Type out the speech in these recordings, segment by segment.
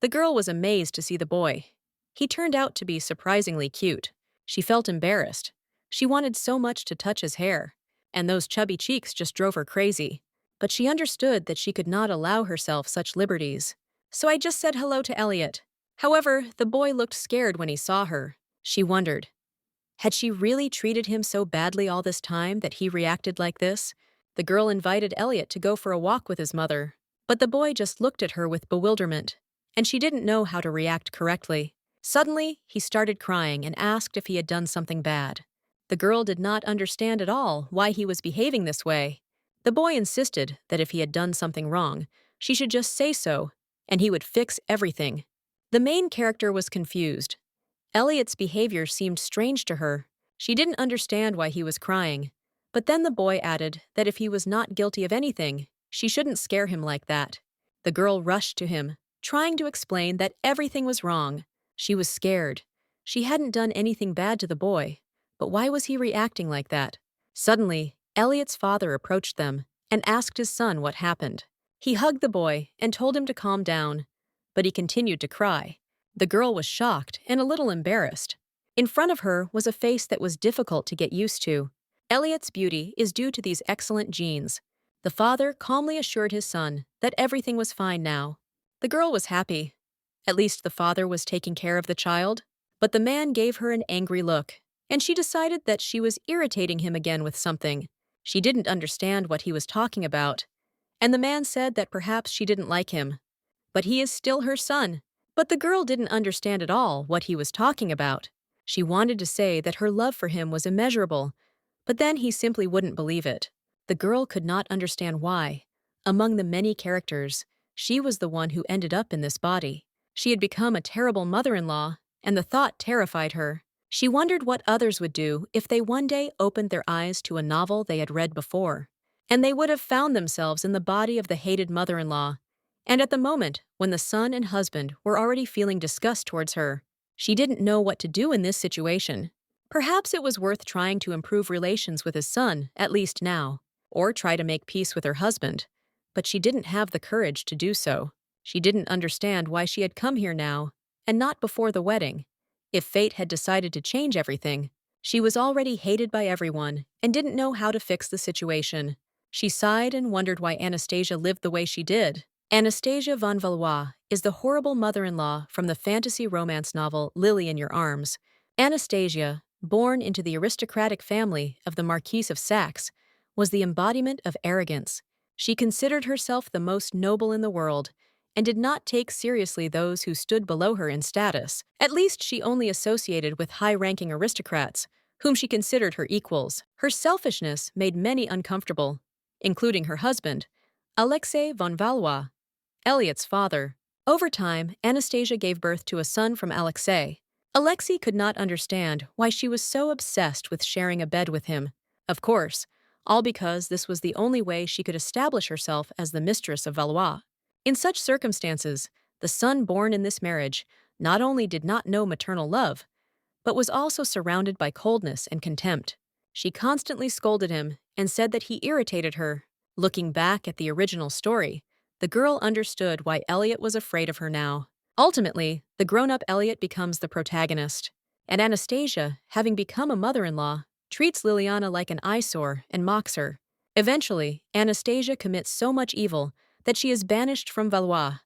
The girl was amazed to see the boy. He turned out to be surprisingly cute. She felt embarrassed. She wanted so much to touch his hair, and those chubby cheeks just drove her crazy. But she understood that she could not allow herself such liberties. So I just said hello to Elliot. However, the boy looked scared when he saw her. She wondered, had she really treated him so badly all this time that he reacted like this? The girl invited Elliot to go for a walk with his mother, but the boy just looked at her with bewilderment, and she didn't know how to react correctly. Suddenly, he started crying and asked if he had done something bad. The girl did not understand at all why he was behaving this way. The boy insisted that if he had done something wrong, she should just say so, and he would fix everything. The main character was confused. Elliot's behavior seemed strange to her. She didn't understand why he was crying. But then the boy added that if he was not guilty of anything, she shouldn't scare him like that. The girl rushed to him, trying to explain that everything was wrong. She was scared. She hadn't done anything bad to the boy, but why was he reacting like that? Suddenly, Elliot's father approached them and asked his son what happened. He hugged the boy and told him to calm down, but he continued to cry. The girl was shocked and a little embarrassed. In front of her was a face that was difficult to get used to. Elliot's beauty is due to these excellent genes. The father calmly assured his son that everything was fine now. The girl was happy. At least the father was taking care of the child. But the man gave her an angry look, and she decided that she was irritating him again with something. She didn't understand what he was talking about, and the man said that perhaps she didn't like him. But he is still her son. But the girl didn't understand at all what he was talking about. She wanted to say that her love for him was immeasurable, but then he simply wouldn't believe it. The girl could not understand why. Among the many characters, she was the one who ended up in this body. She had become a terrible mother-in-law, and the thought terrified her. She wondered what others would do if they one day opened their eyes to a novel they had read before, and they would have found themselves in the body of the hated mother-in-law. And at the moment, when the son and husband were already feeling disgust towards her, she didn't know what to do in this situation. Perhaps it was worth trying to improve relations with his son, at least now, or try to make peace with her husband. But she didn't have the courage to do so. She didn't understand why she had come here now, and not before the wedding. If fate had decided to change everything, she was already hated by everyone and didn't know how to fix the situation. She sighed and wondered why Anastasia lived the way she did. Anastasia von Valois is the horrible mother-in-law from the fantasy romance novel Lily in Your Arms. Anastasia, born into the aristocratic family of the Marquise of Saxe, was the embodiment of arrogance. She considered herself the most noble in the world and did not take seriously those who stood below her in status. At least she only associated with high-ranking aristocrats, whom she considered her equals. Her selfishness made many uncomfortable, including her husband, Alexei von Valois, Elliot's father. Over time, Anastasia gave birth to a son from Alexei. Alexei could not understand why she was so obsessed with sharing a bed with him. Of course, all because this was the only way she could establish herself as the mistress of Valois. In such circumstances, the son born in this marriage not only did not know maternal love, but was also surrounded by coldness and contempt. She constantly scolded him and said that he irritated her. Looking back at the original story, the girl understood why Elliot was afraid of her now. Ultimately, the grown-up Elliot becomes the protagonist, and Anastasia, having become a mother-in-law, treats Liliana like an eyesore and mocks her. Eventually, Anastasia commits so much evil that she is banished from Valois.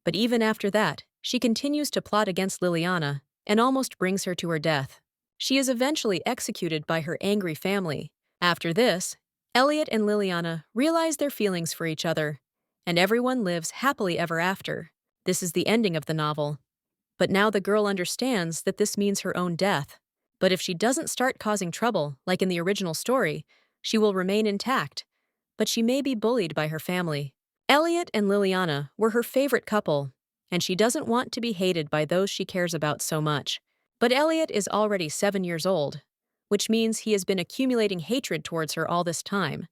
But even after that, she continues to plot against Liliana and almost brings her to her death. She is eventually executed by her angry family. After this, Elliot and Liliana realize their feelings for each other, and everyone lives happily ever after. This is the ending of the novel. But now the girl understands that this means her own death. But if she doesn't start causing trouble, like in the original story, she will remain intact, but she may be bullied by her family. Elliot and Liliana were her favorite couple, and she doesn't want to be hated by those she cares about so much. But Elliot is already 7 years old, which means he has been accumulating hatred towards her all this time.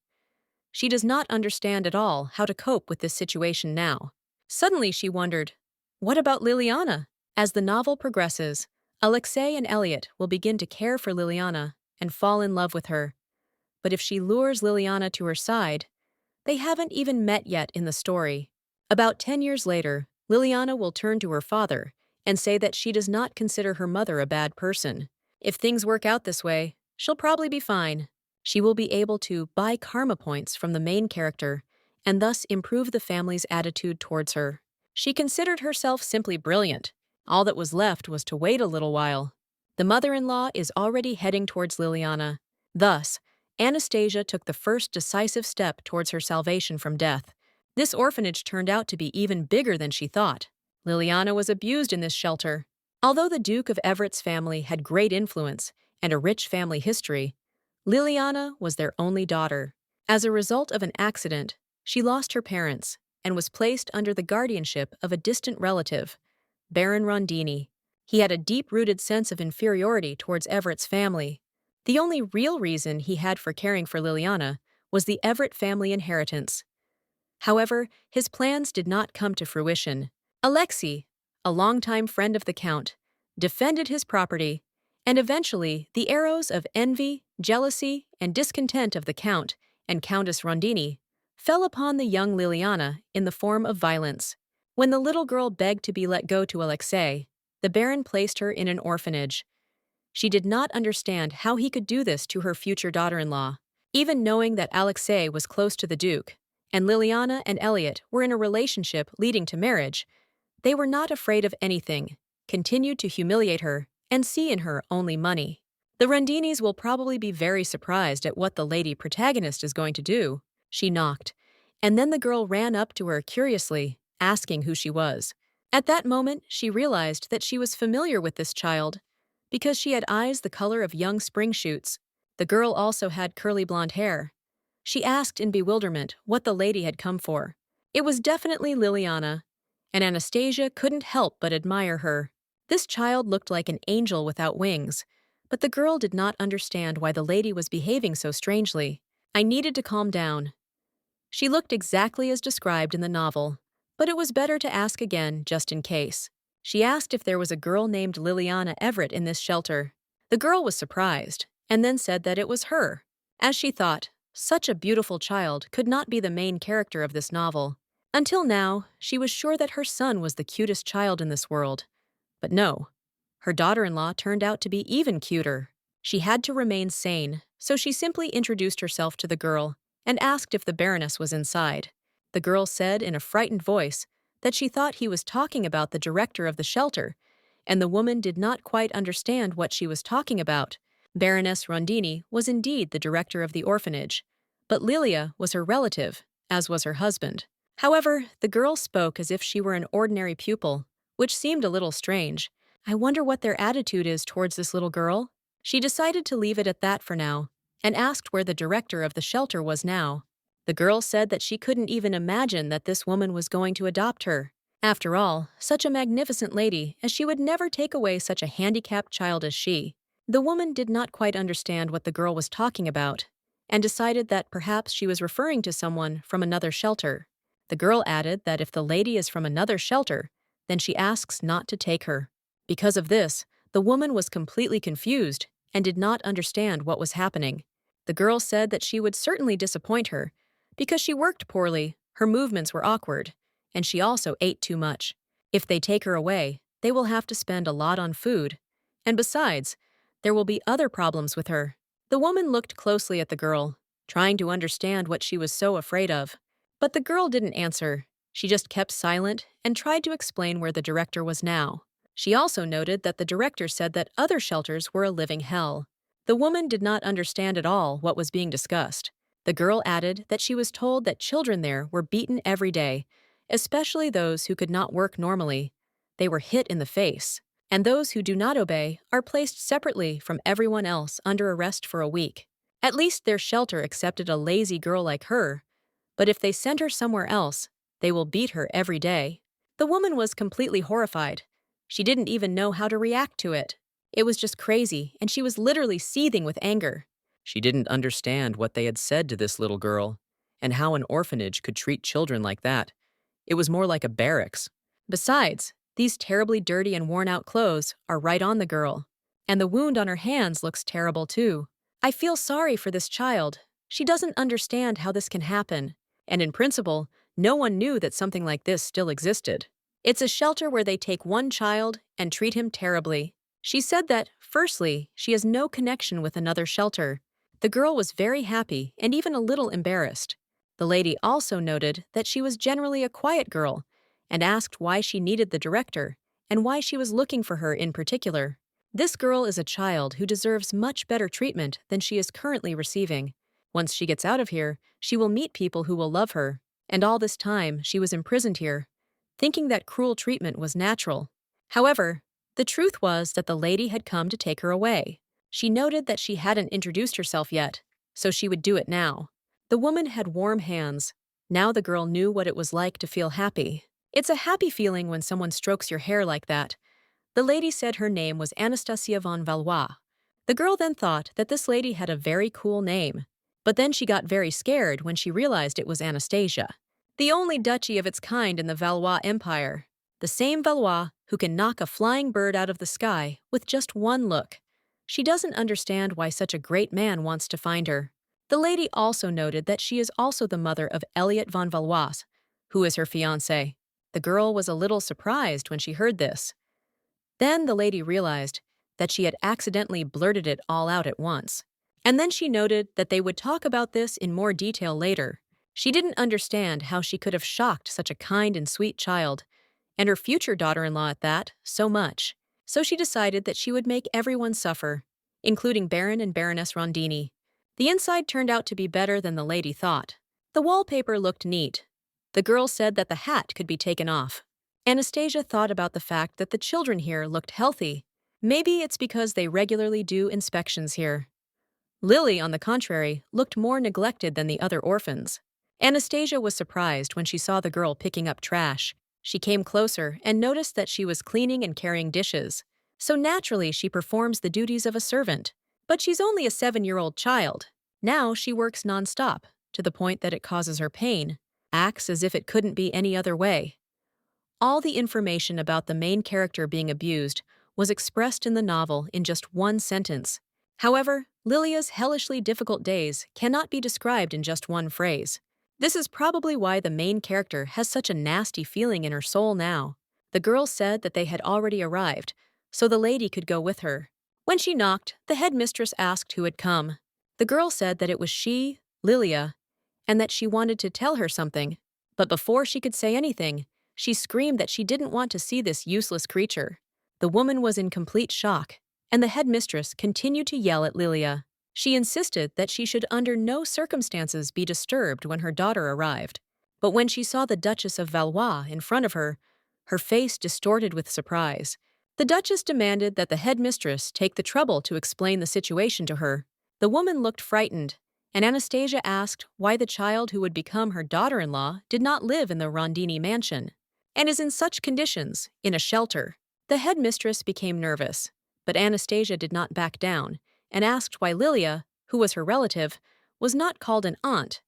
She does not understand at all how to cope with this situation now. Suddenly she wondered, what about Liliana? As the novel progresses, Alexei and Elliot will begin to care for Liliana and fall in love with her. But if she lures Liliana to her side, they haven't even met yet in the story. About 10 years later, Liliana will turn to her father and say that she does not consider her mother a bad person. If things work out this way, she'll probably be fine. She will be able to buy karma points from the main character and thus improve the family's attitude towards her. She considered herself simply brilliant. All that was left was to wait a little while. The mother-in-law is already heading towards Liliana. Thus, Anastasia took the first decisive step towards her salvation from death. This orphanage turned out to be even bigger than she thought. Liliana was abused in this shelter. Although the Duke of Everett's family had great influence and a rich family history, Liliana was their only daughter. As a result of an accident, she lost her parents and was placed under the guardianship of a distant relative, Baron Rondini. He had a deep-rooted sense of inferiority towards Everett's family. The only real reason he had for caring for Liliana was the Everett family inheritance. However, his plans did not come to fruition. Alexei, a longtime friend of the Count, defended his property, and eventually the arrows of envy, jealousy, and discontent of the Count and Countess Rondini fell upon the young Liliana in the form of violence. When the little girl begged to be let go to Alexei, the Baron placed her in an orphanage. She did not understand how he could do this to her future daughter-in-law. Even knowing that Alexei was close to the Duke, and Liliana and Elliot were in a relationship leading to marriage, they were not afraid of anything, continued to humiliate her, and see in her only money. The Rondinis will probably be very surprised at what the lady protagonist is going to do. She knocked, and then the girl ran up to her curiously, asking who she was. At that moment, she realized that she was familiar with this child, because she had eyes the color of young spring shoots. The girl also had curly blonde hair. She asked in bewilderment what the lady had come for. It was definitely Liliana, and Anastasia couldn't help but admire her. This child looked like an angel without wings, but the girl did not understand why the lady was behaving so strangely. I needed to calm down. She looked exactly as described in the novel, but it was better to ask again just in case. She asked if there was a girl named Liliana Everett in this shelter. The girl was surprised, and then said that it was her. As she thought, such a beautiful child could not be the main character of this novel. Until now, she was sure that her son was the cutest child in this world. But no, her daughter-in-law turned out to be even cuter. She had to remain sane, so she simply introduced herself to the girl and asked if the Baroness was inside. The girl said in a frightened voice that she thought he was talking about the director of the shelter, and the woman did not quite understand what she was talking about. Baroness Rondini was indeed the director of the orphanage, but Lilia was her relative, as was her husband. However, the girl spoke as if she were an ordinary pupil, which seemed a little strange. I wonder what their attitude is towards this little girl. She decided to leave it at that for now, and asked where the director of the shelter was now. The girl said that she couldn't even imagine that this woman was going to adopt her. After all, such a magnificent lady, as she would never take away such a handicapped child as she. The woman did not quite understand what the girl was talking about, and decided that perhaps she was referring to someone from another shelter. The girl added that if the lady is from another shelter, then she asks not to take her. Because of this, the woman was completely confused and did not understand what was happening. The girl said that she would certainly disappoint her, because she worked poorly, her movements were awkward, and she also ate too much. If they take her away, they will have to spend a lot on food, and besides, there will be other problems with her. The woman looked closely at the girl, trying to understand what she was so afraid of. But the girl didn't answer. She just kept silent and tried to explain where the director was now. She also noted that the director said that other shelters were a living hell. The woman did not understand at all what was being discussed. The girl added that she was told that children there were beaten every day, especially those who could not work normally. They were hit in the face, and those who do not obey are placed separately from everyone else under arrest for a week. At least their shelter accepted a lazy girl like her, but if they send her somewhere else, they will beat her every day. The woman was completely horrified. She didn't even know how to react to it. It was just crazy, and she was literally seething with anger. She didn't understand what they had said to this little girl, and how an orphanage could treat children like that. It was more like a barracks. Besides, these terribly dirty and worn-out clothes are right on the girl, and the wound on her hands looks terrible too. I feel sorry for this child. She doesn't understand how this can happen, and in principle, no one knew that something like this still existed. It's a shelter where they take one child and treat him terribly. She said that, firstly, she has no connection with another shelter. The girl was very happy and even a little embarrassed. The lady also noted that she was generally a quiet girl and asked why she needed the director and why she was looking for her in particular. This girl is a child who deserves much better treatment than she is currently receiving. Once she gets out of here, she will meet people who will love her, and all this time she was imprisoned here, thinking that cruel treatment was natural. However, the truth was that the lady had come to take her away. She noted that she hadn't introduced herself yet, so she would do it now. The woman had warm hands. Now the girl knew what it was like to feel happy. It's a happy feeling when someone strokes your hair like that. The lady said her name was Anastasia von Valois. The girl then thought that this lady had a very cool name, but then she got very scared when she realized it was Anastasia, the only duchy of its kind in the Valois Empire. The same Valois who can knock a flying bird out of the sky with just one look. She doesn't understand why such a great man wants to find her. The lady also noted that she is also the mother of Elliot von Valois, who is her fiancé. The girl was a little surprised when she heard this. Then the lady realized that she had accidentally blurted it all out at once. And then she noted that they would talk about this in more detail later. She didn't understand how she could have shocked such a kind and sweet child, and her future daughter-in-law at that, so much. So she decided that she would make everyone suffer, including Baron and Baroness Rondini. The inside turned out to be better than the lady thought. The wallpaper looked neat. The girl said that the hat could be taken off. Anastasia thought about the fact that the children here looked healthy. Maybe it's because they regularly do inspections here. Lily, on the contrary, looked more neglected than the other orphans. Anastasia was surprised when she saw the girl picking up trash. She came closer and noticed that she was cleaning and carrying dishes. So naturally, she performs the duties of a servant. But she's only a 7-year-old child. Now she works nonstop, to the point that it causes her pain, acts as if it couldn't be any other way. All the information about the main character being abused was expressed in the novel in just one sentence. However, Lilia's hellishly difficult days cannot be described in just one phrase. This is probably why the main character has such a nasty feeling in her soul now. The girl said that they had already arrived, so the lady could go with her. When she knocked, the headmistress asked who had come. The girl said that it was she, Lilia, and that she wanted to tell her something. But before she could say anything, she screamed that she didn't want to see this useless creature. The woman was in complete shock, and the headmistress continued to yell at Lilia. She insisted that she should under no circumstances be disturbed when her daughter arrived. But when she saw the Duchess of Valois in front of her face distorted with surprise. The Duchess demanded that the headmistress take the trouble to explain the situation to her. The woman looked frightened, and Anastasia asked why the child who would become her daughter-in-law did not live in the Rondini mansion, and is in such conditions, in a shelter. The headmistress became nervous, but Anastasia did not back down, and asked why Lilia, who was her relative, was not called an aunt,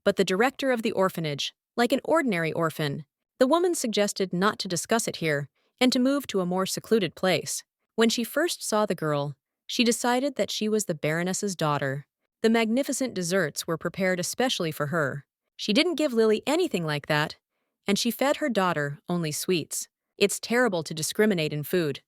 but the director of the orphanage, like an ordinary orphan. The woman suggested not to discuss it here, and to move to a more secluded place. When she first saw the girl, she decided that she was the Baroness's daughter. The magnificent desserts were prepared especially for her. She didn't give Lily anything like that, and she fed her daughter only sweets. It's terrible to discriminate in food.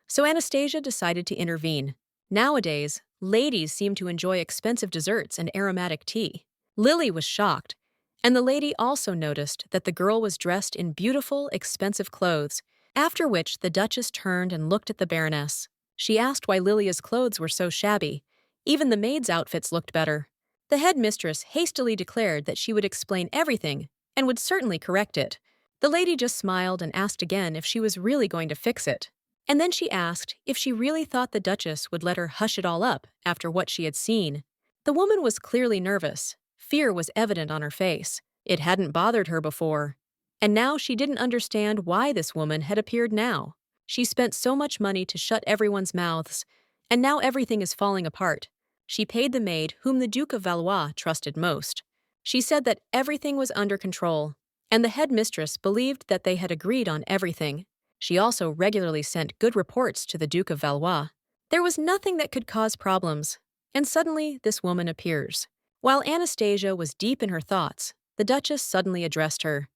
So Anastasia decided to intervene. Nowadays, ladies seem to enjoy expensive desserts and aromatic tea. Lily was shocked, and the lady also noticed that the girl was dressed in beautiful, expensive clothes, after which the Duchess turned and looked at the Baroness. She asked why Lilia's clothes were so shabby. Even the maids' outfits looked better. The headmistress hastily declared that she would explain everything and would certainly correct it. The lady just smiled and asked again if she was really going to fix it. And then she asked if she really thought the Duchess would let her hush it all up after what she had seen. The woman was clearly nervous. Fear was evident on her face. It hadn't bothered her before. And now she didn't understand why this woman had appeared now. She spent so much money to shut everyone's mouths, and now everything is falling apart. She paid the maid whom the Duke of Valois trusted most. She said that everything was under control, and the headmistress believed that they had agreed on everything. She also regularly sent good reports to the Duke of Valois. There was nothing that could cause problems, and suddenly this woman appears. While Anastasia was deep in her thoughts, the Duchess suddenly addressed her.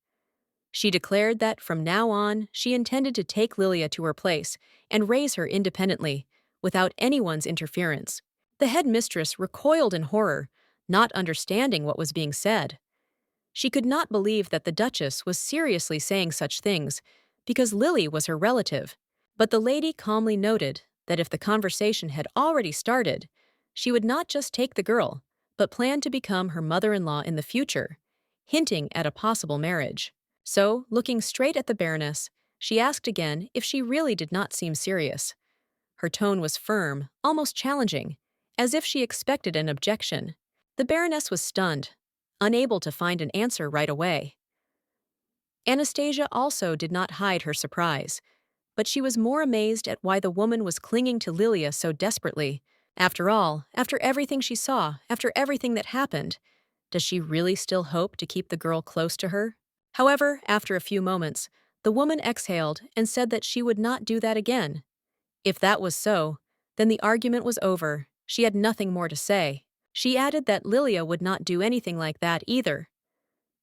She declared that from now on, she intended to take Lilia to her place and raise her independently, without anyone's interference. The headmistress recoiled in horror, not understanding what was being said. She could not believe that the Duchess was seriously saying such things, because Lily was her relative. But the lady calmly noted that if the conversation had already started, she would not just take the girl, but plan to become her mother-in-law in the future, hinting at a possible marriage. So, looking straight at the Baroness, she asked again if she really did not seem serious. Her tone was firm, almost challenging, as if she expected an objection. The Baroness was stunned, unable to find an answer right away. Anastasia also did not hide her surprise, but she was more amazed at why the woman was clinging to Lilia so desperately. After all, after everything she saw, after everything that happened, does she really still hope to keep the girl close to her? However, after a few moments, the woman exhaled and said that she would not do that again. If that was so, then the argument was over. She had nothing more to say. She added that Lilia would not do anything like that either.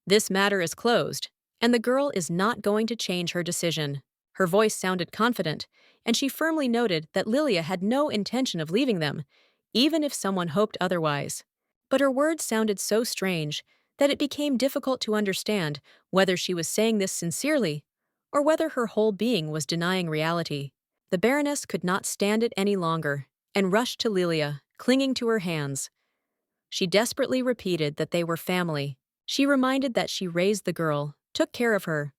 This matter is closed, and the girl is not going to change her decision. Her voice sounded confident, and she firmly noted that Lilia had no intention of leaving them, even if someone hoped otherwise. But her words sounded so strange that it became difficult to understand whether she was saying this sincerely or whether her whole being was denying reality. The Baroness could not stand it any longer and rushed to Lilia, clinging to her hands. She desperately repeated that they were family. She reminded that she raised the girl, took care of her.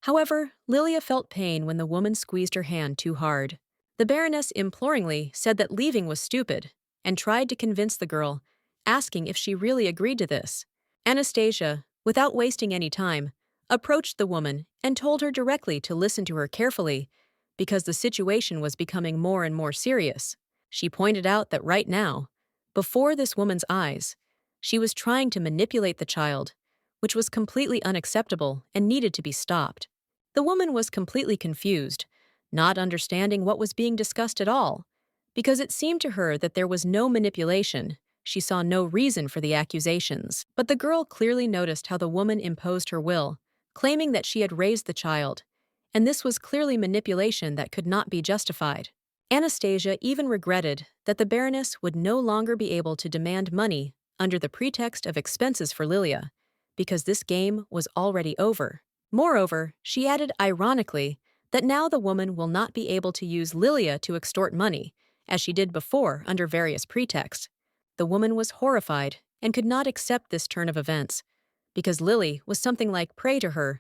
However, Lilia felt pain when the woman squeezed her hand too hard. The Baroness imploringly said that leaving was stupid and tried to convince the girl, asking if she really agreed to this. Anastasia, without wasting any time, approached the woman and told her directly to listen to her carefully because the situation was becoming more and more serious. She pointed out that right now, before this woman's eyes, she was trying to manipulate the child, which was completely unacceptable and needed to be stopped. The woman was completely confused, not understanding what was being discussed at all, because it seemed to her that there was no manipulation. She saw no reason for the accusations. But the girl clearly noticed how the woman imposed her will, claiming that she had raised the child, and this was clearly manipulation that could not be justified. Anastasia even regretted that the Baroness would no longer be able to demand money under the pretext of expenses for Lilia, because this game was already over. Moreover, she added ironically that now the woman will not be able to use Lilia to extort money, as she did before under various pretexts. The woman was horrified and could not accept this turn of events, because Lily was something like prey to her,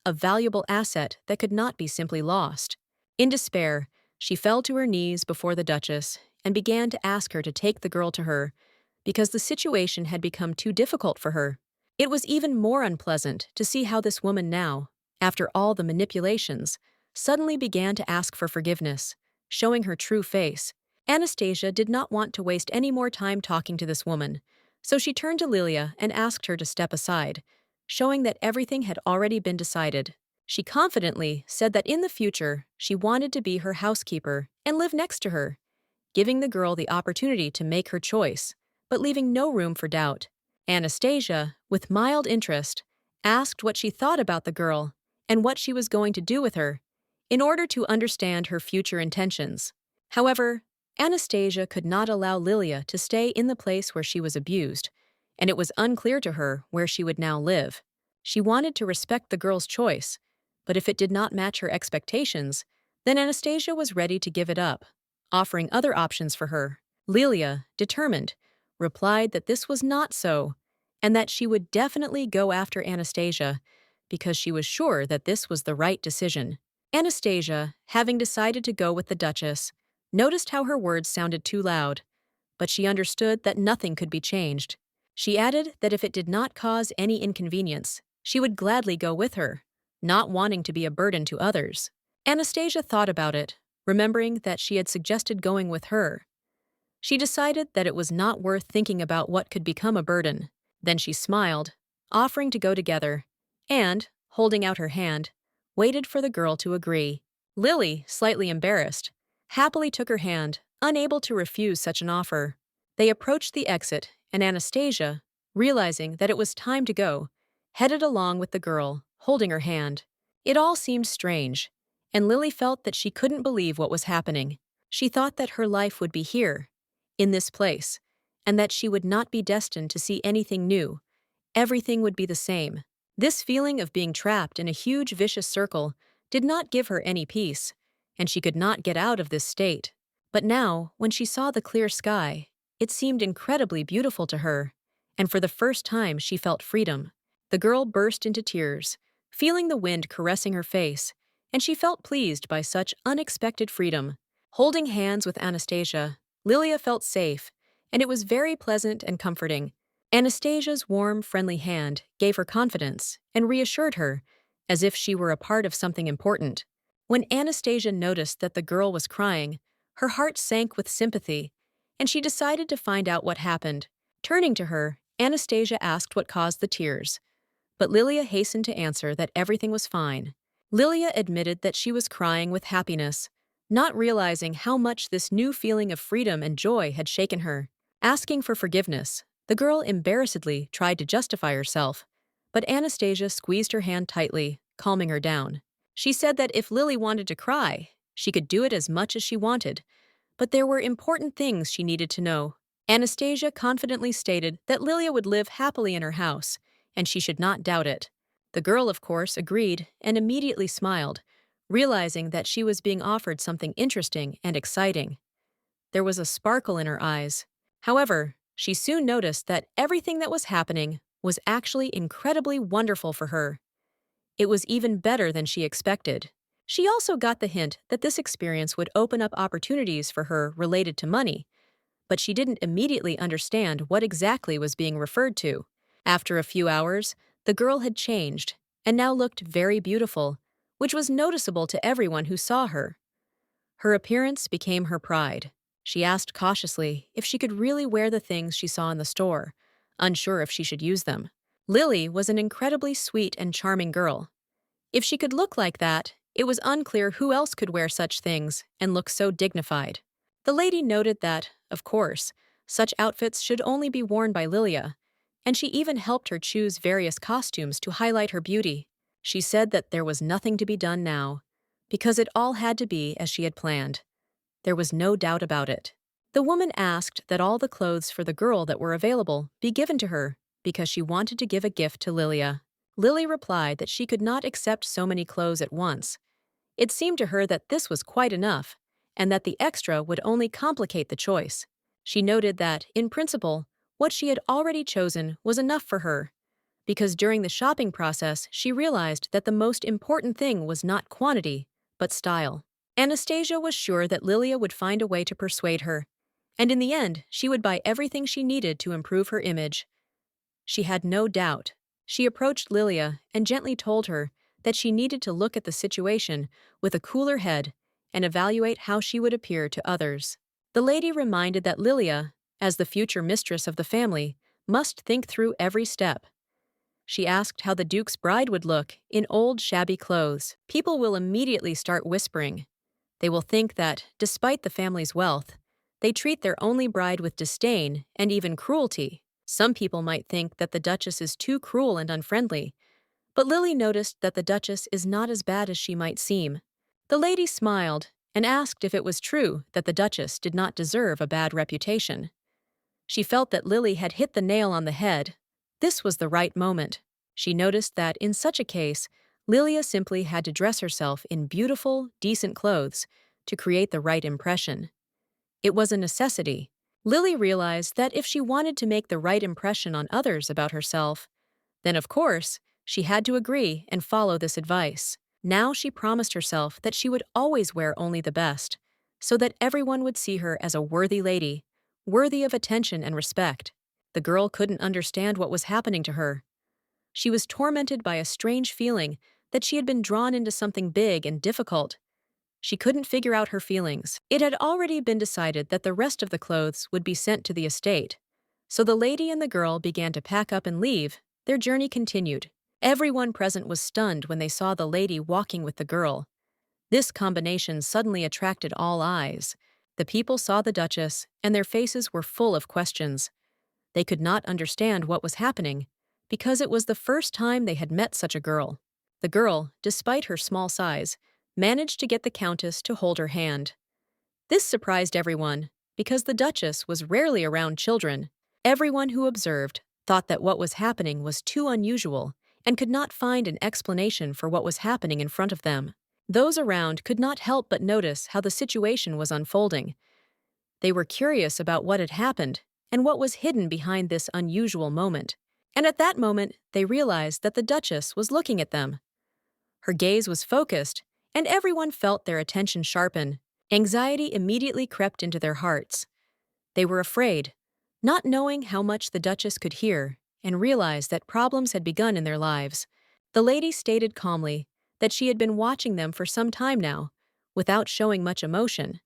a valuable asset that could not be simply lost. In despair, she fell to her knees before the Duchess and began to ask her to take the girl to her, because the situation had become too difficult for her. It was even more unpleasant to see how this woman now, after all the manipulations, suddenly began to ask for forgiveness, showing her true face. Anastasia did not want to waste any more time talking to this woman, so she turned to Lilia and asked her to step aside, showing that everything had already been decided. She confidently said that in the future she wanted to be her housekeeper and live next to her, giving the girl the opportunity to make her choice, but leaving no room for doubt. Anastasia, with mild interest, asked what she thought about the girl and what she was going to do with her, in order to understand her future intentions. However, Anastasia could not allow Lilia to stay in the place where she was abused, and it was unclear to her where she would now live. She wanted to respect the girl's choice, but if it did not match her expectations, then Anastasia was ready to give it up, offering other options for her. Lilia, determined, replied that this was not so, and that she would definitely go after Anastasia because she was sure that this was the right decision. Anastasia, having decided to go with the Duchess, noticed how her words sounded too loud, but she understood that nothing could be changed. She added that if it did not cause any inconvenience, she would gladly go with her, not wanting to be a burden to others. Anastasia thought about it, remembering that she had suggested going with her. She decided that it was not worth thinking about what could become a burden. Then she smiled, offering to go together, and, holding out her hand, waited for the girl to agree. Lily, slightly embarrassed, happily took her hand, unable to refuse such an offer. They approached the exit, and Anastasia, realizing that it was time to go, headed along with the girl, holding her hand. It all seemed strange, and Lily felt that she couldn't believe what was happening. She thought that her life would be here, in this place, and that she would not be destined to see anything new. Everything would be the same. This feeling of being trapped in a huge vicious circle did not give her any peace, and she could not get out of this state. But now, when she saw the clear sky, it seemed incredibly beautiful to her, and for the first time she felt freedom. The girl burst into tears, feeling the wind caressing her face, and she felt pleased by such unexpected freedom. Holding hands with Anastasia, Lilia felt safe, and it was very pleasant and comforting. Anastasia's warm, friendly hand gave her confidence and reassured her, as if she were a part of something important. When Anastasia noticed that the girl was crying, her heart sank with sympathy, and she decided to find out what happened. Turning to her, Anastasia asked what caused the tears, but Lilia hastened to answer that everything was fine. Lilia admitted that she was crying with happiness, not realizing how much this new feeling of freedom and joy had shaken her. Asking for forgiveness, the girl embarrassedly tried to justify herself, but Anastasia squeezed her hand tightly, calming her down. She said that if Lily wanted to cry, she could do it as much as she wanted, but there were important things she needed to know. Anastasia confidently stated that Lilia would live happily in her house, and she should not doubt it. The girl, of course, agreed and immediately smiled, realizing that she was being offered something interesting and exciting. There was a sparkle in her eyes. However, she soon noticed that everything that was happening was actually incredibly wonderful for her. It was even better than she expected. She also got the hint that this experience would open up opportunities for her related to money, but she didn't immediately understand what exactly was being referred to. After a few hours, the girl had changed and now looked very beautiful, which was noticeable to everyone who saw her. Her appearance became her pride. She asked cautiously if she could really wear the things she saw in the store, unsure if she should use them. Lily was an incredibly sweet and charming girl. If she could look like that, it was unclear who else could wear such things and look so dignified. The lady noted that, of course, such outfits should only be worn by Lilia, and she even helped her choose various costumes to highlight her beauty. She said that there was nothing to be done now, because it all had to be as she had planned. There was no doubt about it. The woman asked that all the clothes for the girl that were available be given to her because she wanted to give a gift to Lilia. Lily replied that she could not accept so many clothes at once. It seemed to her that this was quite enough, and that the extra would only complicate the choice. She noted that, in principle, what she had already chosen was enough for her, because during the shopping process she realized that the most important thing was not quantity, but style. Anastasia was sure that Lilia would find a way to persuade her, and in the end she would buy everything she needed to improve her image. She had no doubt. She approached Lilia and gently told her that she needed to look at the situation with a cooler head and evaluate how she would appear to others. The lady reminded that Lilia, as the future mistress of the family, must think through every step. She asked how the Duke's bride would look in old, shabby clothes. People will immediately start whispering. They will think that, despite the family's wealth, they treat their only bride with disdain and even cruelty. Some people might think that the Duchess is too cruel and unfriendly, but Lily noticed that the Duchess is not as bad as she might seem. The lady smiled and asked if it was true that the Duchess did not deserve a bad reputation. She felt that Lily had hit the nail on the head. This was the right moment. She noticed that, in such a case, Lilia simply had to dress herself in beautiful, decent clothes to create the right impression. It was a necessity. Lily realized that if she wanted to make the right impression on others about herself, then of course, she had to agree and follow this advice. Now she promised herself that she would always wear only the best, so that everyone would see her as a worthy lady, worthy of attention and respect. The girl couldn't understand what was happening to her. She was tormented by a strange feeling that she had been drawn into something big and difficult. She couldn't figure out her feelings. It had already been decided that the rest of the clothes would be sent to the estate, so the lady and the girl began to pack up and leave. Their journey continued. Everyone present was stunned when they saw the lady walking with the girl. This combination suddenly attracted all eyes. The people saw the Duchess, and their faces were full of questions. They could not understand what was happening, because it was the first time they had met such a girl. The girl, despite her small size, managed to get the Countess to hold her hand. This surprised everyone, because the Duchess was rarely around children. Everyone who observed thought that what was happening was too unusual and could not find an explanation for what was happening in front of them. Those around could not help but notice how the situation was unfolding. They were curious about what had happened and what was hidden behind this unusual moment. And at that moment, they realized that the Duchess was looking at them. Her gaze was focused, and everyone felt their attention sharpen. Anxiety immediately crept into their hearts. They were afraid, not knowing how much the Duchess could hear, and realized that problems had begun in their lives. The lady stated calmly that she had been watching them for some time now, without showing much emotion.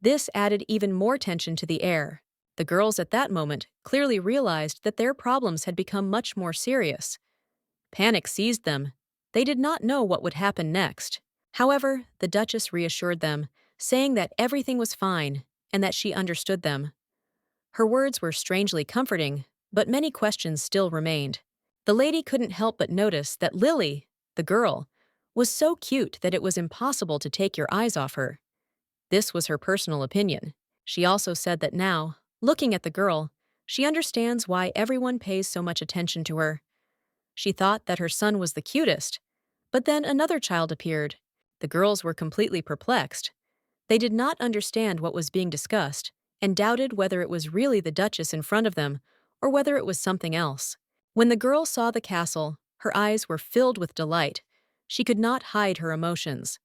This added even more tension to the air. The girls at that moment clearly realized that their problems had become much more serious. Panic seized them. They did not know what would happen next. However, the Duchess reassured them, saying that everything was fine and that she understood them. Her words were strangely comforting, but many questions still remained. The lady couldn't help but notice that Lily, the girl, was so cute that it was impossible to take your eyes off her. This was her personal opinion. She also said that now, looking at the girl, she understands why everyone pays so much attention to her. She thought that her son was the cutest, but then another child appeared. The girls were completely perplexed. They did not understand what was being discussed and doubted whether it was really the Duchess in front of them or whether it was something else. When the girl saw the castle, her eyes were filled with delight. She could not hide her emotions.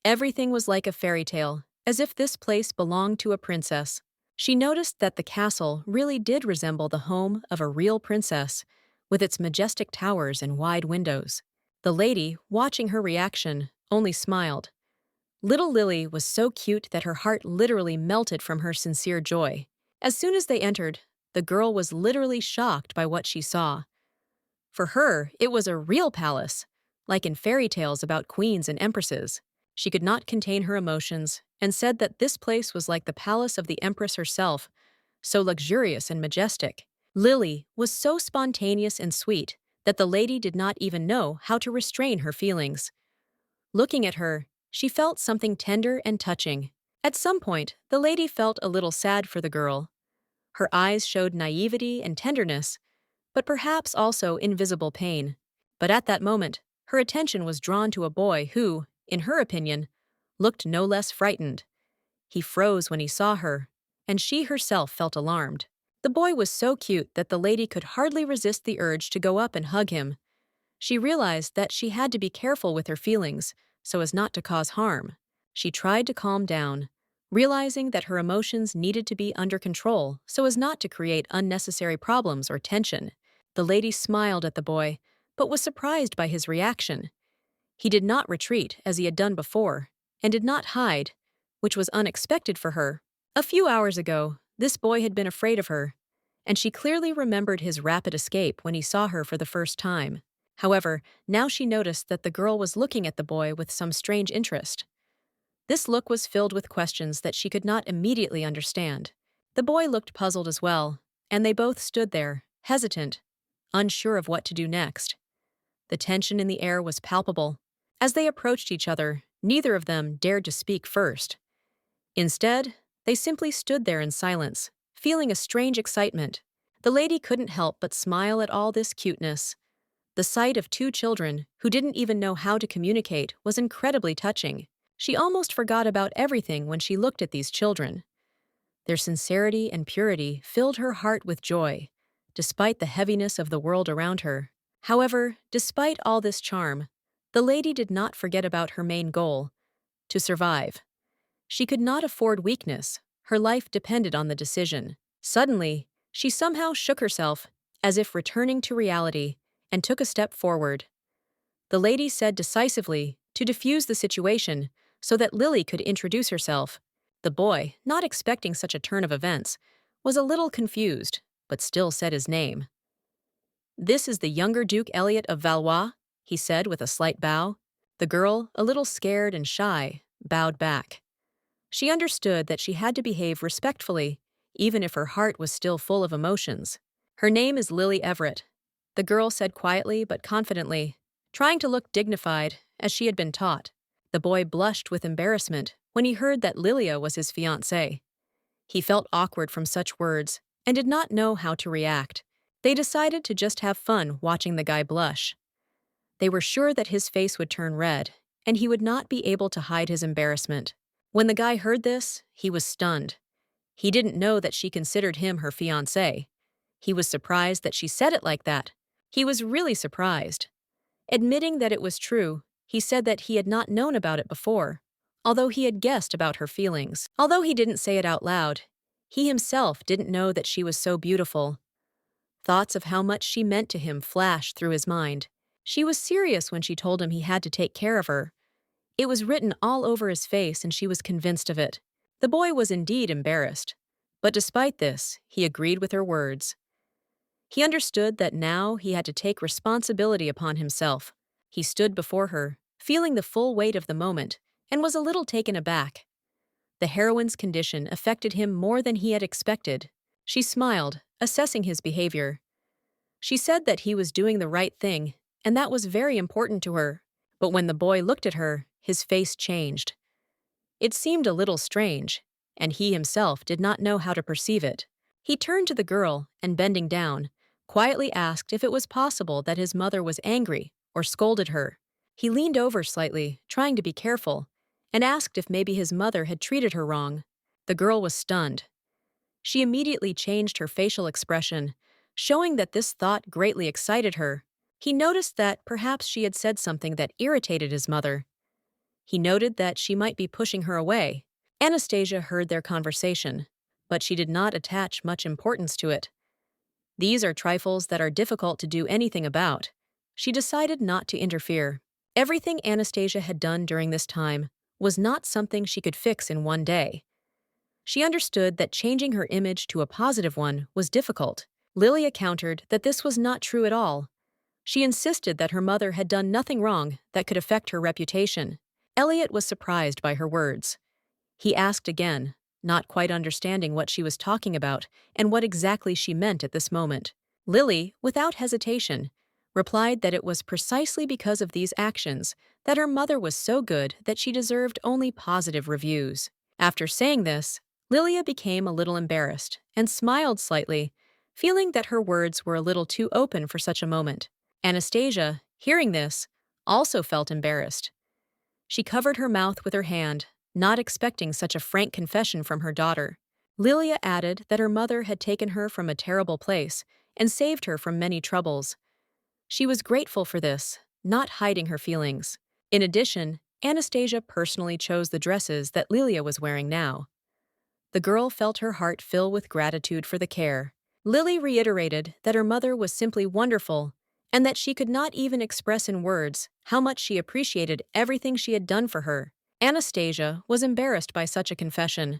Everything was like a fairy tale, as if this place belonged to a princess. She noticed that the castle really did resemble the home of a real princess, with its majestic towers and wide windows. The lady, watching her reaction, only smiled. Little Lily was so cute that her heart literally melted from her sincere joy. As soon as they entered, the girl was literally shocked by what she saw. For her, it was a real palace, like in fairy tales about queens and empresses. She could not contain her emotions and said that this place was like the palace of the empress herself, so luxurious and majestic. Lily was so spontaneous and sweet that the lady did not even know how to restrain her feelings. Looking at her, she felt something tender and touching. At some point, the lady felt a little sad for the girl. Her eyes showed naivety and tenderness, but perhaps also invisible pain. But at that moment, her attention was drawn to a boy who, in her opinion, looked no less frightened. He froze when he saw her, and she herself felt alarmed. The boy was so cute that the lady could hardly resist the urge to go up and hug him. She realized that she had to be careful with her feelings so as not to cause harm. She tried to calm down, realizing that her emotions needed to be under control so as not to create unnecessary problems or tension. The lady smiled at the boy, but was surprised by his reaction. He did not retreat as he had done before, and did not hide, which was unexpected for her. A few hours ago, this boy had been afraid of her, and she clearly remembered his rapid escape when he saw her for the first time. However, now she noticed that the girl was looking at the boy with some strange interest. This look was filled with questions that she could not immediately understand. The boy looked puzzled as well, and they both stood there, hesitant, unsure of what to do next. The tension in the air was palpable. As they approached each other, neither of them dared to speak first. Instead, they simply stood there in silence, feeling a strange excitement. The lady couldn't help but smile at all this cuteness. The sight of two children who didn't even know how to communicate was incredibly touching. She almost forgot about everything when she looked at these children. Their sincerity and purity filled her heart with joy, despite the heaviness of the world around her. However, despite all this charm, the lady did not forget about her main goal: to survive. She could not afford weakness. Her life depended on the decision. Suddenly, she somehow shook herself, as if returning to reality, and took a step forward. The lady said decisively to defuse the situation so that Lily could introduce herself. The boy, not expecting such a turn of events, was a little confused, but still said his name. "This is the younger Duke Elliot of Valois," he said with a slight bow. The girl, a little scared and shy, bowed back. She understood that she had to behave respectfully, even if her heart was still full of emotions. "Her name is Lily Everett," the girl said quietly but confidently. trying to look dignified, as she had been taught. The boy blushed with embarrassment when he heard that Lilia was his fiancée. He felt awkward from such words and did not know how to react. They decided to just have fun watching the guy blush. They were sure that his face would turn red, and he would not be able to hide his embarrassment. When the guy heard this, he was stunned. He didn't know that she considered him her fiancé. He was surprised that she said it like that. He was really surprised. Admitting that it was true, he said that he had not known about it before, although he had guessed about her feelings. Although he didn't say it out loud, he himself didn't know that she was so beautiful. Thoughts of how much she meant to him flashed through his mind. She was serious when she told him he had to take care of her. It was written all over his face, and she was convinced of it. The boy was indeed embarrassed, but despite this, he agreed with her words. He understood that now he had to take responsibility upon himself. He stood before her, feeling the full weight of the moment, and was a little taken aback. The heroine's condition affected him more than he had expected. She smiled, assessing his behavior. She said that he was doing the right thing, and that was very important to her. But when the boy looked at her, his face changed. It seemed a little strange, and he himself did not know how to perceive it. He turned to the girl and, bending down, quietly asked if it was possible that his mother was angry or scolded her. He leaned over slightly, trying to be careful, and asked if maybe his mother had treated her wrong. The girl was stunned. She immediately changed her facial expression, showing that this thought greatly excited her. He noticed that perhaps she had said something that irritated his mother. He noted that she might be pushing her away. Anastasia heard their conversation, but she did not attach much importance to it. These are trifles that are difficult to do anything about. She decided not to interfere. Everything Anastasia had done during this time was not something she could fix in one day. She understood that changing her image to a positive one was difficult. Lilia countered that this was not true at all. She insisted that her mother had done nothing wrong that could affect her reputation. Elliot was surprised by her words. He asked again, not quite understanding what she was talking about and what exactly she meant at this moment. Lily, without hesitation, replied that it was precisely because of these actions that her mother was so good that she deserved only positive reviews. After saying this, Lilia became a little embarrassed and smiled slightly, feeling that her words were a little too open for such a moment. Anastasia, hearing this, also felt embarrassed. She covered her mouth with her hand, not expecting such a frank confession from her daughter. Lilia added that her mother had taken her from a terrible place and saved her from many troubles. She was grateful for this, not hiding her feelings. In addition, Anastasia personally chose the dresses that Lilia was wearing now. The girl felt her heart fill with gratitude for the care. Lily reiterated that her mother was simply wonderful and that she could not even express in words how much she appreciated everything she had done for her. Anastasia was embarrassed by such a confession.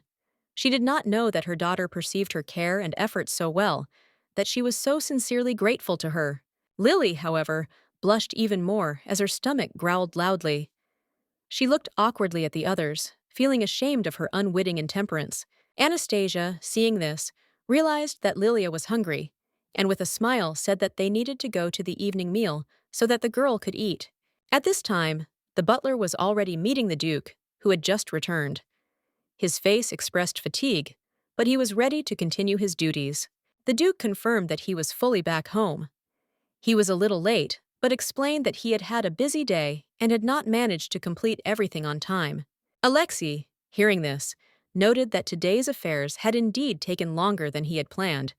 She did not know that her daughter perceived her care and efforts so well, that she was so sincerely grateful to her. Lily, however, blushed even more as her stomach growled loudly. She looked awkwardly at the others, feeling ashamed of her unwitting intemperance. Anastasia, seeing this, realized that Lilia was hungry, and with a smile said that they needed to go to the evening meal so that the girl could eat. At this time, the butler was already meeting the Duke, who had just returned. His face expressed fatigue, but he was ready to continue his duties. The Duke confirmed that he was fully back home. He was a little late, but explained that he had had a busy day and had not managed to complete everything on time. Alexei, hearing this, noted that today's affairs had indeed taken longer than he had planned,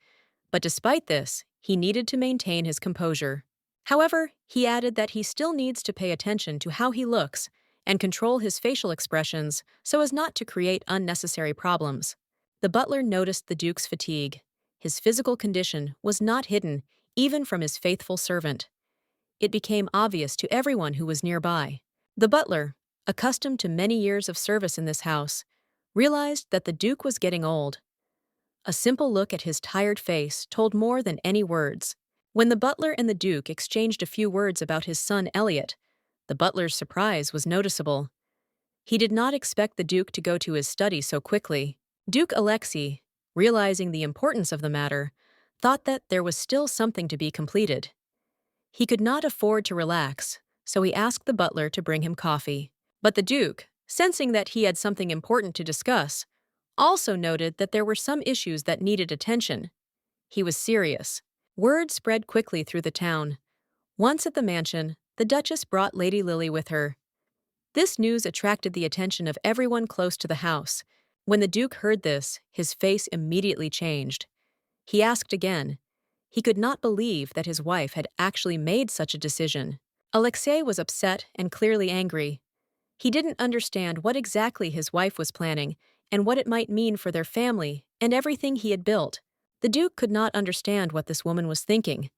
but despite this, he needed to maintain his composure. However, he added that he still needs to pay attention to how he looks and control his facial expressions so as not to create unnecessary problems. The butler noticed the Duke's fatigue. His physical condition was not hidden, even from his faithful servant. It became obvious to everyone who was nearby. The butler, accustomed to many years of service in this house, realized that the Duke was getting old. A simple look at his tired face told more than any words. When the butler and the Duke exchanged a few words about his son Elliot, the butler's surprise was noticeable. He did not expect the Duke to go to his study so quickly. Duke Alexei, realizing the importance of the matter, thought that there was still something to be completed. He could not afford to relax, so he asked the butler to bring him coffee. But the Duke, sensing that he had something important to discuss, also noted that there were some issues that needed attention. He was serious. Word spread quickly through the town. Once at the mansion, the Duchess brought Lady Lily with her. This news attracted the attention of everyone close to the house. When the Duke heard this, his face immediately changed. He asked again. He could not believe that his wife had actually made such a decision. Alexei was upset and clearly angry. He didn't understand what exactly his wife was planning and what it might mean for their family and everything he had built. The Duke could not understand what this woman was thinking.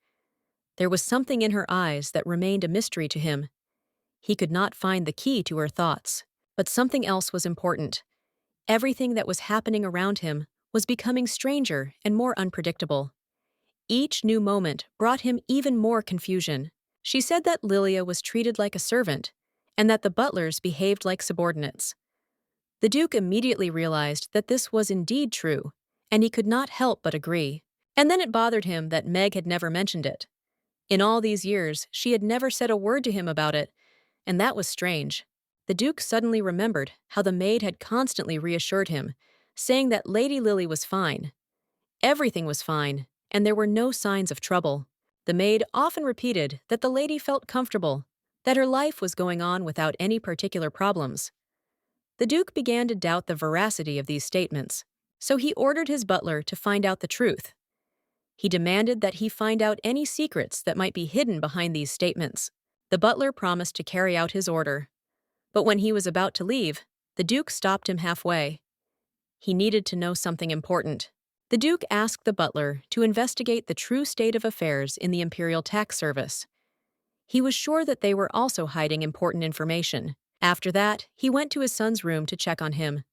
There was something in her eyes that remained a mystery to him. He could not find the key to her thoughts. But something else was important. Everything that was happening around him was becoming stranger and more unpredictable. Each new moment brought him even more confusion. She said that Lilia was treated like a servant, and that the butlers behaved like subordinates. The Duke immediately realized that this was indeed true, and he could not help but agree. And then it bothered him that Meg had never mentioned it. In all these years, she had never said a word to him about it, and that was strange. The Duke suddenly remembered how the maid had constantly reassured him, saying that Lady Lily was fine. Everything was fine, and there were no signs of trouble. The maid often repeated that the lady felt comfortable, that her life was going on without any particular problems. The Duke began to doubt the veracity of these statements, so he ordered his butler to find out the truth. He demanded that he find out any secrets that might be hidden behind these statements. The butler promised to carry out his order. But when he was about to leave, the Duke stopped him halfway. He needed to know something important. The Duke asked the butler to investigate the true state of affairs in the Imperial Tax Service. He was sure that they were also hiding important information. After that, he went to his son's room to check on him.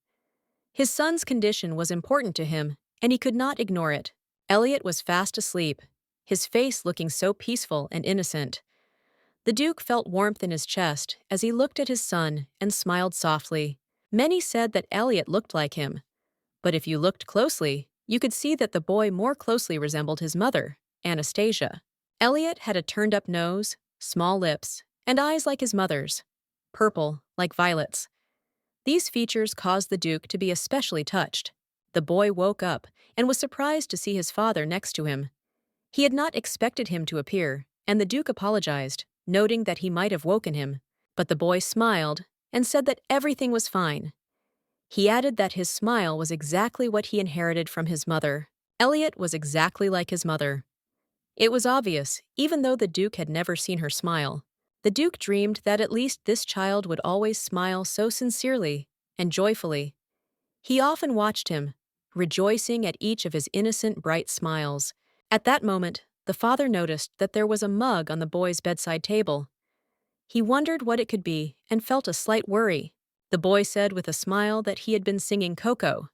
His son's condition was important to him, and he could not ignore it. Elliot was fast asleep, his face looking so peaceful and innocent. The Duke felt warmth in his chest as he looked at his son and smiled softly. Many said that Elliot looked like him, but if you looked closely, you could see that the boy more closely resembled his mother, Anastasia. Elliot had a turned-up nose, small lips, and eyes like his mother's, purple, like violets. These features caused the Duke to be especially touched. The boy woke up and was surprised to see his father next to him. He had not expected him to appear, and the Duke apologized, noting that he might have woken him. But the boy smiled and said that everything was fine. He added that his smile was exactly what he inherited from his mother. Elliot was exactly like his mother. It was obvious, even though the Duke had never seen her smile. The Duke dreamed that at least this child would always smile so sincerely and joyfully. He often watched him, rejoicing at each of his innocent, bright smiles. At that moment, the father noticed that there was a mug on the boy's bedside table. He wondered what it could be and felt a slight worry. The boy said with a smile that he had been singing Coco.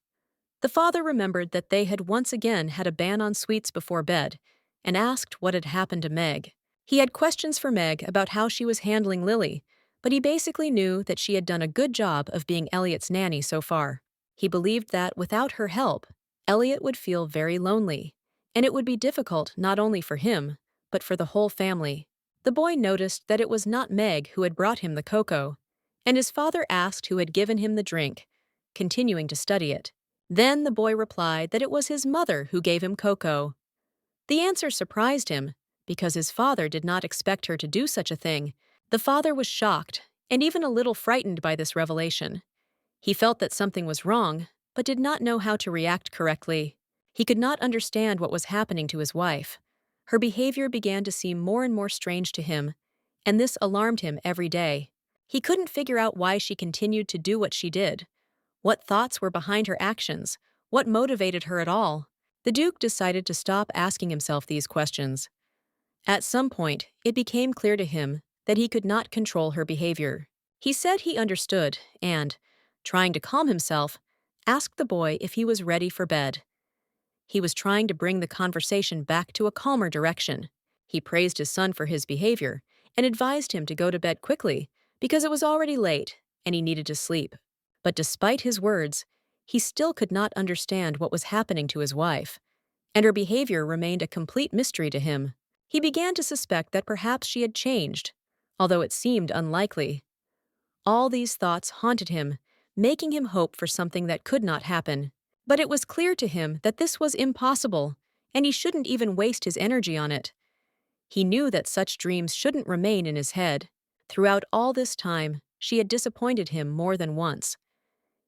The father remembered that they had once again had a ban on sweets before bed and asked what had happened to Meg. He had questions for Meg about how she was handling Lily, but he basically knew that she had done a good job of being Elliot's nanny so far. He believed that without her help, Elliot would feel very lonely, and it would be difficult not only for him, but for the whole family. The boy noticed that it was not Meg who had brought him the cocoa, and his father asked who had given him the drink, continuing to study it. Then the boy replied that it was his mother who gave him cocoa. The answer surprised him, because his father did not expect her to do such a thing. The father was shocked, and even a little frightened by this revelation. He felt that something was wrong, but did not know how to react correctly. He could not understand what was happening to his wife. Her behavior began to seem more and more strange to him, and this alarmed him every day. He couldn't figure out why she continued to do what she did. What thoughts were behind her actions? What motivated her at all? The Duke decided to stop asking himself these questions. At some point, it became clear to him that he could not control her behavior. He said he understood and, trying to calm himself, asked the boy if he was ready for bed. He was trying to bring the conversation back to a calmer direction. He praised his son for his behavior and advised him to go to bed quickly because it was already late and he needed to sleep. But despite his words, he still could not understand what was happening to his wife, and her behavior remained a complete mystery to him. He began to suspect that perhaps she had changed, although it seemed unlikely. All these thoughts haunted him, making him hope for something that could not happen. But it was clear to him that this was impossible, and he shouldn't even waste his energy on it. He knew that such dreams shouldn't remain in his head. Throughout all this time, she had disappointed him more than once.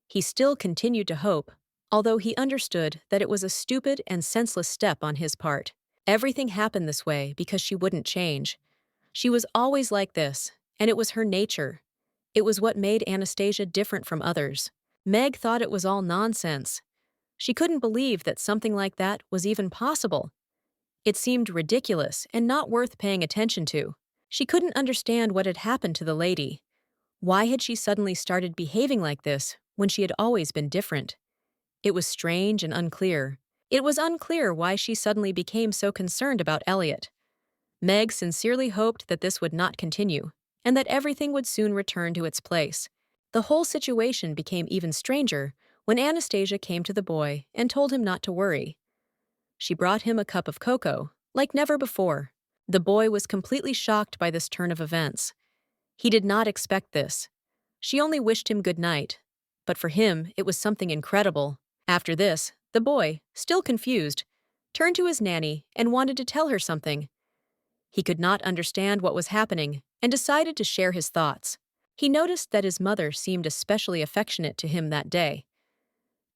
He still continued to hope, although he understood that it was a stupid and senseless step on his part. Everything happened this way because she wouldn't change. She was always like this, and it was her nature. It was what made Anastasia different from others. Meg thought it was all nonsense. She couldn't believe that something like that was even possible. It seemed ridiculous and not worth paying attention to. She couldn't understand what had happened to the lady. Why had she suddenly started behaving like this when she had always been different? It was strange and unclear. It was unclear why she suddenly became so concerned about Elliot. Meg sincerely hoped that this would not continue, and that everything would soon return to its place. The whole situation became even stranger when Anastasia came to the boy and told him not to worry. She brought him a cup of cocoa, like never before. The boy was completely shocked by this turn of events. He did not expect this. She only wished him good night, but for him it was something incredible. After this, the boy, still confused, turned to his nanny and wanted to tell her something. He could not understand what was happening and decided to share his thoughts. He noticed that his mother seemed especially affectionate to him that day.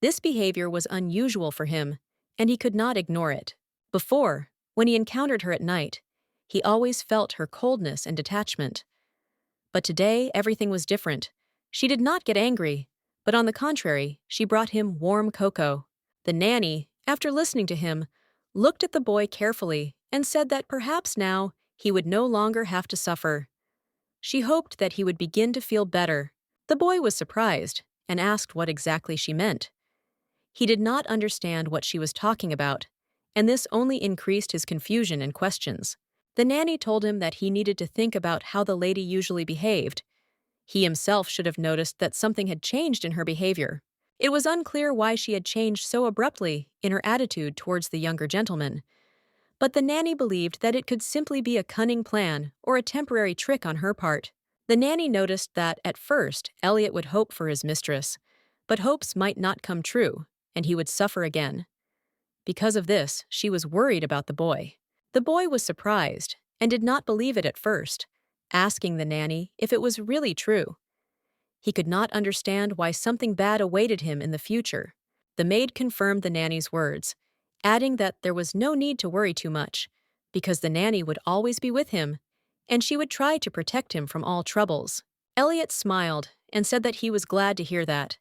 This behavior was unusual for him, and he could not ignore it. Before, when he encountered her at night, he always felt her coldness and detachment. But today, everything was different. She did not get angry, but on the contrary, she brought him warm cocoa. The nanny, after listening to him, looked at the boy carefully and said that perhaps now he would no longer have to suffer. She hoped that he would begin to feel better. The boy was surprised and asked what exactly she meant. He did not understand what she was talking about, and this only increased his confusion and questions. The nanny told him that he needed to think about how the lady usually behaved. He himself should have noticed that something had changed in her behavior. It was unclear why she had changed so abruptly in her attitude towards the younger gentleman. But the nanny believed that it could simply be a cunning plan or a temporary trick on her part. The nanny noticed that, at first, Elliot would hope for his mistress, but hopes might not come true, and he would suffer again. Because of this, she was worried about the boy. The boy was surprised and did not believe it at first, asking the nanny if it was really true. He could not understand why something bad awaited him in the future. The maid confirmed the nanny's words, adding that there was no need to worry too much, because the nanny would always be with him, and she would try to protect him from all troubles. Elliot smiled and said that he was glad to hear that.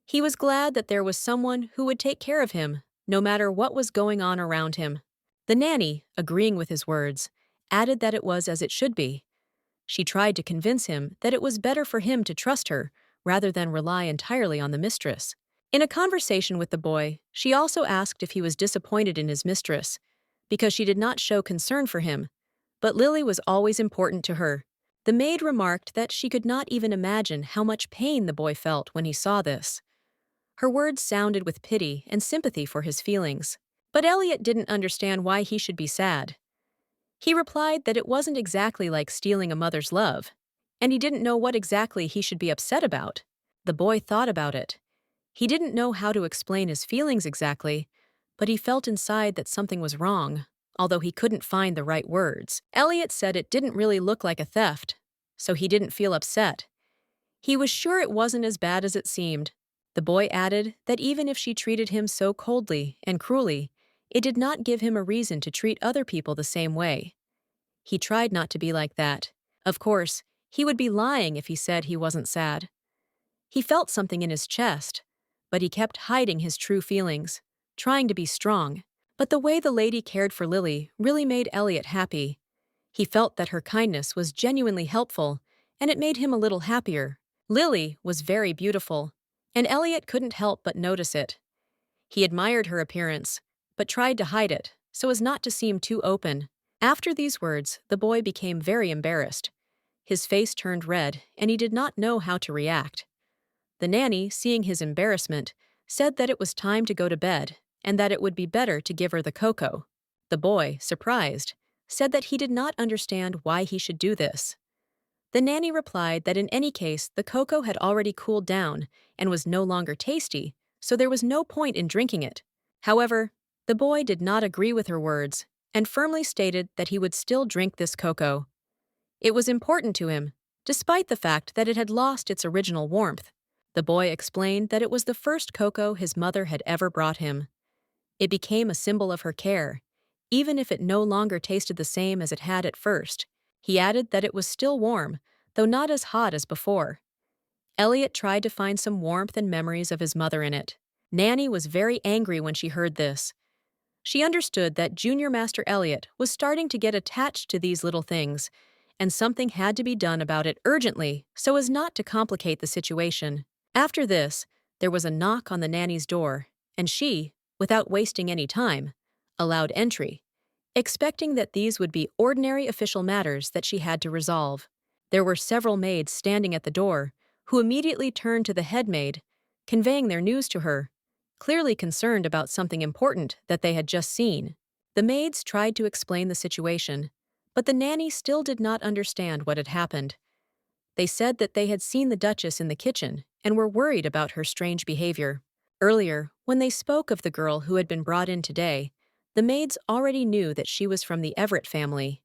He was glad that there was someone who would take care of him, no matter what was going on around him. The nanny, agreeing with his words, added that it was as it should be. She tried to convince him that it was better for him to trust her rather than rely entirely on the mistress. In a conversation with the boy, she also asked if he was disappointed in his mistress, because she did not show concern for him. But Lily was always important to her. The maid remarked that she could not even imagine how much pain the boy felt when he saw this. Her words sounded with pity and sympathy for his feelings. But Elliot didn't understand why he should be sad. He replied that it wasn't exactly like stealing a mother's love, and he didn't know what exactly he should be upset about. The boy thought about it. He didn't know how to explain his feelings exactly, but he felt inside that something was wrong, although he couldn't find the right words. Elliot said it didn't really look like a theft, so he didn't feel upset. He was sure it wasn't as bad as it seemed. The boy added that even if she treated him so coldly and cruelly, it did not give him a reason to treat other people the same way. He tried not to be like that. Of course, he would be lying if he said he wasn't sad. He felt something in his chest, but he kept hiding his true feelings, trying to be strong. But the way the lady cared for Lily really made Elliot happy. He felt that her kindness was genuinely helpful, and it made him a little happier. Lily was very beautiful, and Elliot couldn't help but notice it. He admired her appearance, but tried to hide it so as not to seem too open. After these words, the boy became very embarrassed. His face turned red, and he did not know how to react. The nanny, seeing his embarrassment, said that it was time to go to bed and that it would be better to give her the cocoa. The boy, surprised, said that he did not understand why he should do this. The nanny replied that in any case the cocoa had already cooled down and was no longer tasty, so there was no point in drinking it. However, the boy did not agree with her words and firmly stated that he would still drink this cocoa. It was important to him, despite the fact that it had lost its original warmth. The boy explained that it was the first cocoa his mother had ever brought him. It became a symbol of her care, even if it no longer tasted the same as it had at first. He added that it was still warm, though not as hot as before. Elliot tried to find some warmth and memories of his mother in it. Nanny was very angry when she heard this. She understood that Junior Master Elliot was starting to get attached to these little things, and something had to be done about it urgently so as not to complicate the situation. After this, there was a knock on the nanny's door, and she, without wasting any time, allowed entry, expecting that these would be ordinary official matters that she had to resolve. There were several maids standing at the door, who immediately turned to the head maid, conveying their news to her, clearly concerned about something important that they had just seen. The maids tried to explain the situation, but the nanny still did not understand what had happened. They said that they had seen the Duchess in the kitchen and were worried about her strange behavior. Earlier, when they spoke of the girl who had been brought in today, the maids already knew that she was from the Everett family.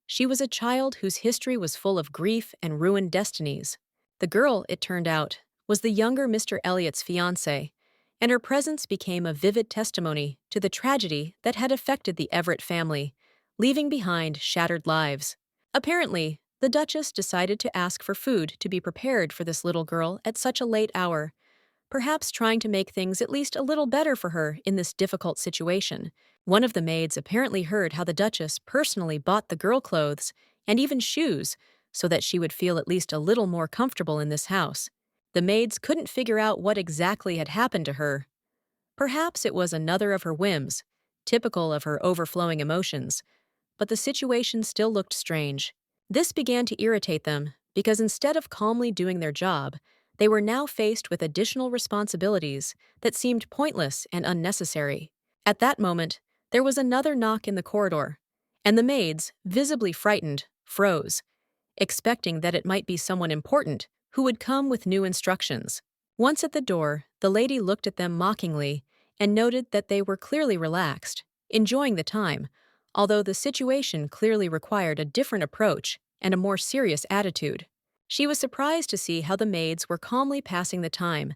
She was a child whose history was full of grief and ruined destinies. The girl, it turned out, was the younger Mr. Elliot's fiancée, and her presence became a vivid testimony to the tragedy that had affected the Everett family, leaving behind shattered lives. Apparently, the Duchess decided to ask for food to be prepared for this little girl at such a late hour, perhaps trying to make things at least a little better for her in this difficult situation. One of the maids apparently heard how the Duchess personally bought the girl clothes and even shoes so that she would feel at least a little more comfortable in this house. The maids couldn't figure out what exactly had happened to her. Perhaps it was another of her whims, typical of her overflowing emotions, but the situation still looked strange. This began to irritate them because instead of calmly doing their job, they were now faced with additional responsibilities that seemed pointless and unnecessary. At that moment, there was another knock in the corridor, and the maids, visibly frightened, froze, expecting that it might be someone important who would come with new instructions. Once at the door, the lady looked at them mockingly and noted that they were clearly relaxed, enjoying the time, although the situation clearly required a different approach and a more serious attitude. She was surprised to see how the maids were calmly passing the time,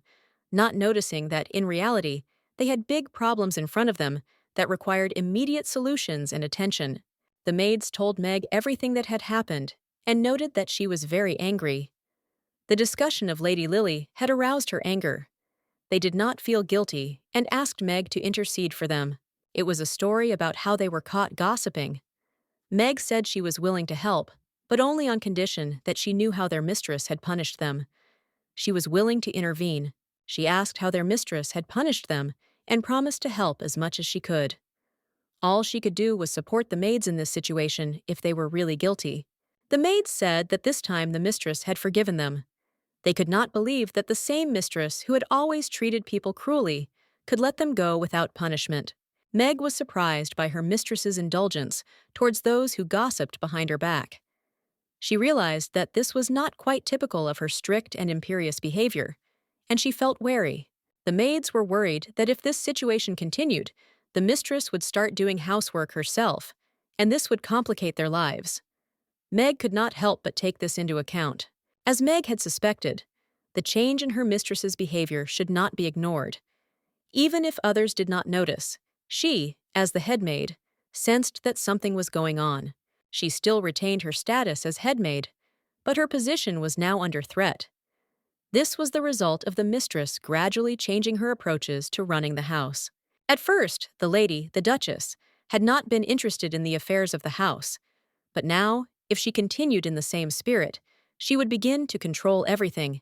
not noticing that, in reality, they had big problems in front of them that required immediate solutions and attention. The maids told Meg everything that had happened and noted that she was very angry. The discussion of Lady Lily had aroused her anger. They did not feel guilty and asked Meg to intercede for them. It was a story about how they were caught gossiping. Meg said she was willing to help, but only on condition that she knew how their mistress had punished them. She was willing to intervene. She asked how their mistress had punished them and promised to help as much as she could. All she could do was support the maids in this situation if they were really guilty. The maids said that this time the mistress had forgiven them. They could not believe that the same mistress who had always treated people cruelly could let them go without punishment. Meg was surprised by her mistress's indulgence towards those who gossiped behind her back. She realized that this was not quite typical of her strict and imperious behavior, and she felt wary. The maids were worried that if this situation continued, the mistress would start doing housework herself, and this would complicate their lives. Meg could not help but take this into account. As Meg had suspected, the change in her mistress's behavior should not be ignored. Even if others did not notice, she, as the head maid, sensed that something was going on. She still retained her status as head maid, but her position was now under threat. This was the result of the mistress gradually changing her approaches to running the house. At first, the lady, the Duchess, had not been interested in the affairs of the house, but now, if she continued in the same spirit, she would begin to control everything.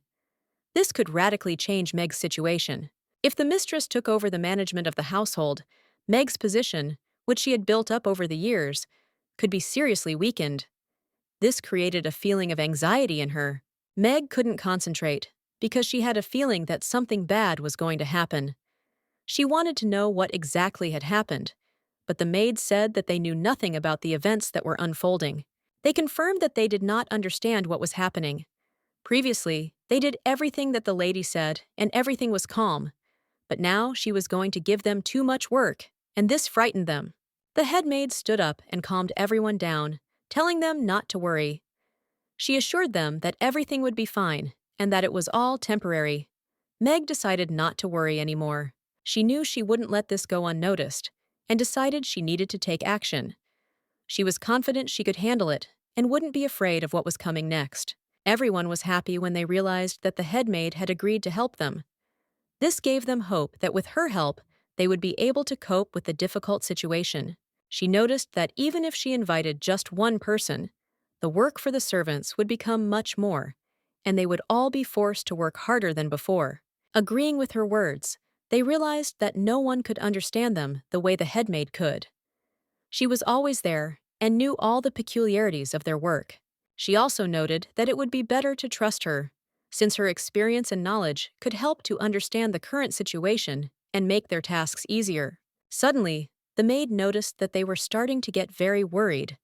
This could radically change Meg's situation. If the mistress took over the management of the household, Meg's position, which she had built up over the years, could be seriously weakened. This created a feeling of anxiety in her. Meg couldn't concentrate because she had a feeling that something bad was going to happen. She wanted to know what exactly had happened, but the maids said that they knew nothing about the events that were unfolding. They confirmed that they did not understand what was happening. Previously, they did everything that the lady said, and everything was calm. But now she was going to give them too much work, and this frightened them. The head maid stood up and calmed everyone down, telling them not to worry. She assured them that everything would be fine, and that it was all temporary. Meg decided not to worry anymore. She knew she wouldn't let this go unnoticed, and decided she needed to take action. She was confident she could handle it, and wouldn't be afraid of what was coming next. Everyone was happy when they realized that the head maid had agreed to help them. This gave them hope that with her help, they would be able to cope with the difficult situation. She noticed that even if she invited just one person, the work for the servants would become much more, and they would all be forced to work harder than before. Agreeing with her words, they realized that no one could understand them the way the head maid could. She was always there and knew all the peculiarities of their work. She also noted that it would be better to trust her, since her experience and knowledge could help to understand the current situation and make their tasks easier. Suddenly, the maid noticed that they were starting to get very worried,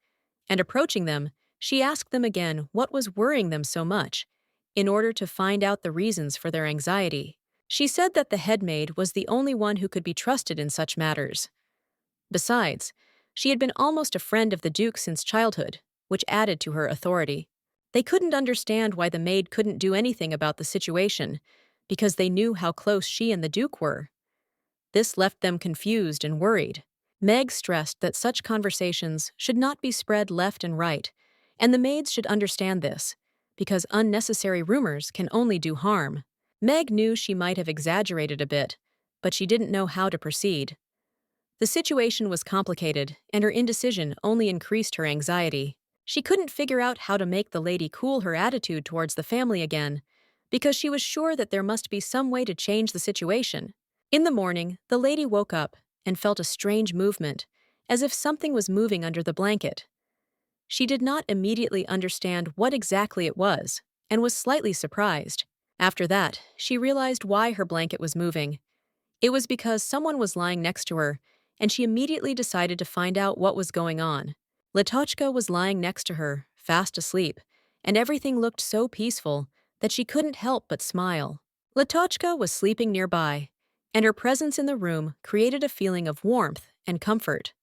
and approaching them, she asked them again what was worrying them so much, in order to find out the reasons for their anxiety. She said that the head maid was the only one who could be trusted in such matters. Besides, she had been almost a friend of the Duke since childhood, which added to her authority. They couldn't understand why the maid couldn't do anything about the situation, because they knew how close she and the Duke were. This left them confused and worried. Meg stressed that such conversations should not be spread left and right, and the maids should understand this, because unnecessary rumors can only do harm. Meg knew she might have exaggerated a bit, but she didn't know how to proceed. The situation was complicated, and her indecision only increased her anxiety. She couldn't figure out how to make the lady cool her attitude towards the family again, because she was sure that there must be some way to change the situation. In the morning, the lady woke up and felt a strange movement, as if something was moving under the blanket. She did not immediately understand what exactly it was, and was slightly surprised. After that, she realized why her blanket was moving. It was because someone was lying next to her, and she immediately decided to find out what was going on. Litochka was lying next to her, fast asleep, and everything looked so peaceful that she couldn't help but smile. Litochka was sleeping nearby, and her presence in the room created a feeling of warmth and comfort.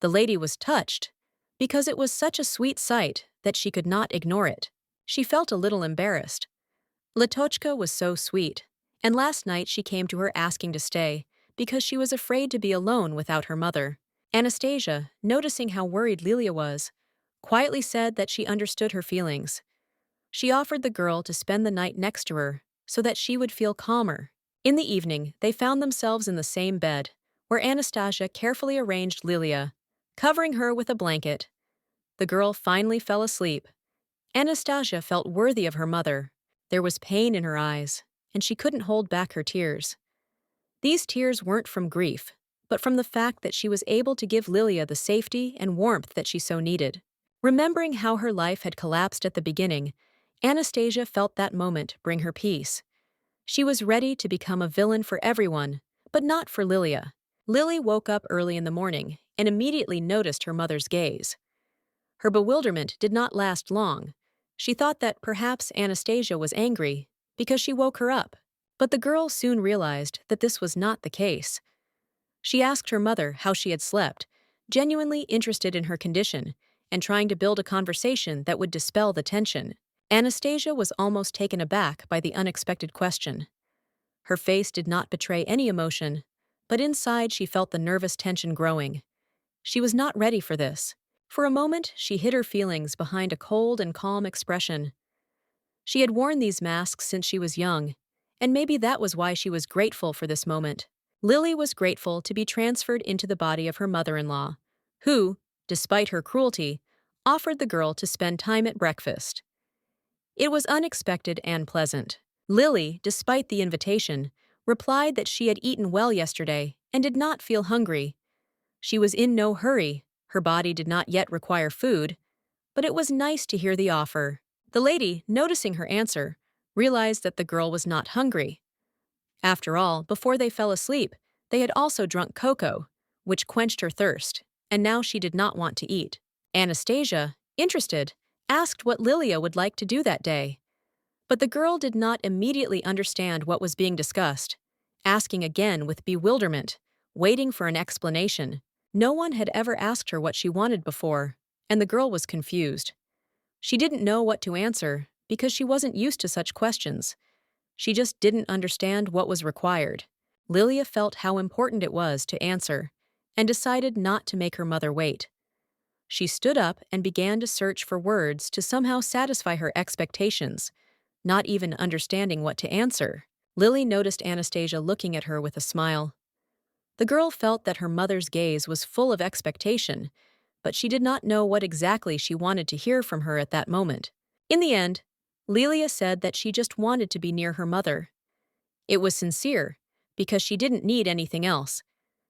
The lady was touched, because it was such a sweet sight that she could not ignore it. She felt a little embarrassed. Litochka was so sweet, and last night she came to her asking to stay, because she was afraid to be alone without her mother. Anastasia, noticing how worried Lilia was, quietly said that she understood her feelings. She offered the girl to spend the night next to her, so that she would feel calmer. In the evening, they found themselves in the same bed, where Anastasia carefully arranged Lilia, covering her with a blanket. The girl finally fell asleep. Anastasia felt worthy of her mother. There was pain in her eyes, and she couldn't hold back her tears. These tears weren't from grief, but from the fact that she was able to give Lilia the safety and warmth that she so needed. Remembering how her life had collapsed at the beginning, Anastasia felt that moment bring her peace. She was ready to become a villain for everyone, but not for Lilia. Lily woke up early in the morning and immediately noticed her mother's gaze. Her bewilderment did not last long. She thought that perhaps Anastasia was angry because she woke her up. But the girl soon realized that this was not the case. She asked her mother how she had slept, genuinely interested in her condition, and trying to build a conversation that would dispel the tension. Anastasia was almost taken aback by the unexpected question. Her face did not betray any emotion, but inside she felt the nervous tension growing. She was not ready for this. For a moment, she hid her feelings behind a cold and calm expression. She had worn these masks since she was young, and maybe that was why she was grateful for this moment. Lily was grateful to be transferred into the body of her mother-in-law, who, despite her cruelty, offered the girl to spend time at breakfast. It was unexpected and pleasant. Lily, despite the invitation, replied that she had eaten well yesterday and did not feel hungry. She was in no hurry, her body did not yet require food, but it was nice to hear the offer. The lady, noticing her answer, realized that the girl was not hungry. After all, before they fell asleep, they had also drunk cocoa, which quenched her thirst, and now she did not want to eat. Anastasia, interested, asked what Lilia would like to do that day. But the girl did not immediately understand what was being discussed, asking again with bewilderment, waiting for an explanation. No one had ever asked her what she wanted before, and the girl was confused. She didn't know what to answer because she wasn't used to such questions. She just didn't understand what was required. Lilia felt how important it was to answer and decided not to make her mother wait. She stood up and began to search for words to somehow satisfy her expectations, not even understanding what to answer. Lily noticed Anastasia looking at her with a smile. The girl felt that her mother's gaze was full of expectation, but she did not know what exactly she wanted to hear from her at that moment. In the end, Lilia said that she just wanted to be near her mother. It was sincere, because she didn't need anything else.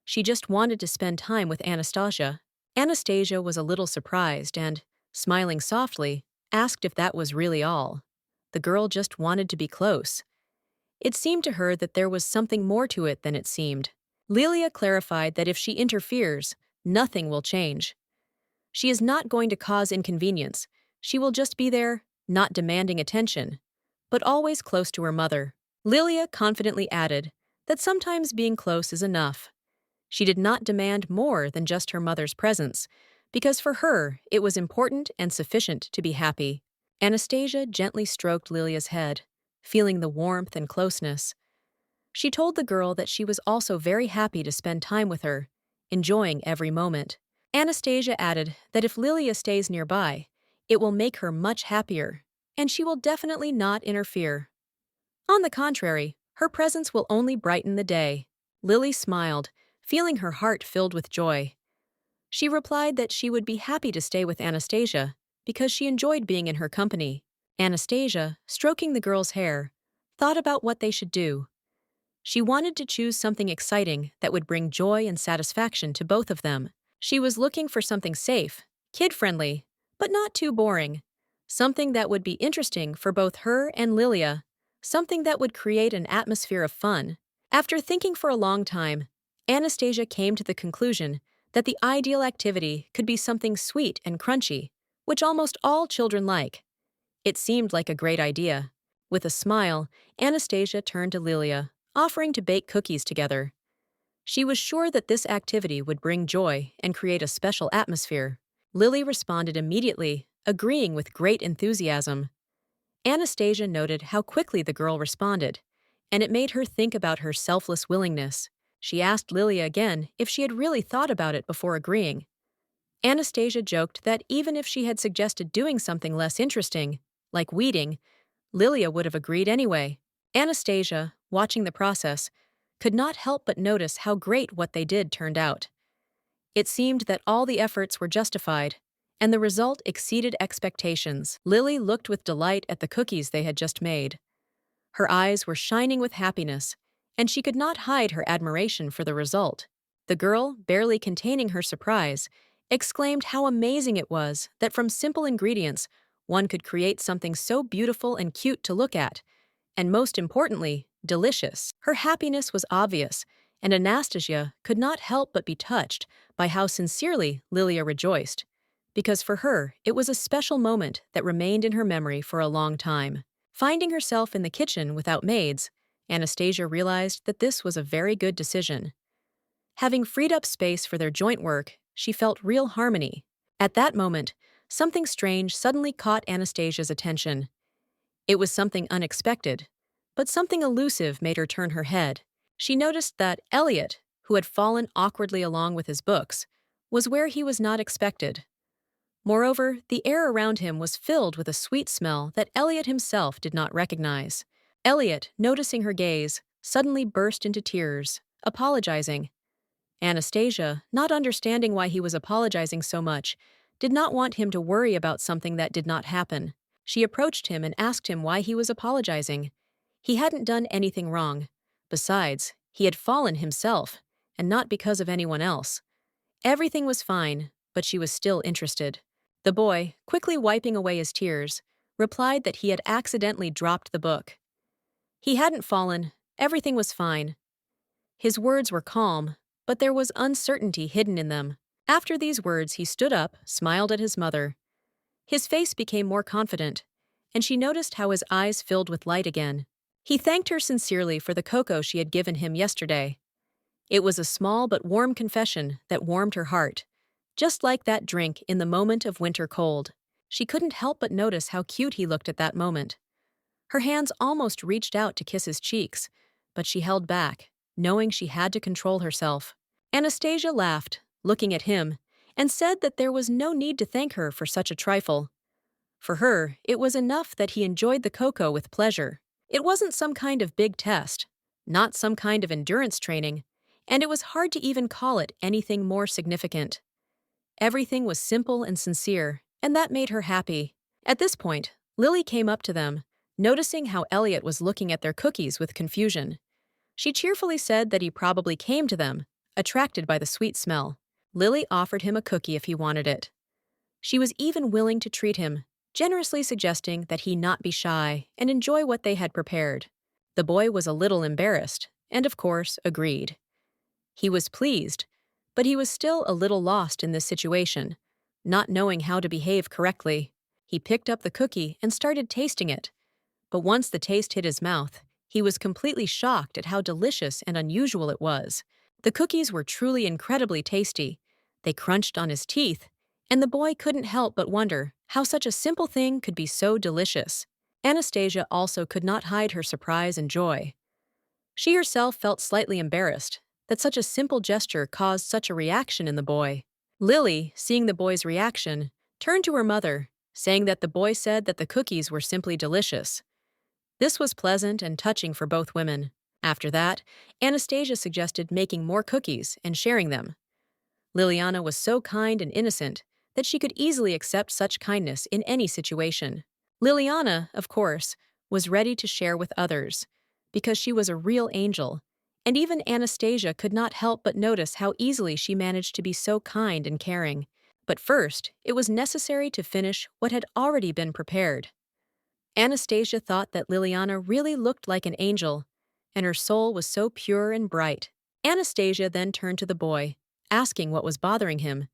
She just wanted to spend time with Anastasia. Anastasia was a little surprised and, smiling softly, asked if that was really all. The girl just wanted to be close. It seemed to her that there was something more to it than it seemed. Lilia clarified that if she interferes, nothing will change. She is not going to cause inconvenience. She will just be there, not demanding attention, but always close to her mother. Lilia confidently added that sometimes being close is enough. She did not demand more than just her mother's presence, because for her, it was important and sufficient to be happy. Anastasia gently stroked Lilia's head, feeling the warmth and closeness. She told the girl that she was also very happy to spend time with her, enjoying every moment. Anastasia added that if Lilia stays nearby, it will make her much happier, and she will definitely not interfere. On the contrary, her presence will only brighten the day. Lily smiled, feeling her heart filled with joy. She replied that she would be happy to stay with Anastasia because she enjoyed being in her company. Anastasia, stroking the girl's hair, thought about what they should do. She wanted to choose something exciting that would bring joy and satisfaction to both of them. She was looking for something safe, kid-friendly, but not too boring. Something that would be interesting for both her and Lilia. Something that would create an atmosphere of fun. After thinking for a long time, Anastasia came to the conclusion that the ideal activity could be something sweet and crunchy, which almost all children like. It seemed like a great idea. With a smile, Anastasia turned to Lilia, offering to bake cookies together. She was sure that this activity would bring joy and create a special atmosphere. Lily responded immediately, agreeing with great enthusiasm. Anastasia noted how quickly the girl responded, and it made her think about her selfless willingness. She asked Lilia again if she had really thought about it before agreeing. Anastasia joked that even if she had suggested doing something less interesting, like weeding, Lilia would have agreed anyway. Anastasia, watching the process, could not help but notice how great what they did turned out. It seemed that all the efforts were justified, and the result exceeded expectations. Lily looked with delight at the cookies they had just made. Her eyes were shining with happiness, and she could not hide her admiration for the result. The girl, barely containing her surprise, exclaimed how amazing it was that from simple ingredients, one could create something so beautiful and cute to look at, and most importantly, delicious. Her happiness was obvious, and Anastasia could not help but be touched by how sincerely Lilia rejoiced, because for her, it was a special moment that remained in her memory for a long time. Finding herself in the kitchen without maids, Anastasia realized that this was a very good decision. Having freed up space for their joint work, she felt real harmony. At that moment, something strange suddenly caught Anastasia's attention. It was something unexpected, but something elusive made her turn her head. She noticed that Elliot, who had fallen awkwardly along with his books, was where he was not expected. Moreover, the air around him was filled with a sweet smell that Elliot himself did not recognize. Elliot, noticing her gaze, suddenly burst into tears, apologizing. Anastasia, not understanding why he was apologizing so much, did not want him to worry about something that did not happen. She approached him and asked him why he was apologizing. He hadn't done anything wrong. Besides, he had fallen himself, and not because of anyone else. Everything was fine, but she was still interested. The boy, quickly wiping away his tears, replied that he had accidentally dropped the book. He hadn't fallen, everything was fine. His words were calm, but there was uncertainty hidden in them. After these words, he stood up, smiled at his mother. His face became more confident, and she noticed how his eyes filled with light again. He thanked her sincerely for the cocoa she had given him yesterday. It was a small but warm confession that warmed her heart, just like that drink in the moment of winter cold. She couldn't help but notice how cute he looked at that moment. Her hands almost reached out to kiss his cheeks, but she held back, knowing she had to control herself. Anastasia laughed, looking at him, and said that there was no need to thank her for such a trifle. For her, it was enough that he enjoyed the cocoa with pleasure. It wasn't some kind of big test, not some kind of endurance training, and it was hard to even call it anything more significant. Everything was simple and sincere, and that made her happy. At this point, Lily came up to them, noticing how Elliot was looking at their cookies with confusion. She cheerfully said that he probably came to them, attracted by the sweet smell. Lily offered him a cookie if he wanted it. She was even willing to treat him, generously suggesting that he not be shy and enjoy what they had prepared. The boy was a little embarrassed, and of course, agreed. He was pleased, but he was still a little lost in this situation, not knowing how to behave correctly. He picked up the cookie and started tasting it. But once the taste hit his mouth, he was completely shocked at how delicious and unusual it was. The cookies were truly incredibly tasty. They crunched on his teeth, and the boy couldn't help but wonder how such a simple thing could be so delicious. Anastasia also could not hide her surprise and joy. She herself felt slightly embarrassed that such a simple gesture caused such a reaction in the boy. Lily, seeing the boy's reaction, turned to her mother, saying that the boy said that the cookies were simply delicious. This was pleasant and touching for both women. After that, Anastasia suggested making more cookies and sharing them. Liliana was so kind and innocent that she could easily accept such kindness in any situation. Liliana, of course, was ready to share with others, because she was a real angel, and even Anastasia could not help but notice how easily she managed to be so kind and caring. But first, it was necessary to finish what had already been prepared. Anastasia thought that Liliana really looked like an angel, and her soul was so pure and bright. Anastasia then turned to the boy, asking what was bothering him.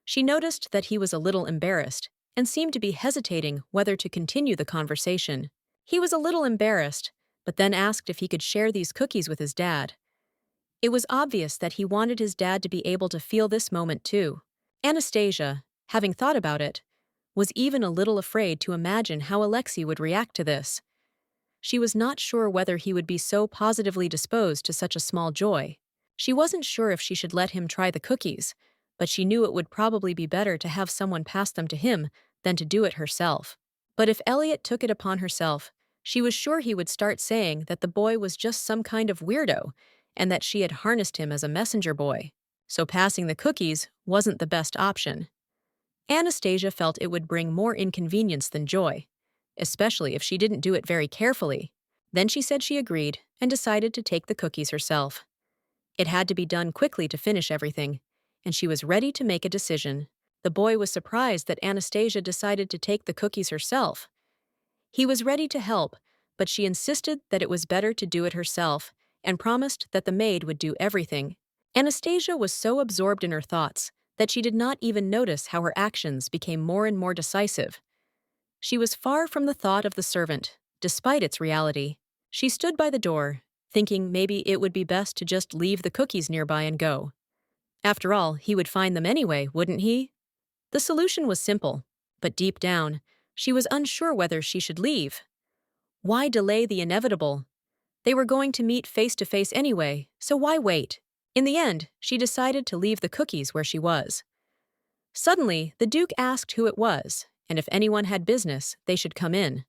She noticed that he was a little embarrassed and seemed to be hesitating whether to continue the conversation. He was a little embarrassed, but then asked if he could share these cookies with his dad. It was obvious that he wanted his dad to be able to feel this moment too. Anastasia, having thought about it, was even a little afraid to imagine how Alexei would react to this. She was not sure whether he would be so positively disposed to such a small joy. She wasn't sure if she should let him try the cookies, but she knew it would probably be better to have someone pass them to him than to do it herself. But if Elliot took it upon herself, she was sure he would start saying that the boy was just some kind of weirdo and that she had harnessed him as a messenger boy. So passing the cookies wasn't the best option. Anastasia felt it would bring more inconvenience than joy, especially if she didn't do it very carefully. Then she said she agreed and decided to take the cookies herself. It had to be done quickly to finish everything, and she was ready to make a decision. The boy was surprised that Anastasia decided to take the cookies herself. He was ready to help, but she insisted that it was better to do it herself and promised that the maid would do everything. Anastasia was so absorbed in her thoughts that she did not even notice how her actions became more and more decisive. She was far from the thought of the servant, despite its reality. She stood by the door, thinking maybe it would be best to just leave the cookies nearby and go. After all, he would find them anyway, wouldn't he? The solution was simple, but deep down, she was unsure whether she should leave. Why delay the inevitable? They were going to meet face to face anyway, so why wait? In the end, she decided to leave the cookies where she was. Suddenly, the Duke asked who it was, and if anyone had business, they should come in.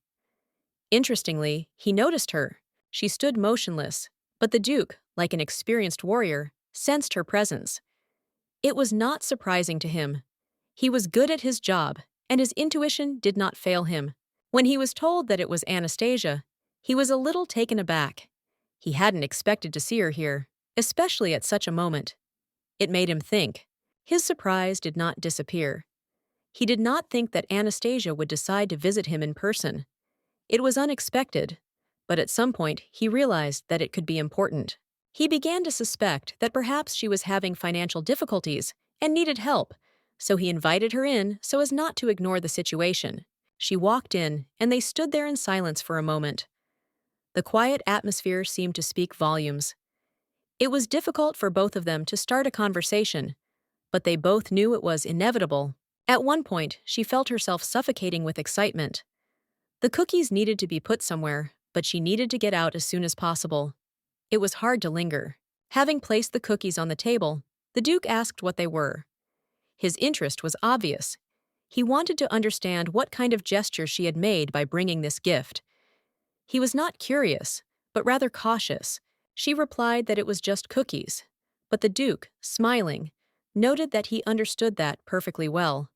Interestingly, he noticed her. She stood motionless, but the Duke, like an experienced warrior, sensed her presence. It was not surprising to him. He was good at his job, and his intuition did not fail him. When he was told that it was Anastasia, he was a little taken aback. He hadn't expected to see her here, especially at such a moment. It made him think. His surprise did not disappear. He did not think that Anastasia would decide to visit him in person. It was unexpected, but at some point he realized that it could be important. He began to suspect that perhaps she was having financial difficulties and needed help, so he invited her in so as not to ignore the situation. She walked in, and they stood there in silence for a moment. The quiet atmosphere seemed to speak volumes. It was difficult for both of them to start a conversation, but they both knew it was inevitable. At one point, she felt herself suffocating with excitement. The cookies needed to be put somewhere, but she needed to get out as soon as possible. It was hard to linger. Having placed the cookies on the table, the Duke asked what they were. His interest was obvious. He wanted to understand what kind of gesture she had made by bringing this gift. He was not curious, but rather cautious. She replied that it was just cookies, but the Duke, smiling, noted that he understood that perfectly well.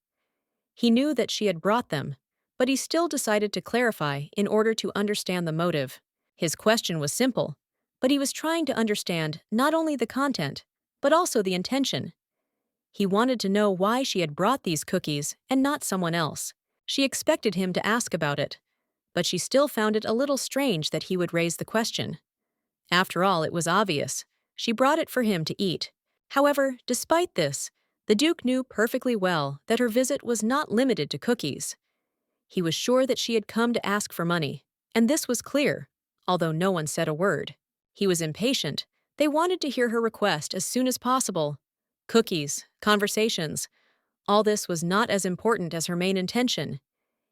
He knew that she had brought them, but he still decided to clarify in order to understand the motive. His question was simple, but he was trying to understand not only the content, but also the intention. He wanted to know why she had brought these cookies and not someone else. She expected him to ask about it, but she still found it a little strange that he would raise the question. After all, it was obvious. She brought it for him to eat. However, despite this, the Duke knew perfectly well that her visit was not limited to cookies. He was sure that she had come to ask for money, and this was clear, although no one said a word. He was impatient. They wanted to hear her request as soon as possible. Cookies, conversations, all this was not as important as her main intention.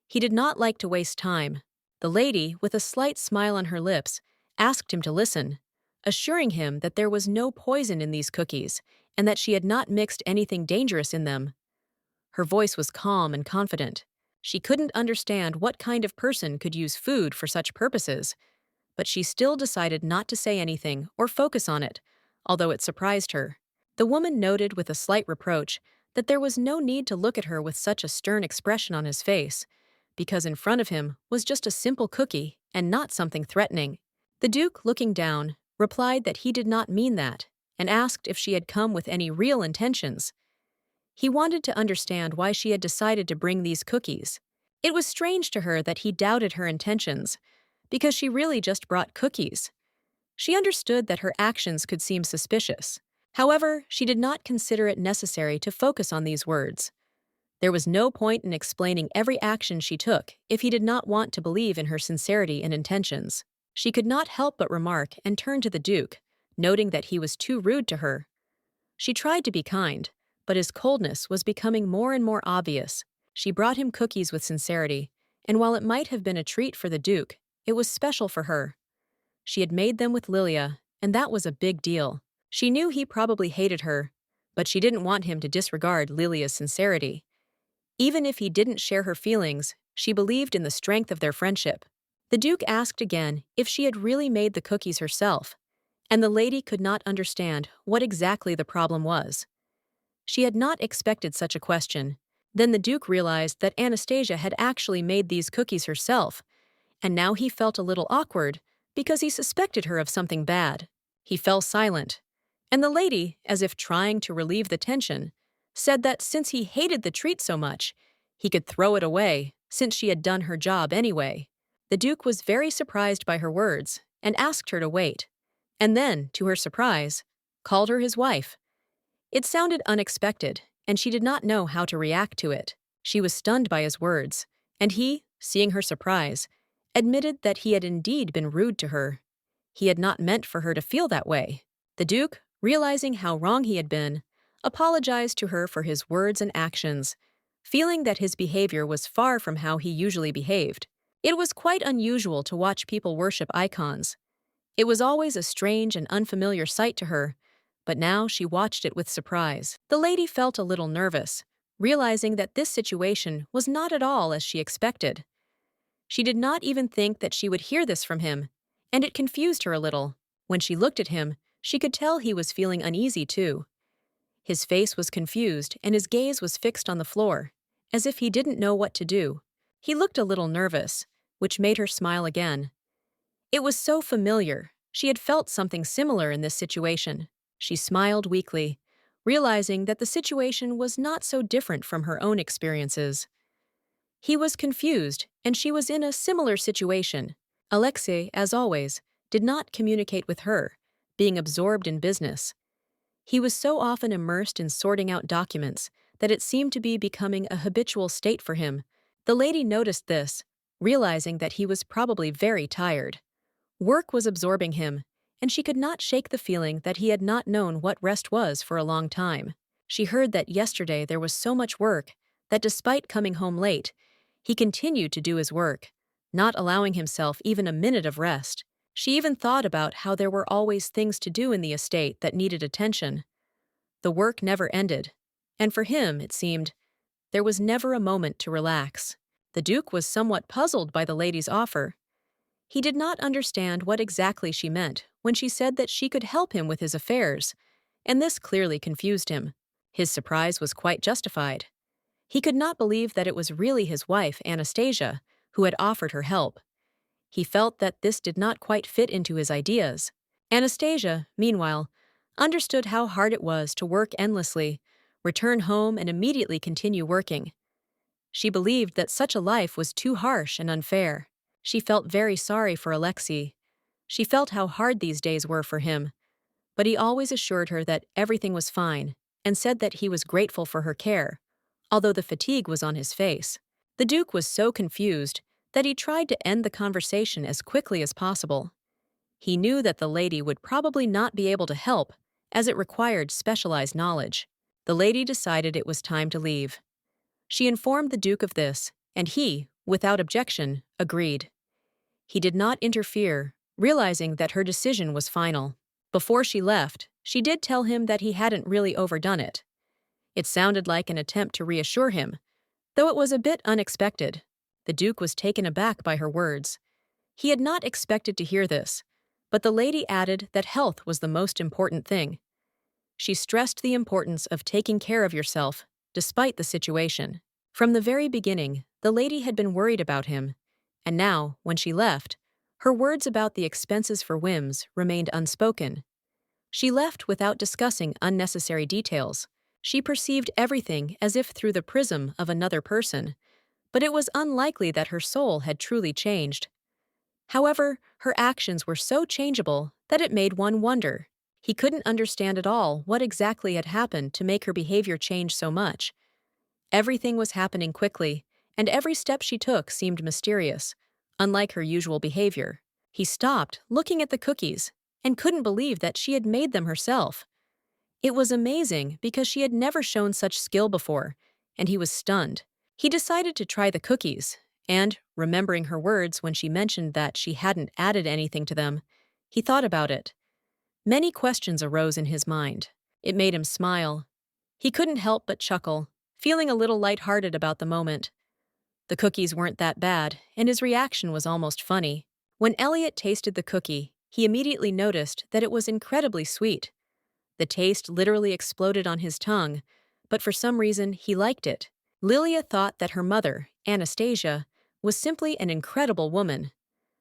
He did not like to waste time. The lady, with a slight smile on her lips, asked him to listen, assuring him that there was no poison in these cookies and that she had not mixed anything dangerous in them. Her voice was calm and confident. She couldn't understand what kind of person could use food for such purposes, but she still decided not to say anything or focus on it, although it surprised her. The woman noted with a slight reproach that there was no need to look at her with such a stern expression on his face, because in front of him was just a simple cookie and not something threatening. The Duke, looking down, replied that he did not mean that, and asked if she had come with any real intentions. He wanted to understand why she had decided to bring these cookies. It was strange to her that he doubted her intentions, because she really just brought cookies. She understood that her actions could seem suspicious. However, she did not consider it necessary to focus on these words. There was no point in explaining every action she took if he did not want to believe in her sincerity and intentions. She could not help but remark and turn to the Duke, noting that he was too rude to her. She tried to be kind, but his coldness was becoming more and more obvious. She brought him cookies with sincerity, and while it might have been a treat for the Duke, it was special for her. She had made them with Lilia, and that was a big deal. She knew he probably hated her, but she didn't want him to disregard Lilia's sincerity. Even if he didn't share her feelings, she believed in the strength of their friendship. The Duke asked again if she had really made the cookies herself, and the lady could not understand what exactly the problem was. She had not expected such a question. Then the Duke realized that Anastasia had actually made these cookies herself, and now he felt a little awkward because he suspected her of something bad. He fell silent, and the lady, as if trying to relieve the tension, said that since he hated the treat so much, he could throw it away since she had done her job anyway. The Duke was very surprised by her words and asked her to wait, and then, to her surprise, called her his wife. It sounded unexpected, and she did not know how to react to it. She was stunned by his words, and he, seeing her surprise, admitted that he had indeed been rude to her. He had not meant for her to feel that way. The Duke, realizing how wrong he had been, apologized to her for his words and actions, feeling that his behavior was far from how he usually behaved. It was quite unusual to watch people worship icons. It was always a strange and unfamiliar sight to her, but now she watched it with surprise. The lady felt a little nervous, realizing that this situation was not at all as she expected. She did not even think that she would hear this from him, and it confused her a little. When she looked at him, she could tell he was feeling uneasy too. His face was confused and his gaze was fixed on the floor, as if he didn't know what to do. He looked a little nervous, which made her smile again. It was so familiar. She had felt something similar in this situation. She smiled weakly, realizing that the situation was not so different from her own experiences. He was confused, and she was in a similar situation. Alexei, as always, did not communicate with her, being absorbed in business. He was so often immersed in sorting out documents that it seemed to be becoming a habitual state for him. The lady noticed this, realizing that he was probably very tired. Work was absorbing him, and she could not shake the feeling that he had not known what rest was for a long time. She heard that yesterday there was so much work that despite coming home late, he continued to do his work, not allowing himself even a minute of rest. She even thought about how there were always things to do in the estate that needed attention. The work never ended, and for him, it seemed, there was never a moment to relax. The Duke was somewhat puzzled by the lady's offer. He did not understand what exactly she meant when she said that she could help him with his affairs, and this clearly confused him. His surprise was quite justified. He could not believe that it was really his wife, Anastasia, who had offered her help. He felt that this did not quite fit into his ideas. Anastasia, meanwhile, understood how hard it was to work endlessly, return home and immediately continue working. She believed that such a life was too harsh and unfair. She felt very sorry for Alexei. She felt how hard these days were for him, but he always assured her that everything was fine and said that he was grateful for her care, although the fatigue was on his face. The Duke was so confused that he tried to end the conversation as quickly as possible. He knew that the lady would probably not be able to help, as it required specialized knowledge. The lady decided it was time to leave. She informed the Duke of this, and he, without objection, agreed. He did not interfere, realizing that her decision was final. Before she left, she did tell him that he hadn't really overdone it. It sounded like an attempt to reassure him, though it was a bit unexpected. The Duke was taken aback by her words. He had not expected to hear this, but the lady added that health was the most important thing. She stressed the importance of taking care of yourself, despite the situation. From the very beginning, the lady had been worried about him, and now, when she left, her words about the expenses for whims remained unspoken. She left without discussing unnecessary details. She perceived everything as if through the prism of another person, but it was unlikely that her soul had truly changed. However, her actions were so changeable that it made one wonder. He couldn't understand at all what exactly had happened to make her behavior change so much. Everything was happening quickly, and every step she took seemed mysterious, unlike her usual behavior. He stopped, looking at the cookies, and couldn't believe that she had made them herself. It was amazing because she had never shown such skill before, and he was stunned. He decided to try the cookies, and, remembering her words when she mentioned that she hadn't added anything to them, he thought about it. Many questions arose in his mind. It made him smile. He couldn't help but chuckle, feeling a little lighthearted about the moment. The cookies weren't that bad, and his reaction was almost funny. When Elliot tasted the cookie, he immediately noticed that it was incredibly sweet. The taste literally exploded on his tongue, but for some reason he liked it. Lilia thought that her mother, Anastasia, was simply an incredible woman.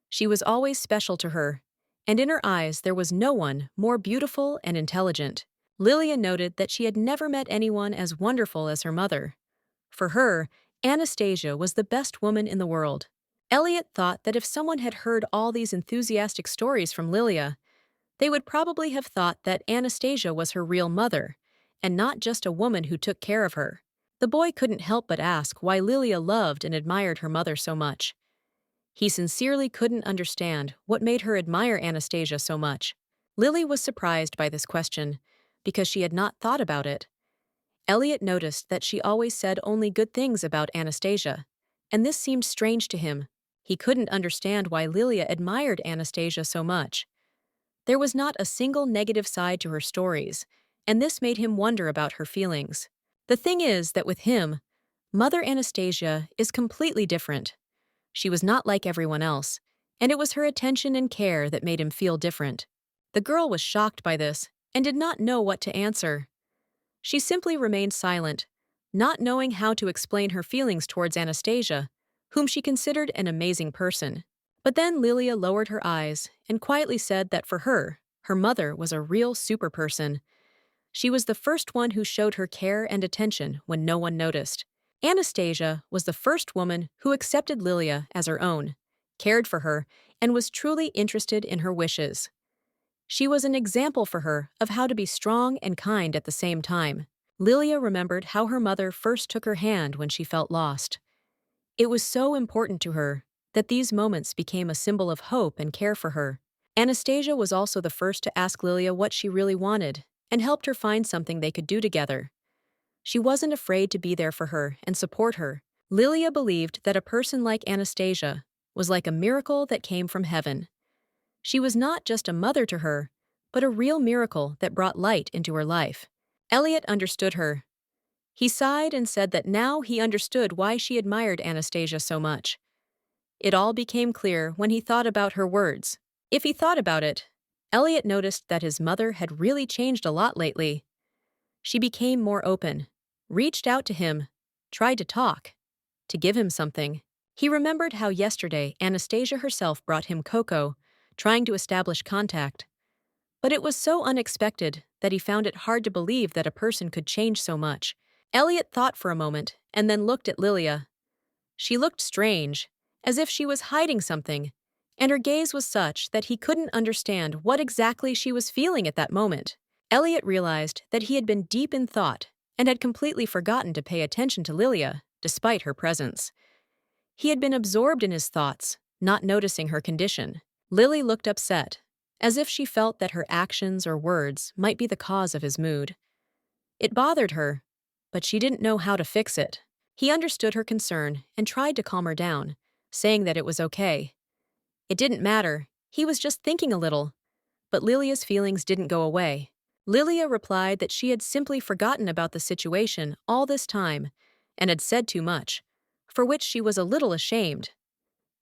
She was always special to her, and in her eyes there was no one more beautiful and intelligent. Lilia noted that she had never met anyone as wonderful as her mother. For her, Anastasia was the best woman in the world. Elliot thought that if someone had heard all these enthusiastic stories from Lilia, they would probably have thought that Anastasia was her real mother, and not just a woman who took care of her. The boy couldn't help but ask why Lilia loved and admired her mother so much. He sincerely couldn't understand what made her admire Anastasia so much. Lily was surprised by this question, because she had not thought about it. Elliot noticed that she always said only good things about Anastasia, and this seemed strange to him. He couldn't understand why Lilia admired Anastasia so much. There was not a single negative side to her stories, and this made him wonder about her feelings. The thing is that with him, Mother Anastasia is completely different. She was not like everyone else, and it was her attention and care that made him feel different. The girl was shocked by this and did not know what to answer. She simply remained silent, not knowing how to explain her feelings towards Anastasia, whom she considered an amazing person. But then Lilia lowered her eyes and quietly said that for her, her mother was a real superperson. She was the first one who showed her care and attention when no one noticed. Anastasia was the first woman who accepted Lilia as her own, cared for her, and was truly interested in her wishes. She was an example for her of how to be strong and kind at the same time. Lilia remembered how her mother first took her hand when she felt lost. It was so important to her that these moments became a symbol of hope and care for her. Anastasia was also the first to ask Lilia what she really wanted and helped her find something they could do together. She wasn't afraid to be there for her and support her. Lilia believed that a person like Anastasia was like a miracle that came from heaven. She was not just a mother to her, but a real miracle that brought light into her life. Elliot understood her. He sighed and said that now he understood why she admired Anastasia so much. It all became clear when he thought about her words. If he thought about it, Elliot noticed that his mother had really changed a lot lately. She became more open, reached out to him, tried to talk, to give him something. He remembered how yesterday Anastasia herself brought him cocoa, trying to establish contact. But it was so unexpected that he found it hard to believe that a person could change so much. Elliot thought for a moment and then looked at Lilia. She looked strange, as if she was hiding something, and her gaze was such that he couldn't understand what exactly she was feeling at that moment. Elliot realized that he had been deep in thought and had completely forgotten to pay attention to Lilia, despite her presence. He had been absorbed in his thoughts, not noticing her condition. Lily looked upset, as if she felt that her actions or words might be the cause of his mood. It bothered her, but she didn't know how to fix it. He understood her concern and tried to calm her down, saying that it was okay. It didn't matter, he was just thinking a little. But Lilia's feelings didn't go away. Lilia replied that she had simply forgotten about the situation all this time and had said too much, for which she was a little ashamed.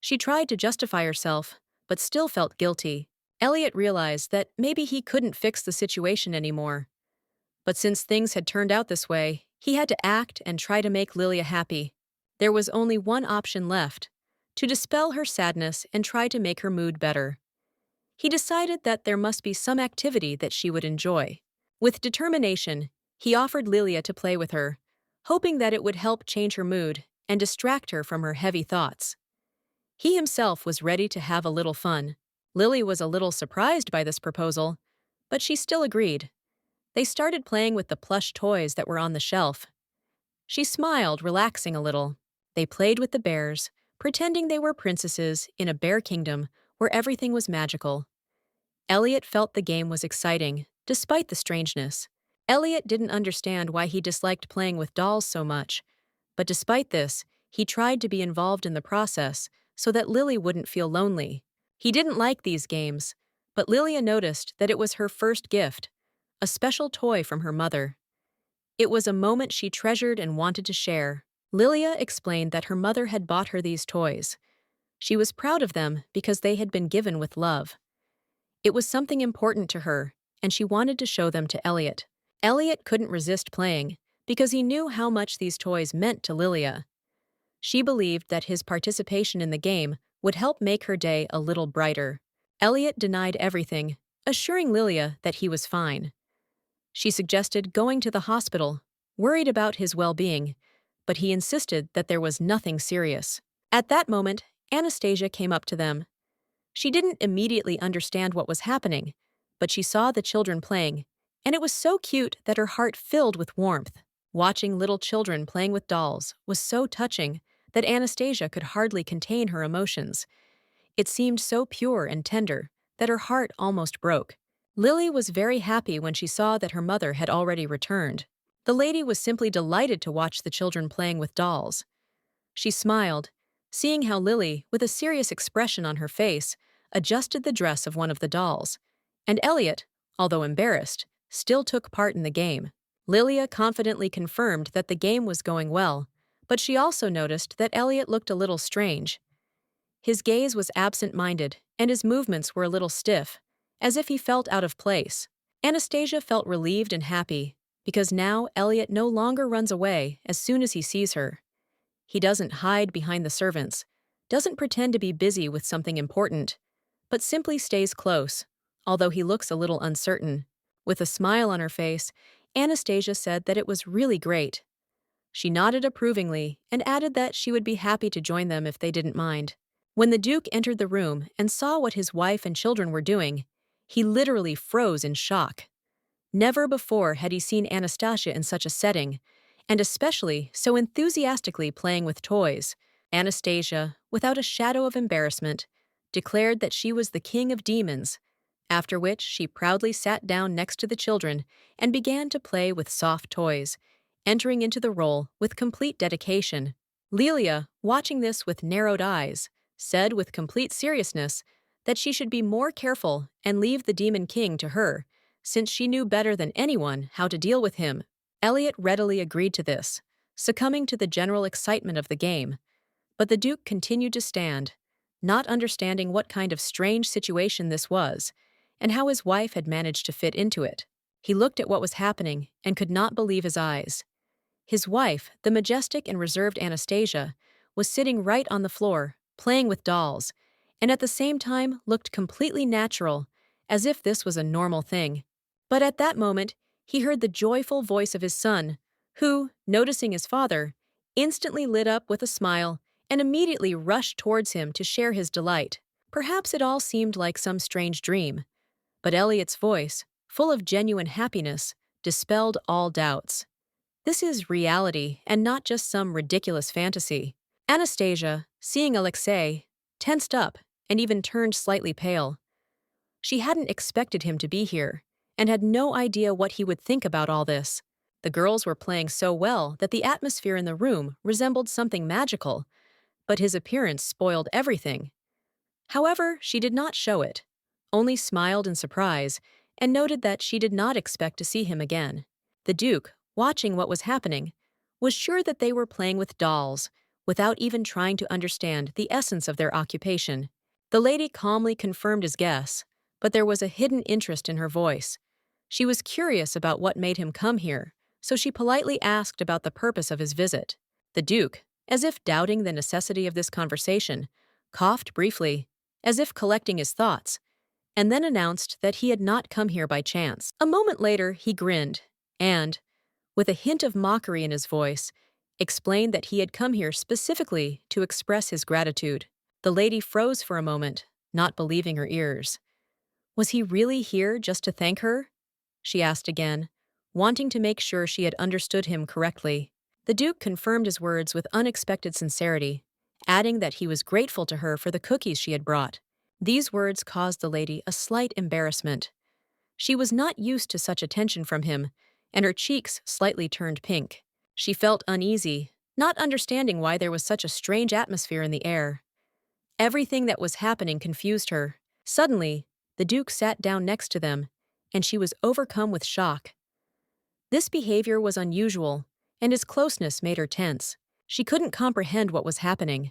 She tried to justify herself, but still felt guilty. Elliot realized that maybe he couldn't fix the situation anymore. But since things had turned out this way, he had to act and try to make Lilia happy. There was only one option left: to dispel her sadness and try to make her mood better. He decided that there must be some activity that she would enjoy. With determination, he offered Lilia to play with her, hoping that it would help change her mood and distract her from her heavy thoughts. He himself was ready to have a little fun. Lily was a little surprised by this proposal, but she still agreed. They started playing with the plush toys that were on the shelf. She smiled, relaxing a little. They played with the bears, pretending they were princesses in a bear kingdom where everything was magical. Elliot felt the game was exciting, despite the strangeness. Elliot didn't understand why he disliked playing with dolls so much, but despite this, he tried to be involved in the process so that Lily wouldn't feel lonely. He didn't like these games, but Lilia noticed that it was her first gift, a special toy from her mother. It was a moment she treasured and wanted to share. Lilia explained that her mother had bought her these toys. She was proud of them because they had been given with love. It was something important to her, and she wanted to show them to Elliot. Elliot couldn't resist playing because he knew how much these toys meant to Lilia. She believed that his participation in the game would help make her day a little brighter. Elliot denied everything, assuring Lilia that he was fine. She suggested going to the hospital, worried about his well-being, but he insisted that there was nothing serious. At that moment, Anastasia came up to them. She didn't immediately understand what was happening, but she saw the children playing, and it was so cute that her heart filled with warmth. Watching little children playing with dolls was so touching that Anastasia could hardly contain her emotions. It seemed so pure and tender that her heart almost broke. Lily was very happy when she saw that her mother had already returned. The lady was simply delighted to watch the children playing with dolls. She smiled, seeing how Lily, with a serious expression on her face, adjusted the dress of one of the dolls. And Elliot, although embarrassed, still took part in the game. Lilia confidently confirmed that the game was going well, but she also noticed that Elliot looked a little strange. His gaze was absent-minded, and his movements were a little stiff, as if he felt out of place. Anastasia felt relieved and happy, because now Elliot no longer runs away as soon as he sees her. He doesn't hide behind the servants, doesn't pretend to be busy with something important, but simply stays close, although he looks a little uncertain. With a smile on her face, Anastasia said that it was really great. She nodded approvingly and added that she would be happy to join them if they didn't mind. When the Duke entered the room and saw what his wife and children were doing, he literally froze in shock. Never before had he seen Anastasia in such a setting, and especially so enthusiastically playing with toys. Anastasia, without a shadow of embarrassment, declared that she was the king of demons, after which she proudly sat down next to the children and began to play with soft toys, entering into the role with complete dedication. Lilia, watching this with narrowed eyes, said with complete seriousness that she should be more careful and leave the Demon King to her, since she knew better than anyone how to deal with him. Elliot readily agreed to this, succumbing to the general excitement of the game. But the Duke continued to stand, not understanding what kind of strange situation this was, and how his wife had managed to fit into it. He looked at what was happening and could not believe his eyes. His wife, the majestic and reserved Anastasia, was sitting right on the floor, playing with dolls, and at the same time looked completely natural, as if this was a normal thing. But at that moment, he heard the joyful voice of his son, who, noticing his father, instantly lit up with a smile and immediately rushed towards him to share his delight. Perhaps it all seemed like some strange dream, but Elliot's voice, full of genuine happiness, dispelled all doubts. This is reality and not just some ridiculous fantasy. Anastasia, seeing Alexei, tensed up and even turned slightly pale. She hadn't expected him to be here and had no idea what he would think about all this. The girls were playing so well that the atmosphere in the room resembled something magical, but his appearance spoiled everything. However, she did not show it, only smiled in surprise and noted that she did not expect to see him again. The Duke, watching what was happening, was sure that they were playing with dolls, without even trying to understand the essence of their occupation. The lady calmly confirmed his guess, but there was a hidden interest in her voice. She was curious about what made him come here, so she politely asked about the purpose of his visit. The Duke, as if doubting the necessity of this conversation, coughed briefly, as if collecting his thoughts, and then announced that he had not come here by chance. A moment later, he grinned, and, with a hint of mockery in his voice, explained that he had come here specifically to express his gratitude. The lady froze for a moment, not believing her ears. Was he really here just to thank her? She asked again, wanting to make sure she had understood him correctly. The Duke confirmed his words with unexpected sincerity, adding that he was grateful to her for the cookies she had brought. These words caused the lady a slight embarrassment. She was not used to such attention from him, and her cheeks slightly turned pink. She felt uneasy, not understanding why there was such a strange atmosphere in the air. Everything that was happening confused her. Suddenly, the Duke sat down next to them, and she was overcome with shock. This behavior was unusual, and his closeness made her tense. She couldn't comprehend what was happening.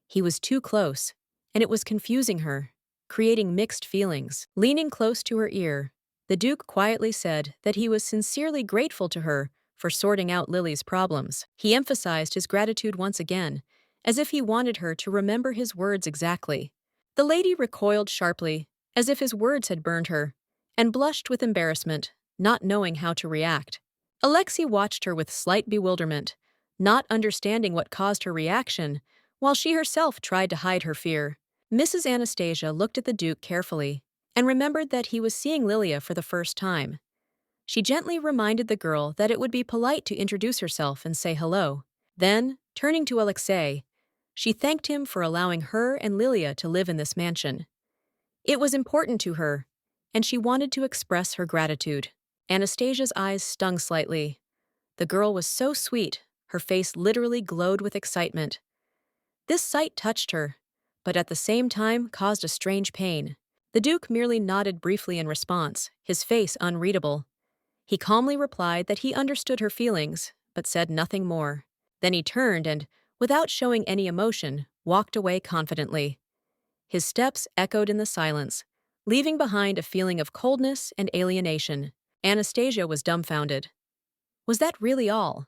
He was too close, and it was confusing her, creating mixed feelings. Leaning close to her ear, the Duke quietly said that he was sincerely grateful to her for sorting out Lily's problems. He emphasized his gratitude once again, as if he wanted her to remember his words exactly. The lady recoiled sharply, as if his words had burned her, and blushed with embarrassment, not knowing how to react. Alexei watched her with slight bewilderment, not understanding what caused her reaction, while she herself tried to hide her fear. Mrs. Anastasia looked at the Duke carefully and remembered that he was seeing Lilia for the first time. She gently reminded the girl that it would be polite to introduce herself and say hello. Then, turning to Alexei, she thanked him for allowing her and Lilia to live in this mansion. It was important to her, and she wanted to express her gratitude. Anastasia's eyes stung slightly. The girl was so sweet, her face literally glowed with excitement. This sight touched her, but at the same time caused a strange pain. The Duke merely nodded briefly in response, his face unreadable. He calmly replied that he understood her feelings, but said nothing more. Then he turned and, without showing any emotion, walked away confidently. His steps echoed in the silence, leaving behind a feeling of coldness and alienation. Anastasia was dumbfounded. Was that really all?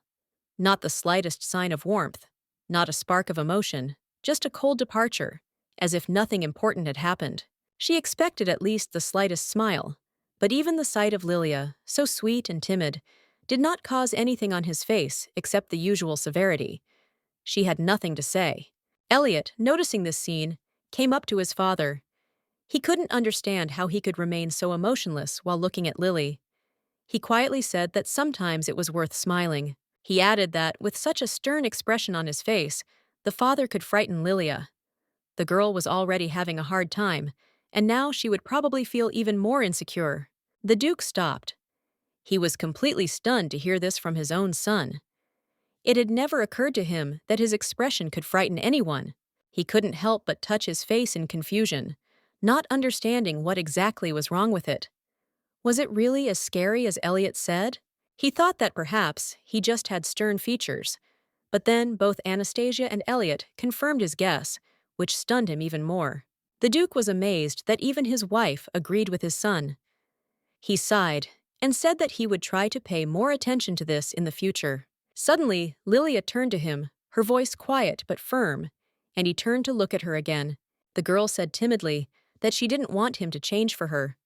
Not the slightest sign of warmth, not a spark of emotion, just a cold departure, as if nothing important had happened. She expected at least the slightest smile, but even the sight of Lilia, so sweet and timid, did not cause anything on his face except the usual severity. She had nothing to say. Elliot, noticing this scene, came up to his father. He couldn't understand how he could remain so emotionless while looking at Lily. He quietly said that sometimes it was worth smiling. He added that, with such a stern expression on his face, the father could frighten Lilia. The girl was already having a hard time, and now she would probably feel even more insecure. The Duke stopped. He was completely stunned to hear this from his own son. It had never occurred to him that his expression could frighten anyone. He couldn't help but touch his face in confusion, not understanding what exactly was wrong with it. Was it really as scary as Elliot said? He thought that perhaps he just had stern features, but then both Anastasia and Elliot confirmed his guess, which stunned him even more. The Duke was amazed that even his wife agreed with his son. He sighed and said that he would try to pay more attention to this in the future. Suddenly, Lilia turned to him, her voice quiet but firm, and he turned to look at her again. The girl said timidly that she didn't want him to change for her.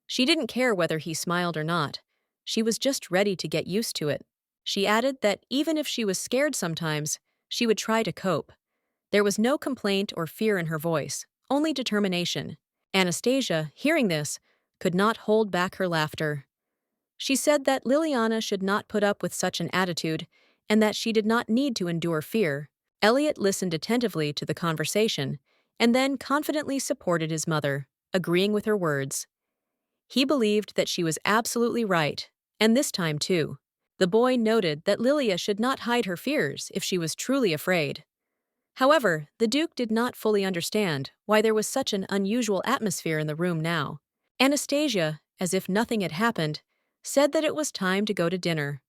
She didn't care whether he smiled or not. She was just ready to get used to it. She added that even if she was scared sometimes, she would try to cope. There was no complaint or fear in her voice, only determination. Anastasia, hearing this, could not hold back her laughter. She said that Liliana should not put up with such an attitude and that she did not need to endure fear. Elliot listened attentively to the conversation and then confidently supported his mother, agreeing with her words. He believed that she was absolutely right, and this time too. The boy noted that Lilia should not hide her fears if she was truly afraid. However, the Duke did not fully understand why there was such an unusual atmosphere in the room now. Anastasia, as if nothing had happened, said that it was time to go to dinner.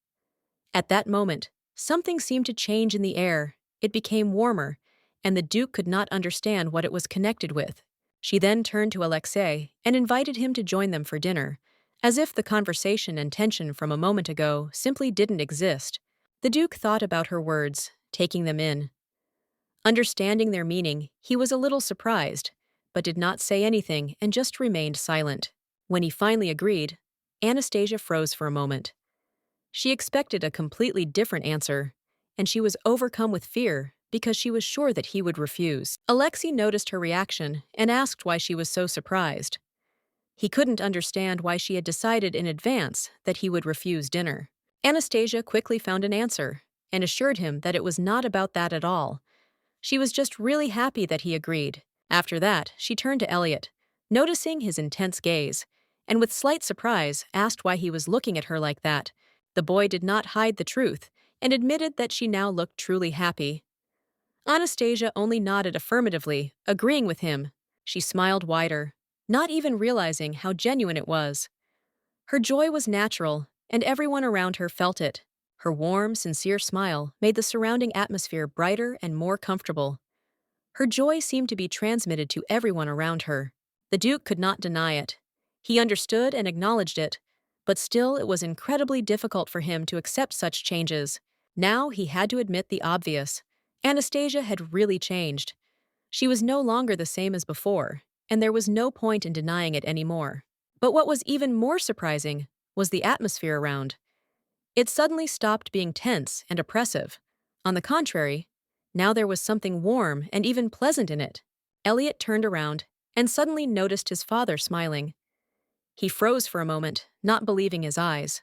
At that moment, something seemed to change in the air. It became warmer, and the Duke could not understand what it was connected with. She then turned to Alexei and invited him to join them for dinner, as if the conversation and tension from a moment ago simply didn't exist. The Duke thought about her words, taking them in. Understanding their meaning, he was a little surprised, but did not say anything and just remained silent. When he finally agreed, Anastasia froze for a moment. She expected a completely different answer, and she was overcome with fear because she was sure that he would refuse. Alexei noticed her reaction and asked why she was so surprised. He couldn't understand why she had decided in advance that he would refuse dinner. Anastasia quickly found an answer and assured him that it was not about that at all. She was just really happy that he agreed. After that, she turned to Elliot, noticing his intense gaze, and with slight surprise asked why he was looking at her like that. The boy did not hide the truth and admitted that she now looked truly happy. Anastasia only nodded affirmatively, agreeing with him. She smiled wider, not even realizing how genuine it was. Her joy was natural, and everyone around her felt it. Her warm, sincere smile made the surrounding atmosphere brighter and more comfortable. Her joy seemed to be transmitted to everyone around her. The Duke could not deny it. He understood and acknowledged it, but still it was incredibly difficult for him to accept such changes. Now he had to admit the obvious. Anastasia had really changed. She was no longer the same as before, and there was no point in denying it anymore. But what was even more surprising was the atmosphere around. It suddenly stopped being tense and oppressive. On the contrary, now there was something warm and even pleasant in it. Elliot turned around and suddenly noticed his father smiling. He froze for a moment, not believing his eyes.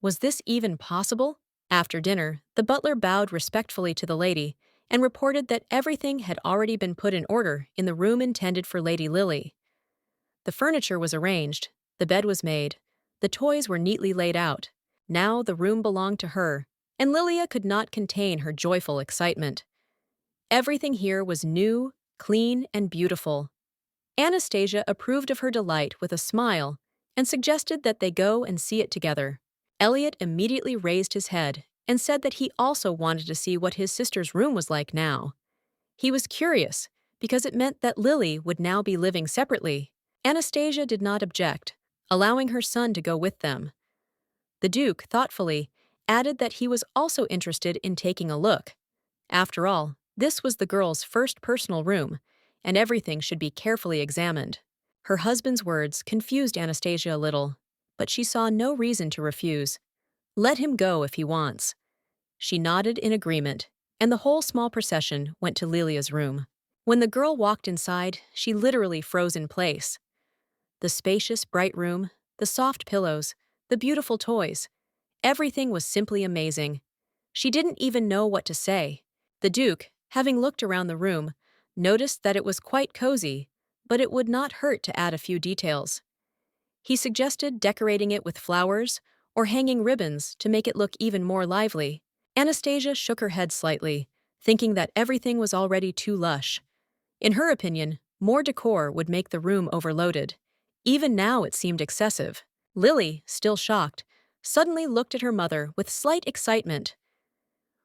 Was this even possible? After dinner, the butler bowed respectfully to the lady and reported that everything had already been put in order in the room intended for Lady Lily. The furniture was arranged, the bed was made, the toys were neatly laid out. Now the room belonged to her, and Lilia could not contain her joyful excitement. Everything here was new, clean, and beautiful. Anastasia approved of her delight with a smile and suggested that they go and see it together. Elliot immediately raised his head and said that he also wanted to see what his sister's room was like now. He was curious because it meant that Lily would now be living separately. Anastasia did not object, allowing her son to go with them. The Duke, thoughtfully, added that he was also interested in taking a look. After all, this was the girl's first personal room, and everything should be carefully examined. Her husband's words confused Anastasia a little, but she saw no reason to refuse. Let him go if he wants. She nodded in agreement, and the whole small procession went to Lilia's room. When the girl walked inside, she literally froze in place. The spacious, bright room, the soft pillows, the beautiful toys. Everything was simply amazing. She didn't even know what to say. The Duke, having looked around the room, noticed that it was quite cozy, but it would not hurt to add a few details. He suggested decorating it with flowers or hanging ribbons to make it look even more lively. Anastasia shook her head slightly, thinking that everything was already too lush. In her opinion, more decor would make the room overloaded. Even now it seemed excessive. Lily, still shocked, suddenly looked at her mother with slight excitement.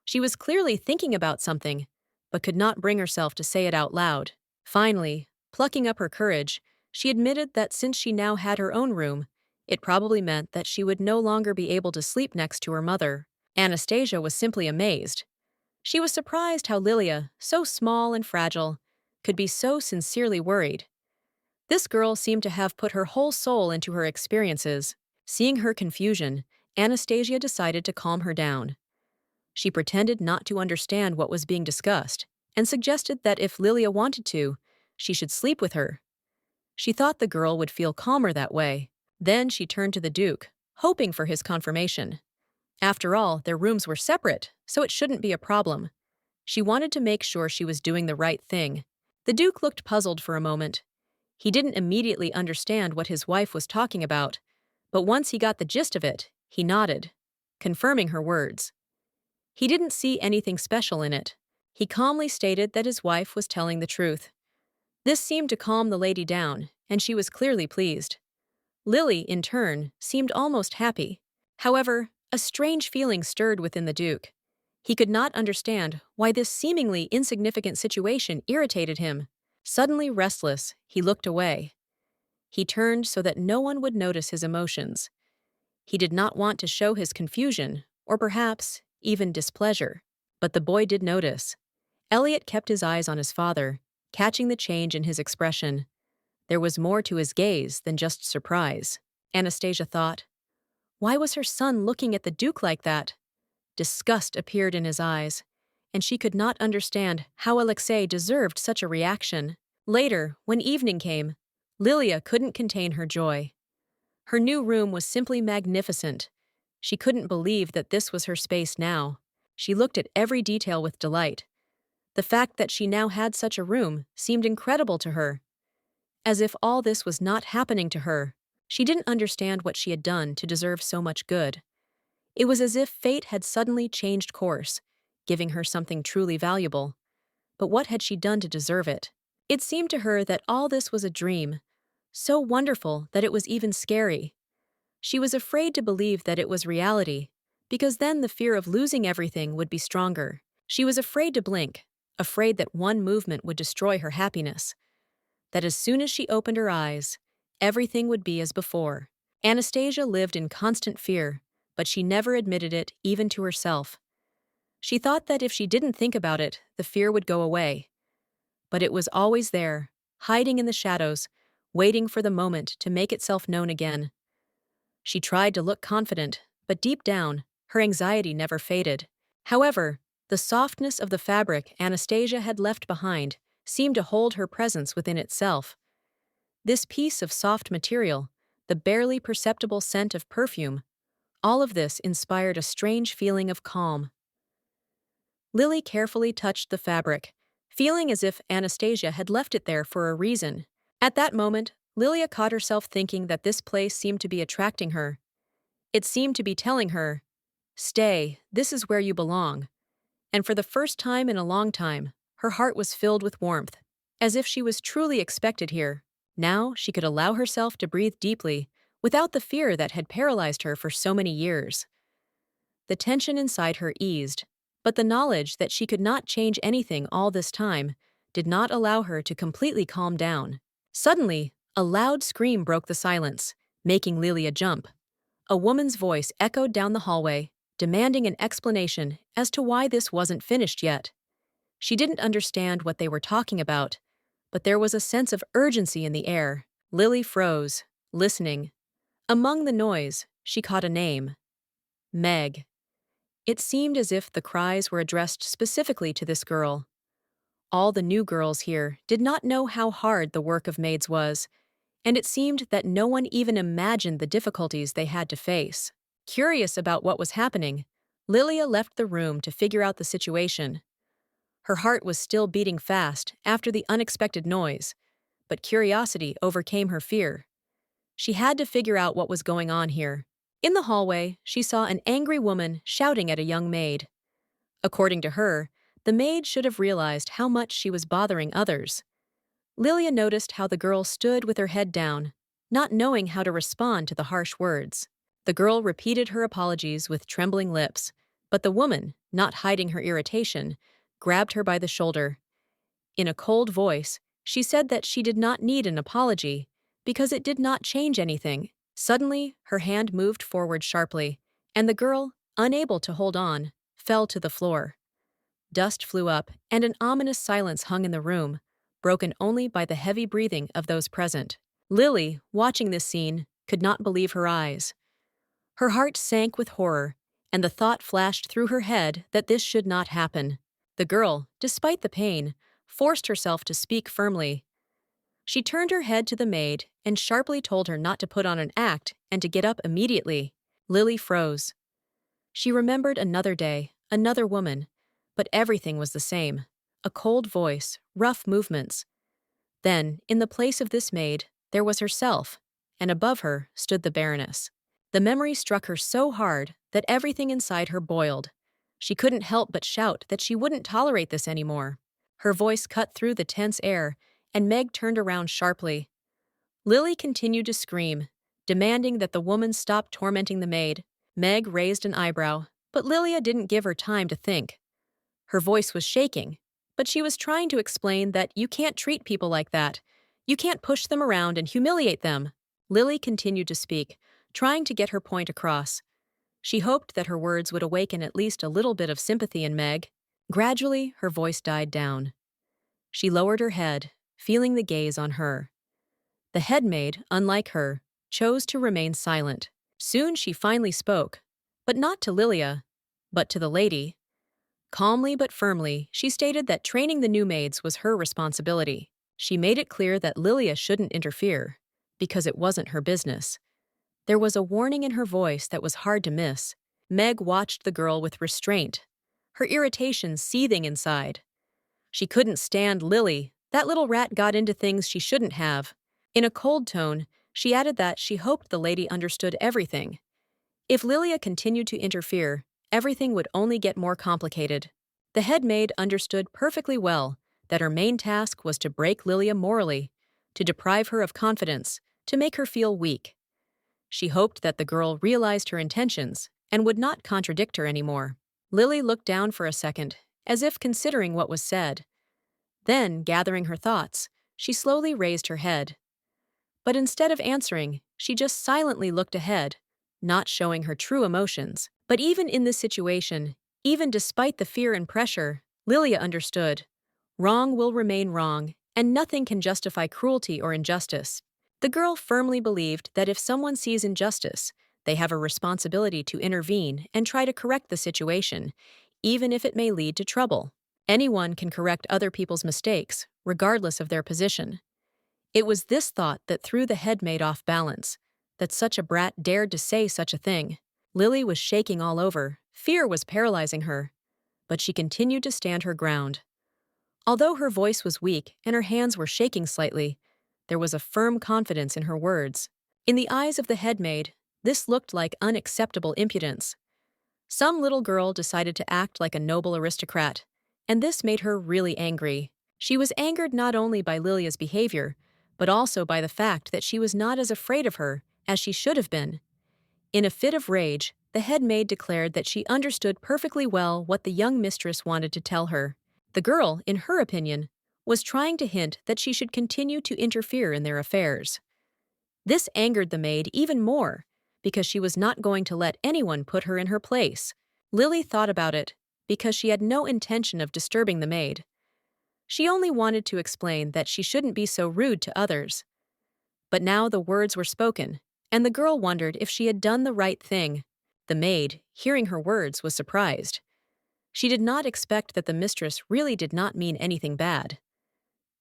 She was clearly thinking about something, but could not bring herself to say it out loud. Finally, plucking up her courage, she admitted that since she now had her own room, it probably meant that she would no longer be able to sleep next to her mother. Anastasia was simply amazed. She was surprised how Lilia, so small and fragile, could be so sincerely worried. This girl seemed to have put her whole soul into her experiences. Seeing her confusion, Anastasia decided to calm her down. She pretended not to understand what was being discussed and suggested that if Lilia wanted to, she should sleep with her. She thought the girl would feel calmer that way. Then she turned to the Duke, hoping for his confirmation. After all, their rooms were separate, so it shouldn't be a problem. She wanted to make sure she was doing the right thing. The Duke looked puzzled for a moment. He didn't immediately understand what his wife was talking about, but once he got the gist of it, he nodded, confirming her words. He didn't see anything special in it. He calmly stated that his wife was telling the truth. This seemed to calm the lady down, and she was clearly pleased. Lily, in turn, seemed almost happy. However, a strange feeling stirred within the Duke. He could not understand why this seemingly insignificant situation irritated him. Suddenly restless, he looked away. He turned so that no one would notice his emotions. He did not want to show his confusion, or perhaps even displeasure. But the boy did notice. Elliot kept his eyes on his father, catching the change in his expression. There was more to his gaze than just surprise. Anastasia thought. Why was her son looking at the Duke like that? Disgust appeared in his eyes, and she could not understand how Alexei deserved such a reaction. Later, when evening came, Lilia couldn't contain her joy. Her new room was simply magnificent. She couldn't believe that this was her space now. She looked at every detail with delight. The fact that she now had such a room seemed incredible to her. As if all this was not happening to her, she didn't understand what she had done to deserve so much good. It was as if fate had suddenly changed course, giving her something truly valuable. But what had she done to deserve it? It seemed to her that all this was a dream, so wonderful that it was even scary. She was afraid to believe that it was reality, because then the fear of losing everything would be stronger. She was afraid to blink, afraid that one movement would destroy her happiness. That as soon as she opened her eyes, everything would be as before. Anastasia lived in constant fear, but she never admitted it even to herself. She thought that if she didn't think about it, the fear would go away. But it was always there, hiding in the shadows, waiting for the moment to make itself known again. She tried to look confident, but deep down, her anxiety never faded. However, the softness of the fabric Anastasia had left behind seemed to hold her presence within itself. This piece of soft material, the barely perceptible scent of perfume, all of this inspired a strange feeling of calm. Lily carefully touched the fabric, feeling as if Anastasia had left it there for a reason. At that moment, Lilia caught herself thinking that this place seemed to be attracting her. It seemed to be telling her, "Stay, this is where you belong." And for the first time in a long time, her heart was filled with warmth, as if she was truly expected here. Now she could allow herself to breathe deeply, without the fear that had paralyzed her for so many years. The tension inside her eased, but the knowledge that she could not change anything all this time did not allow her to completely calm down. Suddenly, a loud scream broke the silence, making Lilia jump. A woman's voice echoed down the hallway, demanding an explanation as to why this wasn't finished yet. She didn't understand what they were talking about, but there was a sense of urgency in the air. Lily froze, listening. Among the noise, she caught a name. Meg. It seemed as if the cries were addressed specifically to this girl. All the new girls here did not know how hard the work of maids was, and it seemed that no one even imagined the difficulties they had to face. Curious about what was happening, Lilia left the room to figure out the situation. Her heart was still beating fast after the unexpected noise, but curiosity overcame her fear. She had to figure out what was going on here. In the hallway, she saw an angry woman shouting at a young maid. According to her, the maid should have realized how much she was bothering others. Lilia noticed how the girl stood with her head down, not knowing how to respond to the harsh words. The girl repeated her apologies with trembling lips, but the woman, not hiding her irritation, grabbed her by the shoulder. In a cold voice, she said that she did not need an apology because it did not change anything. Suddenly, her hand moved forward sharply, and the girl, unable to hold on, fell to the floor. Dust flew up, and an ominous silence hung in the room, broken only by the heavy breathing of those present. Lily, watching this scene, could not believe her eyes. Her heart sank with horror, and the thought flashed through her head that this should not happen. The girl, despite the pain, forced herself to speak firmly. She turned her head to the maid and sharply told her not to put on an act and to get up immediately. Lily froze. She remembered another day, another woman, but everything was the same. A cold voice, rough movements. Then, in the place of this maid, there was herself, and above her stood the Baroness. The memory struck her so hard that everything inside her boiled. She couldn't help but shout that she wouldn't tolerate this anymore. Her voice cut through the tense air, and Meg turned around sharply. Lily continued to scream, demanding that the woman stop tormenting the maid. Meg raised an eyebrow, but Lilia didn't give her time to think. Her voice was shaking, but she was trying to explain that you can't treat people like that. You can't push them around and humiliate them. Lily continued to speak, trying to get her point across. She hoped that her words would awaken at least a little bit of sympathy in Meg. Gradually, her voice died down. She lowered her head, feeling the gaze on her. The headmaid, unlike her, chose to remain silent. Soon she finally spoke, but not to Lilia, but to the lady. Calmly but firmly, she stated that training the new maids was her responsibility. She made it clear that Lilia shouldn't interfere, because it wasn't her business. There was a warning in her voice that was hard to miss. Meg watched the girl with restraint, her irritation seething inside. She couldn't stand Lily. That little rat got into things she shouldn't have. In a cold tone, she added that she hoped the lady understood everything. If Lilia continued to interfere, everything would only get more complicated. The headmaid understood perfectly well that her main task was to break Lilia morally, to deprive her of confidence, to make her feel weak. She hoped that the girl realized her intentions and would not contradict her anymore. Lily looked down for a second, as if considering what was said. Then, gathering her thoughts, she slowly raised her head. But instead of answering, she just silently looked ahead, not showing her true emotions. But even in this situation, even despite the fear and pressure, Lilia understood. Wrong will remain wrong, and nothing can justify cruelty or injustice. The girl firmly believed that if someone sees injustice, they have a responsibility to intervene and try to correct the situation, even if it may lead to trouble. Anyone can correct other people's mistakes, regardless of their position. It was this thought that threw the headmaid off balance, that such a brat dared to say such a thing. Lily was shaking all over, fear was paralyzing her, but she continued to stand her ground. Although her voice was weak and her hands were shaking slightly, there was a firm confidence in her words. In the eyes of the headmaid, this looked like unacceptable impudence. Some little girl decided to act like a noble aristocrat, and this made her really angry. She was angered not only by Lilia's behavior, but also by the fact that she was not as afraid of her as she should have been. In a fit of rage, the headmaid declared that she understood perfectly well what the young mistress wanted to tell her. The girl, in her opinion, was trying to hint that she should continue to interfere in their affairs. This angered the maid even more, because she was not going to let anyone put her in her place. Lily thought about it, because she had no intention of disturbing the maid. She only wanted to explain that she shouldn't be so rude to others. But now the words were spoken, and the girl wondered if she had done the right thing. The maid, hearing her words, was surprised. She did not expect that the mistress really did not mean anything bad.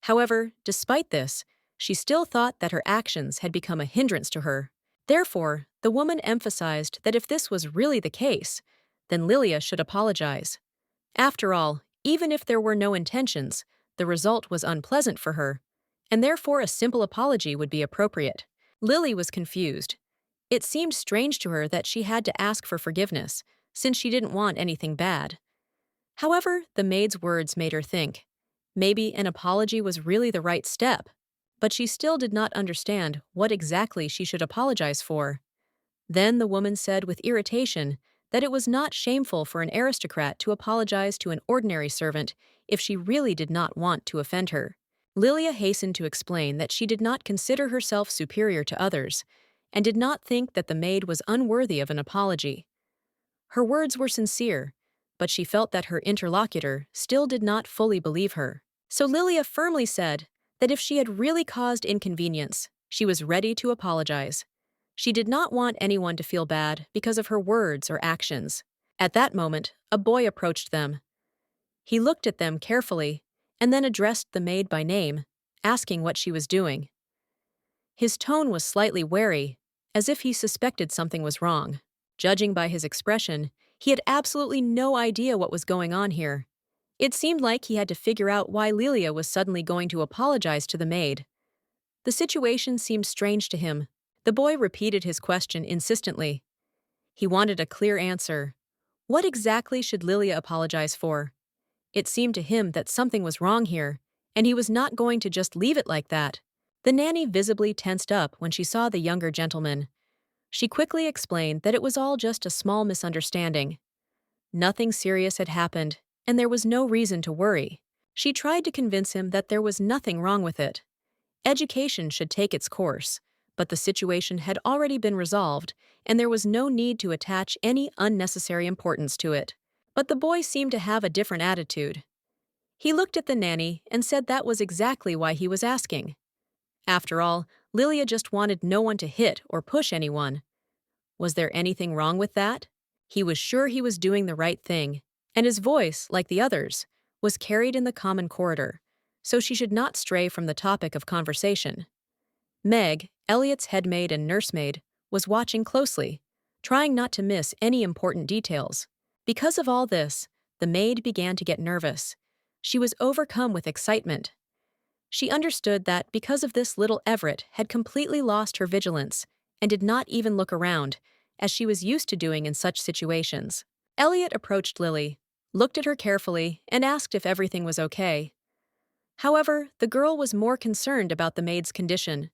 However, despite this, She still thought that her actions had become a hindrance to her. Therefore, the woman emphasized that if this was really the case, then Lilia should apologize. After all, even if there were no intentions, the result was unpleasant for her, and therefore a simple apology would be appropriate. Lily was confused. It seemed strange to her that she had to ask for forgiveness, since she didn't want anything bad. However, the maid's words made her think. Maybe an apology was really the right step, but she still did not understand what exactly she should apologize for. Then the woman said with irritation that it was not shameful for an aristocrat to apologize to an ordinary servant if she really did not want to offend her. Lilia hastened to explain that she did not consider herself superior to others, and did not think that the maid was unworthy of an apology. Her words were sincere, but she felt that her interlocutor still did not fully believe her. So Lilia firmly said that if she had really caused inconvenience, she was ready to apologize. She did not want anyone to feel bad because of her words or actions. At that moment, a boy approached them. He looked at them carefully and then addressed the maid by name, asking what she was doing. His tone was slightly wary, as if he suspected something was wrong. Judging by his expression, he had absolutely no idea what was going on here. It seemed like he had to figure out why Lilia was suddenly going to apologize to the maid. The situation seemed strange to him. The boy repeated his question insistently. He wanted a clear answer. What exactly should Lilia apologize for? It seemed to him that something was wrong here, and he was not going to just leave it like that. The nanny visibly tensed up when she saw the younger gentleman. She quickly explained that it was all just a small misunderstanding. Nothing serious had happened, and there was no reason to worry. She tried to convince him that there was nothing wrong with it. Education should take its course, but the situation had already been resolved, and there was no need to attach any unnecessary importance to it. But the boy seemed to have a different attitude. He looked at the nanny and said that was exactly why he was asking. After all, Lilia just wanted no one to hit or push anyone. Was there anything wrong with that? He was sure he was doing the right thing, and his voice, like the others, was carried in the common corridor, so she should not stray from the topic of conversation. Meg, Elliot's headmaid and nursemaid, was watching closely, trying not to miss any important details. Because of all this, the maid began to get nervous. She was overcome with excitement. She understood that because of this little Everett had completely lost her vigilance and did not even look around, as she was used to doing in such situations. Elliot approached Lily, looked at her carefully, and asked if everything was okay. However, the girl was more concerned about the maid's condition.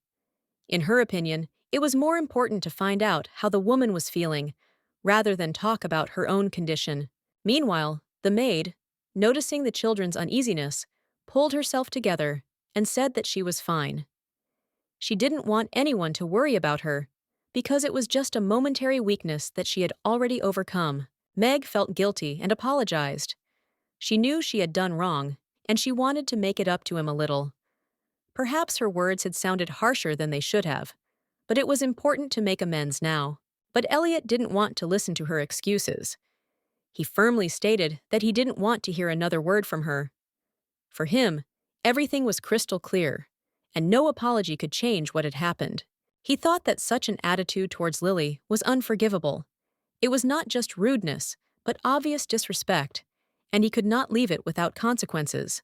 In her opinion, it was more important to find out how the woman was feeling, rather than talk about her own condition. Meanwhile, the maid, noticing the children's uneasiness, pulled herself together and said that she was fine. She didn't want anyone to worry about her, because it was just a momentary weakness that she had already overcome. Meg felt guilty and apologized. She knew she had done wrong, and she wanted to make it up to him a little. Perhaps her words had sounded harsher than they should have, but it was important to make amends now. But Elliot didn't want to listen to her excuses. He firmly stated that he didn't want to hear another word from her. For him, everything was crystal clear, and no apology could change what had happened. He thought that such an attitude towards Lily was unforgivable. It was not just rudeness, but obvious disrespect, and he could not leave it without consequences.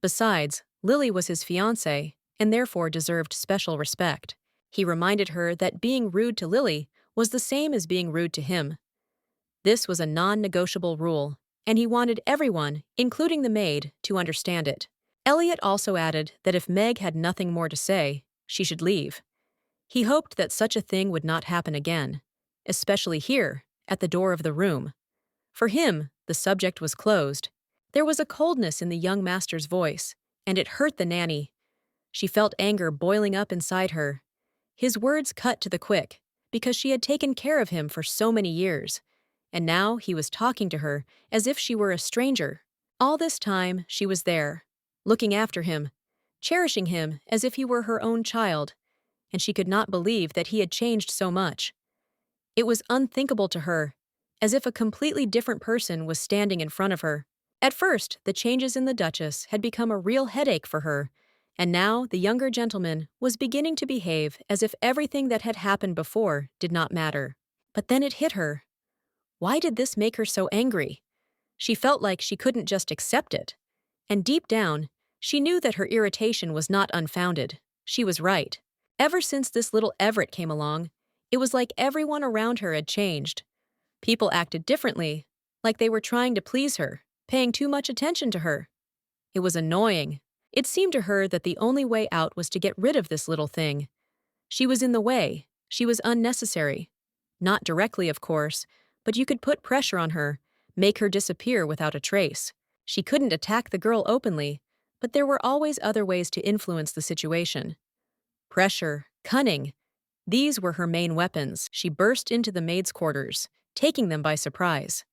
Besides, Lily was his fiancée, and therefore deserved special respect. He reminded her that being rude to Lily was the same as being rude to him. This was a non-negotiable rule, and he wanted everyone, including the maid, to understand it. Elliot also added that if Meg had nothing more to say, she should leave. He hoped that such a thing would not happen again, especially here, at the door of the room. For him, the subject was closed. There was a coldness in the young master's voice, and it hurt the nanny. She felt anger boiling up inside her. His words cut to the quick, because she had taken care of him for so many years, and now he was talking to her as if she were a stranger. All this time, she was there, looking after him, cherishing him as if he were her own child, and she could not believe that he had changed so much. It was unthinkable to her, as if a completely different person was standing in front of her. At first, the changes in the Duchess had become a real headache for her, And now the younger gentleman was beginning to behave as if everything that had happened before did not matter. But then it hit her. Why did this make her so angry? She felt like she couldn't just accept it. And deep down, she knew that her irritation was not unfounded. She was right. Ever since this little Everett came along, it was like everyone around her had changed. People acted differently, like they were trying to please her, paying too much attention to her. It was annoying. It seemed to her that the only way out was to get rid of this little thing. She was in the way. She was unnecessary. Not directly, of course, but you could put pressure on her, make her disappear without a trace. She couldn't attack the girl openly, but there were always other ways to influence the situation. Pressure, cunning, these were her main weapons. She burst into the maids' quarters, taking them by surprise.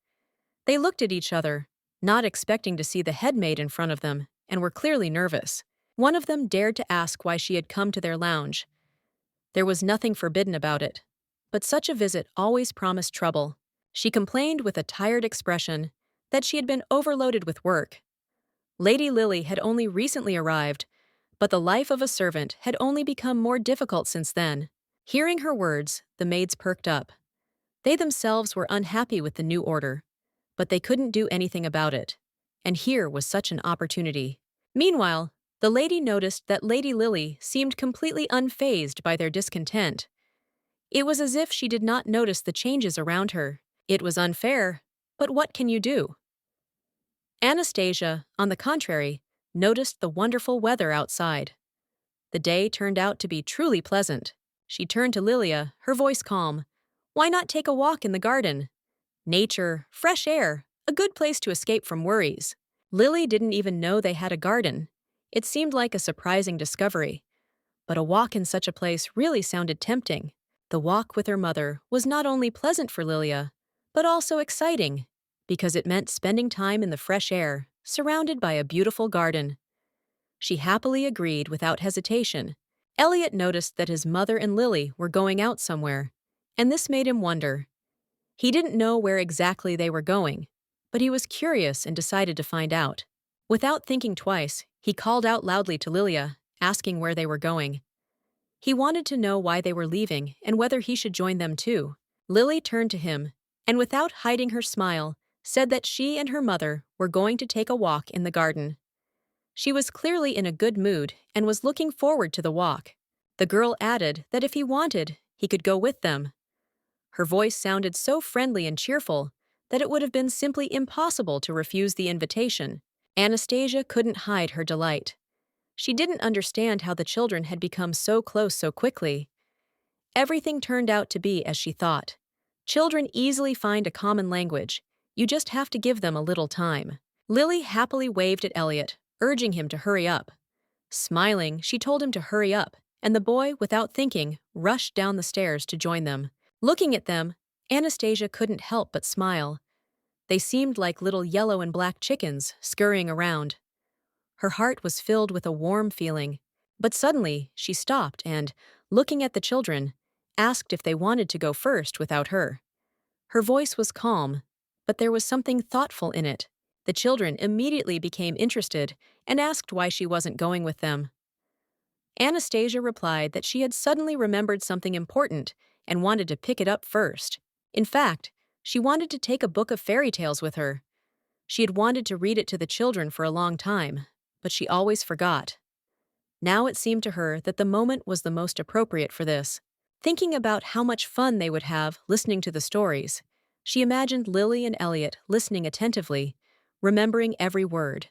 They looked at each other, not expecting to see the head maid in front of them, and were clearly nervous. One of them dared to ask why she had come to their lounge. There was nothing forbidden about it, but such a visit always promised trouble. She complained with a tired expression that she had been overloaded with work. Lady Lily had only recently arrived, but the life of a servant had only become more difficult since then. Hearing her words, the maids perked up. They themselves were unhappy with the new order, but they couldn't do anything about it. And here was such an opportunity. Meanwhile, the lady noticed that Lady Lily seemed completely unfazed by their discontent. It was as if she did not notice the changes around her. It was unfair, but what can you do? Anastasia, on the contrary, noticed the wonderful weather outside. The day turned out to be truly pleasant. She turned to Lilia, her voice calm. Why not take a walk in the garden? Nature, fresh air, a good place to escape from worries. Lily didn't even know they had a garden. It seemed like a surprising discovery. But a walk in such a place really sounded tempting. The walk with her mother was not only pleasant for Lilia, but also exciting, because it meant spending time in the fresh air, surrounded by a beautiful garden. She happily agreed without hesitation. Elliot noticed that his mother and Lily were going out somewhere, and this made him wonder. He didn't know where exactly they were going, but he was curious and decided to find out. Without thinking twice, he called out loudly to Lilia, asking where they were going. He wanted to know why they were leaving and whether he should join them too. Lily turned to him, and without hiding her smile, said that she and her mother were going to take a walk in the garden. She was clearly in a good mood and was looking forward to the walk. The girl added that if he wanted, he could go with them. Her voice sounded so friendly and cheerful that it would have been simply impossible to refuse the invitation. Anastasia couldn't hide her delight. She didn't understand how the children had become so close so quickly. Everything turned out to be as she thought. Children easily find a common language. You just have to give them a little time. Lily happily waved at Elliot, urging him to hurry up. Smiling, she told him to hurry up, and the boy, without thinking, rushed down the stairs to join them. Looking at them, Anastasia couldn't help but smile. They seemed like little yellow and black chickens scurrying around. Her heart was filled with a warm feeling, but suddenly she stopped and, looking at the children, asked if they wanted to go first without her. Her voice was calm, but there was something thoughtful in it. The children immediately became interested and asked why she wasn't going with them. Anastasia replied that she had suddenly remembered something important and wanted to pick it up first. In fact, she wanted to take a book of fairy tales with her. She had wanted to read it to the children for a long time, but she always forgot. Now it seemed to her that the moment was the most appropriate for this. Thinking about how much fun they would have listening to the stories, she imagined Lily and Elliot listening attentively, remembering every word.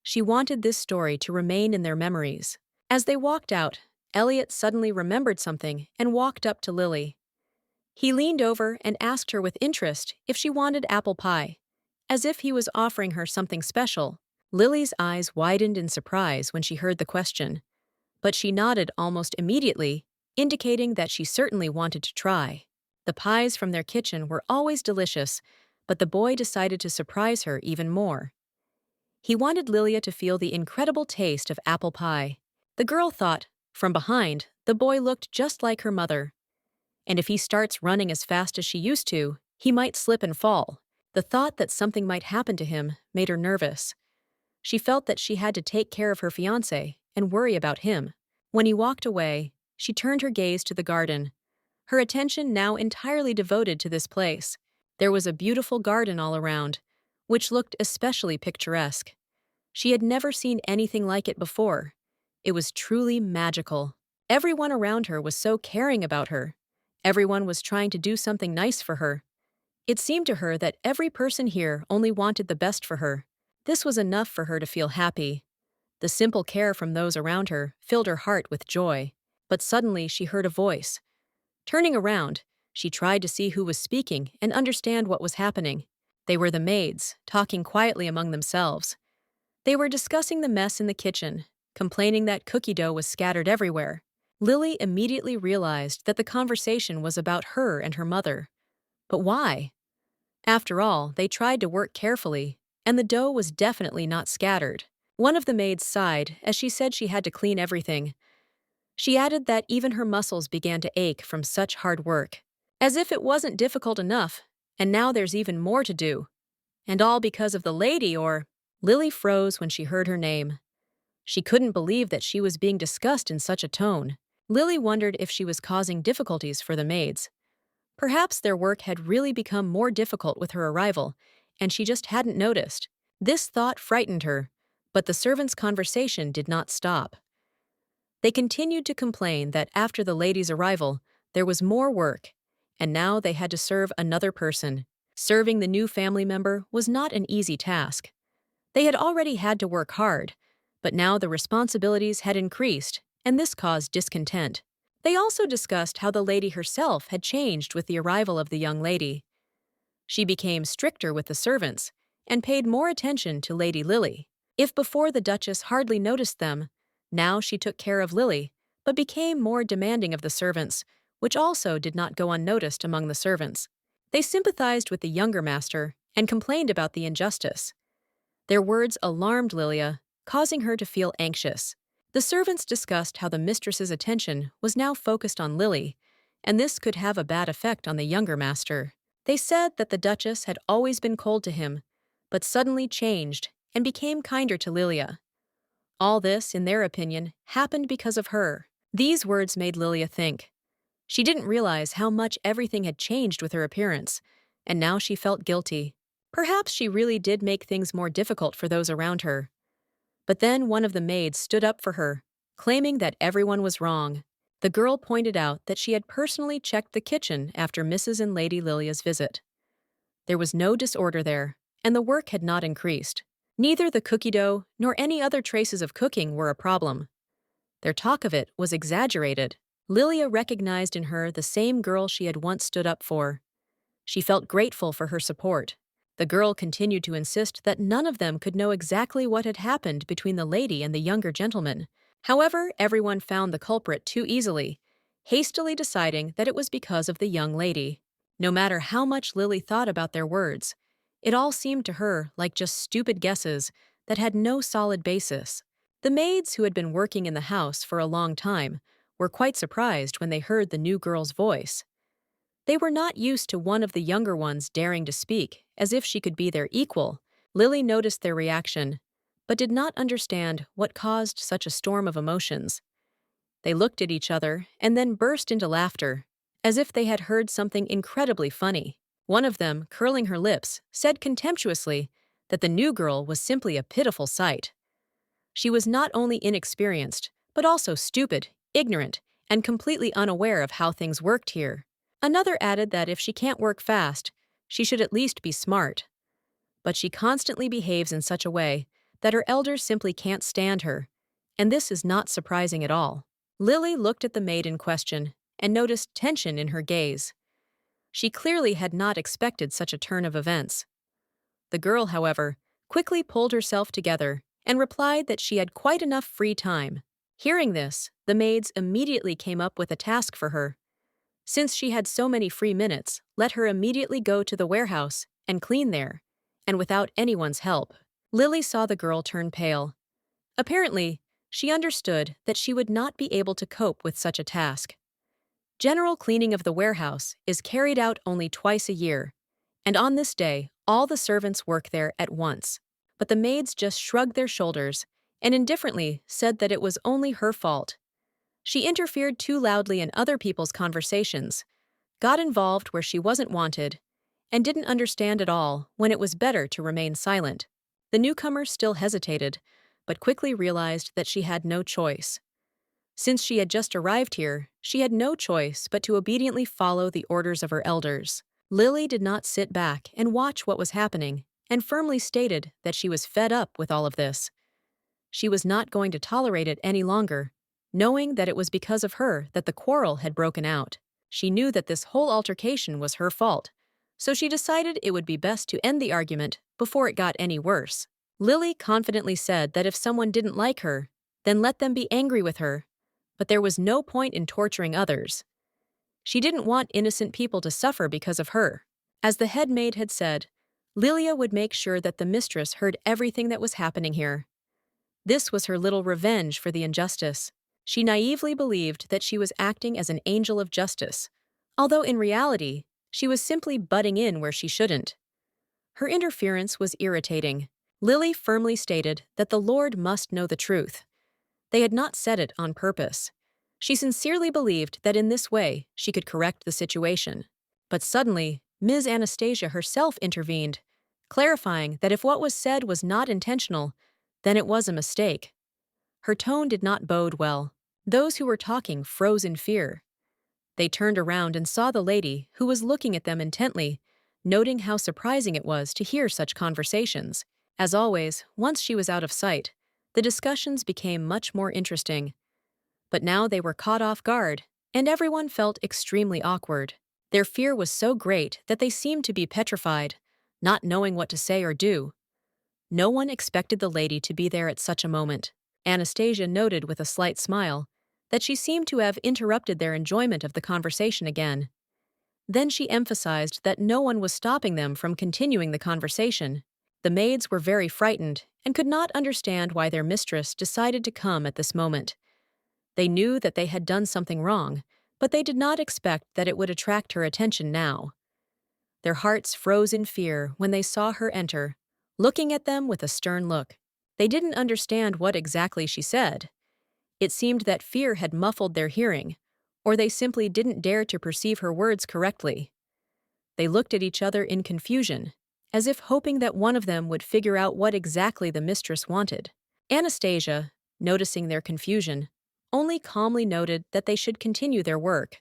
She wanted this story to remain in their memories. As they walked out, Elliot suddenly remembered something and walked up to Lily. He leaned over and asked her with interest if she wanted apple pie, as if he was offering her something special. Lily's eyes widened in surprise when she heard the question, but she nodded almost immediately, indicating that she certainly wanted to try. The pies from their kitchen were always delicious, but the boy decided to surprise her even more. He wanted Lilia to feel the incredible taste of apple pie. The girl thought, from behind, the boy looked just like her mother. And if he starts running as fast as she used to, he might slip and fall. The thought that something might happen to him made her nervous. She felt that she had to take care of her fiancé and worry about him. When he walked away, she turned her gaze to the garden, her attention now entirely devoted to this place. There was a beautiful garden all around, which looked especially picturesque. She had never seen anything like it before. It was truly magical. Everyone around her was so caring about her. Everyone was trying to do something nice for her. It seemed to her that every person here only wanted the best for her. This was enough for her to feel happy. The simple care from those around her filled her heart with joy. But suddenly she heard a voice. Turning around, she tried to see who was speaking and understand what was happening. They were the maids, talking quietly among themselves. They were discussing the mess in the kitchen, complaining that cookie dough was scattered everywhere. Lily immediately realized that the conversation was about her and her mother. But why? After all, they tried to work carefully, and the dough was definitely not scattered. One of the maids sighed as she said she had to clean everything. She added that even her muscles began to ache from such hard work. As if it wasn't difficult enough, and now there's even more to do. And all because of the lady, or… Lily froze when she heard her name. She couldn't believe that she was being discussed in such a tone. Lily wondered if she was causing difficulties for the maids. Perhaps their work had really become more difficult with her arrival, and she just hadn't noticed. This thought frightened her, but the servants' conversation did not stop. They continued to complain that after the lady's arrival, there was more work, and now they had to serve another person. Serving the new family member was not an easy task. They had already had to work hard, but now the responsibilities had increased, and this caused discontent. They also discussed how the lady herself had changed with the arrival of the young lady. She became stricter with the servants and paid more attention to Lady Lily. If before the Duchess hardly noticed them, now she took care of Lily, but became more demanding of the servants, which also did not go unnoticed among the servants. They sympathized with the younger master and complained about the injustice. Their words alarmed Lilia, causing her to feel anxious. The servants discussed how the mistress's attention was now focused on Lily, and this could have a bad effect on the younger master. They said that the Duchess had always been cold to him, but suddenly changed and became kinder to Lilia. All this, in their opinion, happened because of her. These words made Lilia think. She didn't realize how much everything had changed with her appearance, and now she felt guilty. Perhaps she really did make things more difficult for those around her. But then one of the maids stood up for her, claiming that everyone was wrong. The girl pointed out that she had personally checked the kitchen after Mrs. and Lady Lilia's visit. There was no disorder there, and the work had not increased. Neither the cookie dough nor any other traces of cooking were a problem. Their talk of it was exaggerated. Lilia recognized in her the same girl she had once stood up for. She felt grateful for her support. The girl continued to insist that none of them could know exactly what had happened between the lady and the younger gentleman. However, everyone found the culprit too easily, hastily deciding that it was because of the young lady. No matter how much Lily thought about their words, it all seemed to her like just stupid guesses that had no solid basis. The maids, who had been working in the house for a long time, were quite surprised when they heard the new girl's voice. They were not used to one of the younger ones daring to speak, as if she could be their equal. Lily noticed their reaction, but did not understand what caused such a storm of emotions. They looked at each other and then burst into laughter, as if they had heard something incredibly funny. One of them, curling her lips, said contemptuously that the new girl was simply a pitiful sight. She was not only inexperienced, but also stupid, ignorant, and completely unaware of how things worked here. Another added that if she can't work fast, she should at least be smart. But she constantly behaves in such a way that her elders simply can't stand her, and this is not surprising at all. Lily looked at the maid in question and noticed tension in her gaze. She clearly had not expected such a turn of events. The girl, however, quickly pulled herself together and replied that she had quite enough free time. Hearing this, the maids immediately came up with a task for her. Since she had so many free minutes, let her immediately go to the warehouse and clean there, and without anyone's help. Lily saw the girl turn pale. Apparently, she understood that she would not be able to cope with such a task. General cleaning of the warehouse is carried out only twice a year, and on this day, all the servants work there at once. But the maids just shrugged their shoulders and indifferently said that it was only her fault. She interfered too loudly in other people's conversations, got involved where she wasn't wanted, and didn't understand at all when it was better to remain silent. The newcomer still hesitated, but quickly realized that she had no choice. Since she had just arrived here, she had no choice but to obediently follow the orders of her elders. Lily did not sit back and watch what was happening, and firmly stated that she was fed up with all of this. She was not going to tolerate it any longer, knowing that it was because of her that the quarrel had broken out. She knew that this whole altercation was her fault, so she decided it would be best to end the argument before it got any worse. Lily confidently said that if someone didn't like her, then let them be angry with her, but there was no point in torturing others. She didn't want innocent people to suffer because of her. As the head maid had said, Lilia would make sure that the mistress heard everything that was happening here. This was her little revenge for the injustice. She naively believed that she was acting as an angel of justice, although in reality, she was simply butting in where she shouldn't. Her interference was irritating. Lily firmly stated that the Lord must know the truth. They had not said it on purpose. She sincerely believed that in this way she could correct the situation. But suddenly, Ms. Anastasia herself intervened, clarifying that if what was said was not intentional, then it was a mistake. Her tone did not bode well. Those who were talking froze in fear. They turned around and saw the lady, who was looking at them intently, noting how surprising it was to hear such conversations. As always, once she was out of sight, the discussions became much more interesting. But now they were caught off guard, and everyone felt extremely awkward. Their fear was so great that they seemed to be petrified, not knowing what to say or do. No one expected the lady to be there at such a moment. Anastasia noted with a slight smile that she seemed to have interrupted their enjoyment of the conversation again. Then she emphasized that no one was stopping them from continuing the conversation. The maids were very frightened and could not understand why their mistress decided to come at this moment. They knew that they had done something wrong, but they did not expect that it would attract her attention now. Their hearts froze in fear when they saw her enter, looking at them with a stern look. They didn't understand what exactly she said. It seemed that fear had muffled their hearing, or they simply didn't dare to perceive her words correctly. They looked at each other in confusion, as if hoping that one of them would figure out what exactly the mistress wanted. Anastasia, noticing their confusion, only calmly noted that they should continue their work.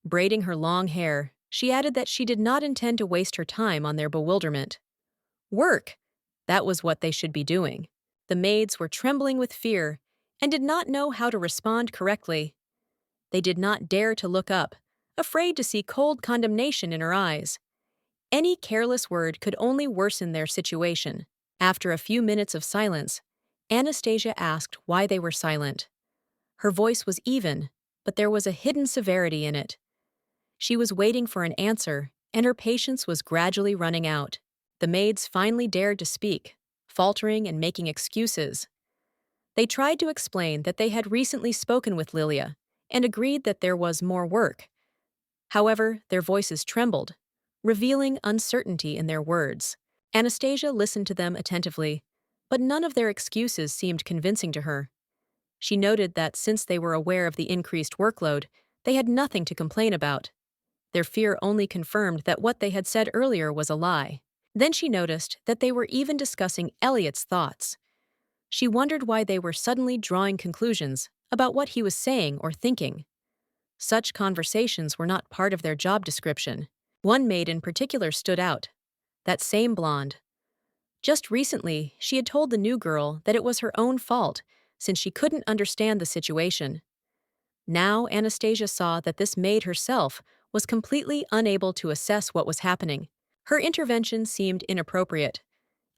Braiding her long hair, she added that she did not intend to waste her time on their bewilderment. Work! That was what they should be doing. The maids were trembling with fear and did not know how to respond correctly. They did not dare to look up, afraid to see cold condemnation in her eyes. Any careless word could only worsen their situation. After a few minutes of silence, Anastasia asked why they were silent. Her voice was even, but there was a hidden severity in it. She was waiting for an answer, and her patience was gradually running out. The maids finally dared to speak, faltering and making excuses. They tried to explain that they had recently spoken with Lilia and agreed that there was more work. However, their voices trembled, revealing uncertainty in their words. Anastasia listened to them attentively, but none of their excuses seemed convincing to her. She noted that since they were aware of the increased workload, they had nothing to complain about. Their fear only confirmed that what they had said earlier was a lie. Then she noticed that they were even discussing Elliot's thoughts. She wondered why they were suddenly drawing conclusions about what he was saying or thinking. Such conversations were not part of their job description. One maid in particular stood out. That same blonde. Just recently, she had told the new girl that it was her own fault since she couldn't understand the situation. Now Anastasia saw that this maid herself was completely unable to assess what was happening. Her intervention seemed inappropriate.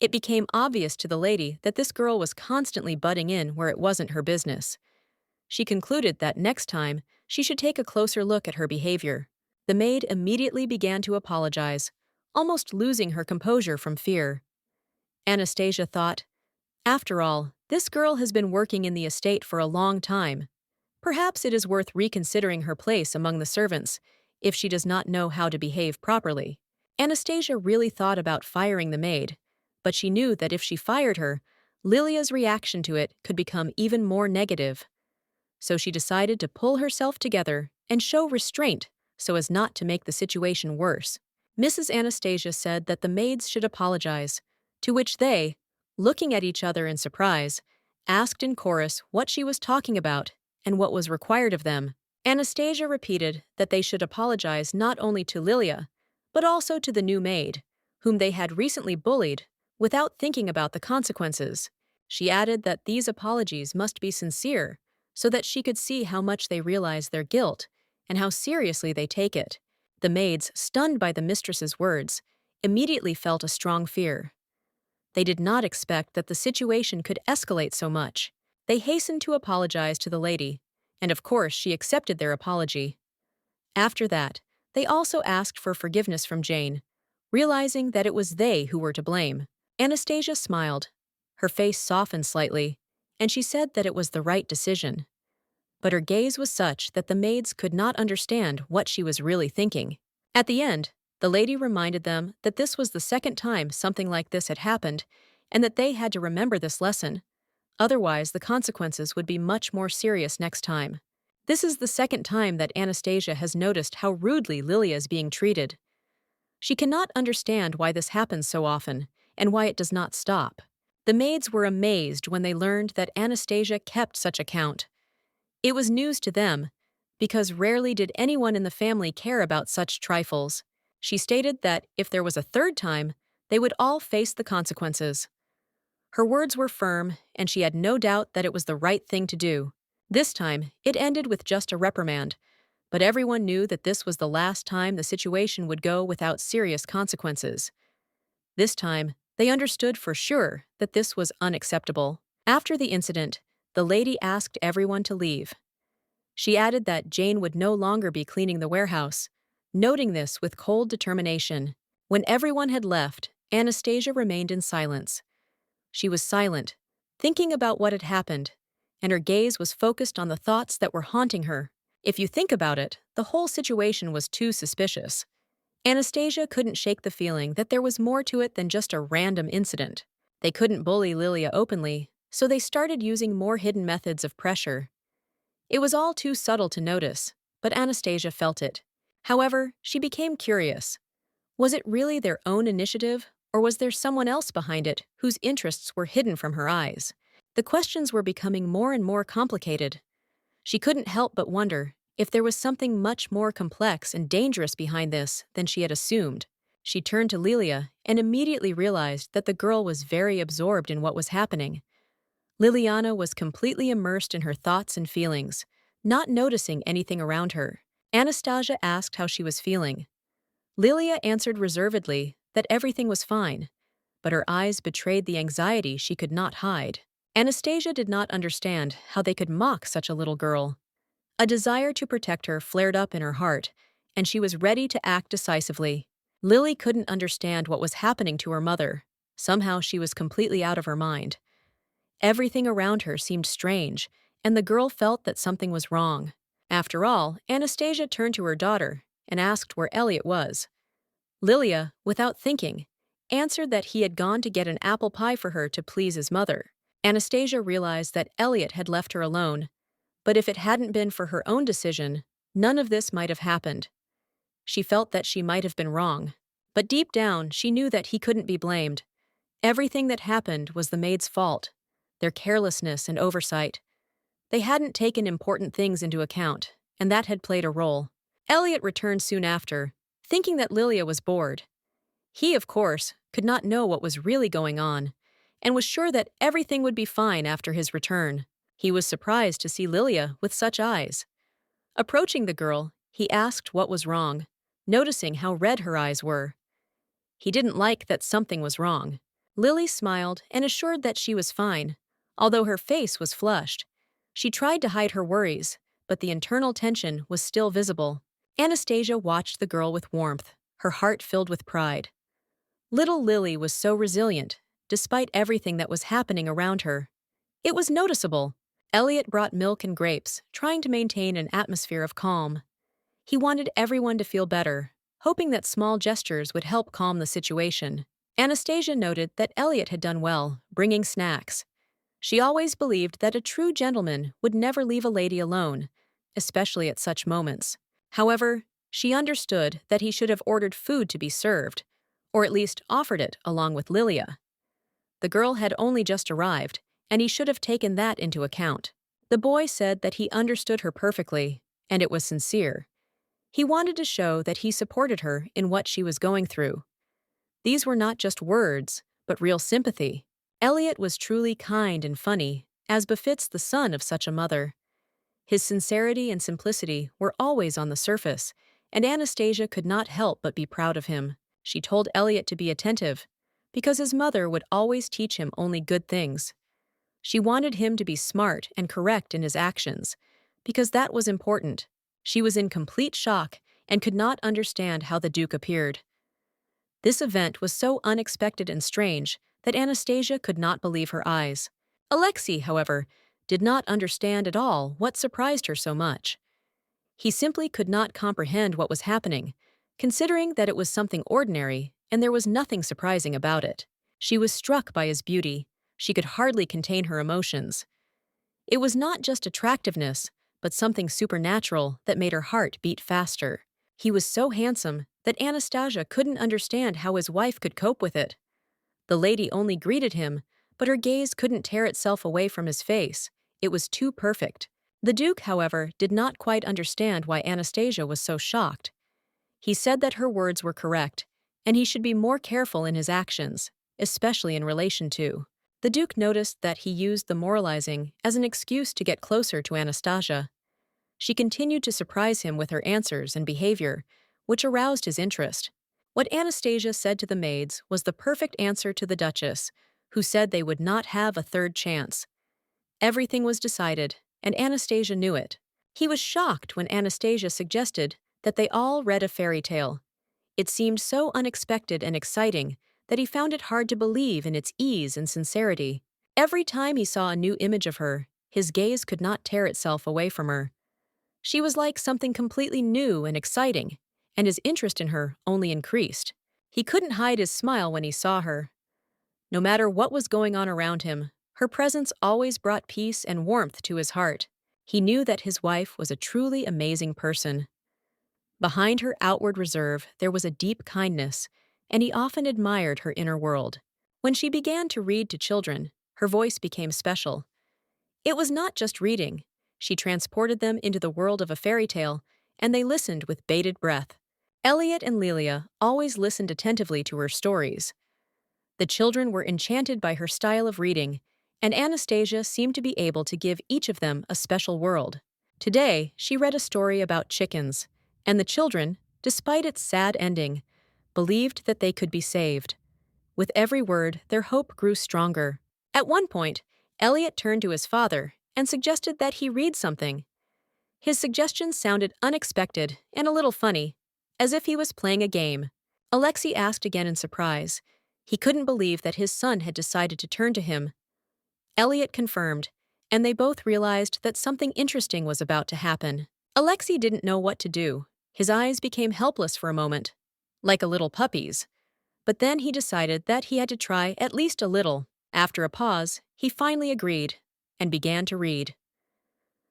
It became obvious to the lady that this girl was constantly butting in where it wasn't her business. She concluded that next time, she should take a closer look at her behavior. The maid immediately began to apologize, almost losing her composure from fear. Anastasia thought, after all, this girl has been working in the estate for a long time. Perhaps it is worth reconsidering her place among the servants if she does not know how to behave properly. Anastasia really thought about firing the maid, but she knew that if she fired her, Lilia's reaction to it could become even more negative. So she decided to pull herself together and show restraint so as not to make the situation worse. Mrs. Anastasia said that the maids should apologize, to which they, looking at each other in surprise, asked in chorus what she was talking about and what was required of them. Anastasia repeated that they should apologize not only to Lilia, but also to the new maid, whom they had recently bullied, without thinking about the consequences. She added that these apologies must be sincere, so that she could see how much they realize their guilt and how seriously they take it. The maids, stunned by the mistress's words, immediately felt a strong fear. They did not expect that the situation could escalate so much. They hastened to apologize to the lady, and of course she accepted their apology. After that, they also asked for forgiveness from Jane, realizing that it was they who were to blame. Anastasia smiled. Her face softened slightly, and she said that it was the right decision. But her gaze was such that the maids could not understand what she was really thinking. At the end, the lady reminded them that this was the second time something like this had happened, and that they had to remember this lesson. Otherwise, the consequences would be much more serious next time. This is the second time that Anastasia has noticed how rudely Lilia is being treated. She cannot understand why this happens so often, and why it does not stop. The maids were amazed when they learned that Anastasia kept such account. It was news to them, because rarely did anyone in the family care about such trifles. She stated that if there was a third time, they would all face the consequences. Her words were firm, and she had no doubt that it was the right thing to do. This time, it ended with just a reprimand, but everyone knew that this was the last time the situation would go without serious consequences. This time, they understood for sure that this was unacceptable. After the incident, the lady asked everyone to leave. She added that Jane would no longer be cleaning the warehouse, noting this with cold determination. When everyone had left, Anastasia remained in silence. She was silent, thinking about what had happened, and her gaze was focused on the thoughts that were haunting her. If you think about it, the whole situation was too suspicious. Anastasia couldn't shake the feeling that there was more to it than just a random incident. They couldn't bully Lilia openly, so they started using more hidden methods of pressure. It was all too subtle to notice, but Anastasia felt it. However, she became curious. Was it really their own initiative, or was there someone else behind it whose interests were hidden from her eyes? The questions were becoming more and more complicated. She couldn't help but wonder if there was something much more complex and dangerous behind this than she had assumed. She turned to Lilia and immediately realized that the girl was very absorbed in what was happening. Liliana was completely immersed in her thoughts and feelings, not noticing anything around her. Anastasia asked how she was feeling. Lilia answered reservedly that everything was fine, but her eyes betrayed the anxiety she could not hide. Anastasia did not understand how they could mock such a little girl. A desire to protect her flared up in her heart, and she was ready to act decisively. Lily couldn't understand what was happening to her mother. Somehow she was completely out of her mind. Everything around her seemed strange, and the girl felt that something was wrong. After all, Anastasia turned to her daughter and asked where Elliot was. Lilia, without thinking, answered that he had gone to get an apple pie for her to please his mother. Anastasia realized that Elliot had left her alone, but if it hadn't been for her own decision, none of this might have happened. She felt that she might have been wrong, but deep down she knew that he couldn't be blamed. Everything that happened was the maid's fault, their carelessness and oversight. They hadn't taken important things into account, and that had played a role. Elliot returned soon after, thinking that Lilia was bored. He, of course, could not know what was really going on, and was sure that everything would be fine after his return. He was surprised to see Lilia with such eyes. Approaching the girl, he asked what was wrong, noticing how red her eyes were. He didn't like that something was wrong. Lily smiled and assured that she was fine, although her face was flushed. She tried to hide her worries, but the internal tension was still visible. Anastasia watched the girl with warmth, her heart filled with pride. Little Lily was so resilient, despite everything that was happening around her. It was noticeable. Elliot brought milk and grapes, trying to maintain an atmosphere of calm. He wanted everyone to feel better, hoping that small gestures would help calm the situation. Anastasia noted that Elliot had done well, bringing snacks. She always believed that a true gentleman would never leave a lady alone, especially at such moments. However, she understood that he should have ordered food to be served, or at least offered it along with Lilia. The girl had only just arrived, and he should have taken that into account. The boy said that he understood her perfectly, and it was sincere. He wanted to show that he supported her in what she was going through. These were not just words, but real sympathy. Elliot was truly kind and funny, as befits the son of such a mother. His sincerity and simplicity were always on the surface, and Anastasia could not help but be proud of him. She told Elliot to be attentive, because his mother would always teach him only good things. She wanted him to be smart and correct in his actions, because that was important. She was in complete shock and could not understand how the Duke appeared. This event was so unexpected and strange that Anastasia could not believe her eyes. Alexei, however, did not understand at all what surprised her so much. He simply could not comprehend what was happening, considering that it was something ordinary and there was nothing surprising about it. She was struck by his beauty. She could hardly contain her emotions. It was not just attractiveness, but something supernatural that made her heart beat faster. He was so handsome that Anastasia couldn't understand how his wife could cope with it. The lady only greeted him, but her gaze couldn't tear itself away from his face. It was too perfect. The Duke, however, did not quite understand why Anastasia was so shocked. He said that her words were correct, and he should be more careful in his actions, especially in relation to. The Duke noticed that he used the moralizing as an excuse to get closer to Anastasia. She continued to surprise him with her answers and behavior, which aroused his interest. What Anastasia said to the maids was the perfect answer to the Duchess, who said they would not have a third chance. Everything was decided, and Anastasia knew it. He was shocked when Anastasia suggested that they all read a fairy tale. It seemed so unexpected and exciting that he found it hard to believe in its ease and sincerity. Every time he saw a new image of her, his gaze could not tear itself away from her. She was like something completely new and exciting, and his interest in her only increased. He couldn't hide his smile when he saw her. No matter what was going on around him, her presence always brought peace and warmth to his heart. He knew that his wife was a truly amazing person. Behind her outward reserve, there was a deep kindness, and he often admired her inner world. When she began to read to children, her voice became special. It was not just reading. She transported them into the world of a fairy tale, and they listened with bated breath. Elliot and Lilia always listened attentively to her stories. The children were enchanted by her style of reading, and Anastasia seemed to be able to give each of them a special world. Today, she read a story about chickens, and the children, despite its sad ending, believed that they could be saved. With every word, their hope grew stronger. At one point, Elliot turned to his father and suggested that he read something. His suggestion sounded unexpected and a little funny, as if he was playing a game. Alexei asked again in surprise. He couldn't believe that his son had decided to turn to him. Elliot confirmed, and they both realized that something interesting was about to happen. Alexei didn't know what to do. His eyes became helpless for a moment, like a little puppy's. But then he decided that he had to try at least a little. After a pause, he finally agreed and began to read.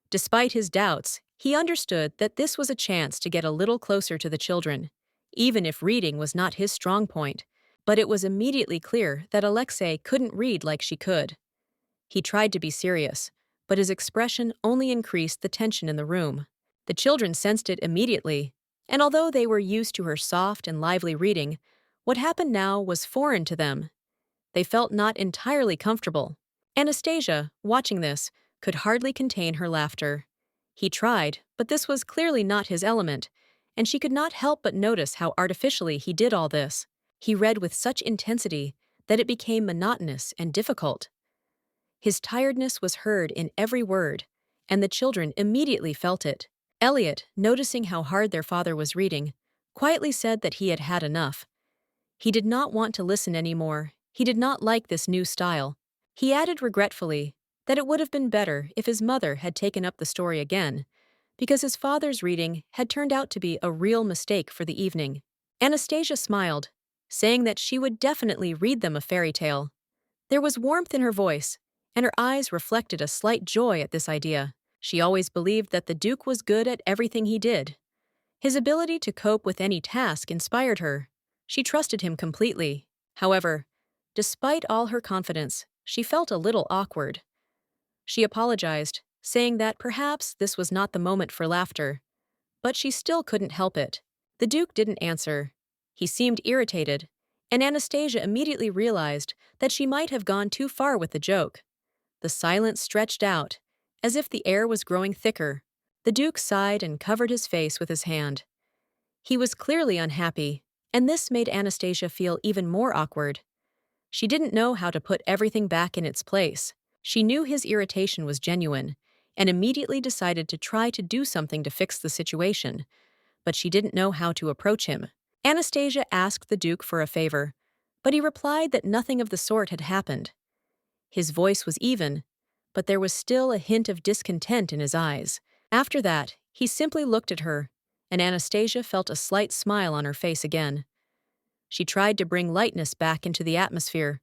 Despite his doubts, he understood that this was a chance to get a little closer to the children, even if reading was not his strong point. But it was immediately clear that Alexei couldn't read like she could. He tried to be serious, but his expression only increased the tension in the room. The children sensed it immediately, and although they were used to her soft and lively reading, what happened now was foreign to them. They felt not entirely comfortable. Anastasia, watching this, could hardly contain her laughter. He tried, but this was clearly not his element, and she could not help but notice how artificially he did all this. He read with such intensity that it became monotonous and difficult. His tiredness was heard in every word, and the children immediately felt it. Elliot, noticing how hard their father was reading, quietly said that he had had enough. He did not want to listen anymore. He did not like this new style. He added regretfully that it would have been better if his mother had taken up the story again, because his father's reading had turned out to be a real mistake for the evening. Anastasia smiled, saying that she would definitely read them a fairy tale. There was warmth in her voice, and her eyes reflected a slight joy at this idea. She always believed that the Duke was good at everything he did. His ability to cope with any task inspired her. She trusted him completely. However, despite all her confidence, she felt a little awkward. She apologized, saying that perhaps this was not the moment for laughter. But she still couldn't help it. The Duke didn't answer. He seemed irritated, and Anastasia immediately realized that she might have gone too far with the joke. The silence stretched out, as if the air was growing thicker. The Duke sighed and covered his face with his hand. He was clearly unhappy, and this made Anastasia feel even more awkward. She didn't know how to put everything back in its place. She knew his irritation was genuine, and immediately decided to try to do something to fix the situation, but she didn't know how to approach him. Anastasia asked the Duke for a favor, but he replied that nothing of the sort had happened. His voice was even, but there was still a hint of discontent in his eyes. After that, he simply looked at her, and Anastasia felt a slight smile on her face again. She tried to bring lightness back into the atmosphere,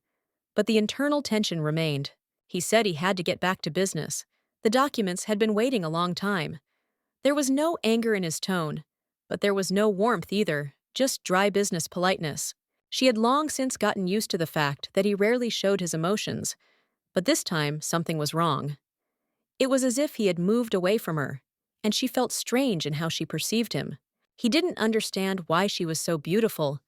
but the internal tension remained. He said he had to get back to business. The documents had been waiting a long time. There was no anger in his tone, but there was no warmth either, just dry business politeness. She had long since gotten used to the fact that he rarely showed his emotions, but this time something was wrong. It was as if he had moved away from her, and she felt strange in how she perceived him. He didn't understand why she was so beautiful.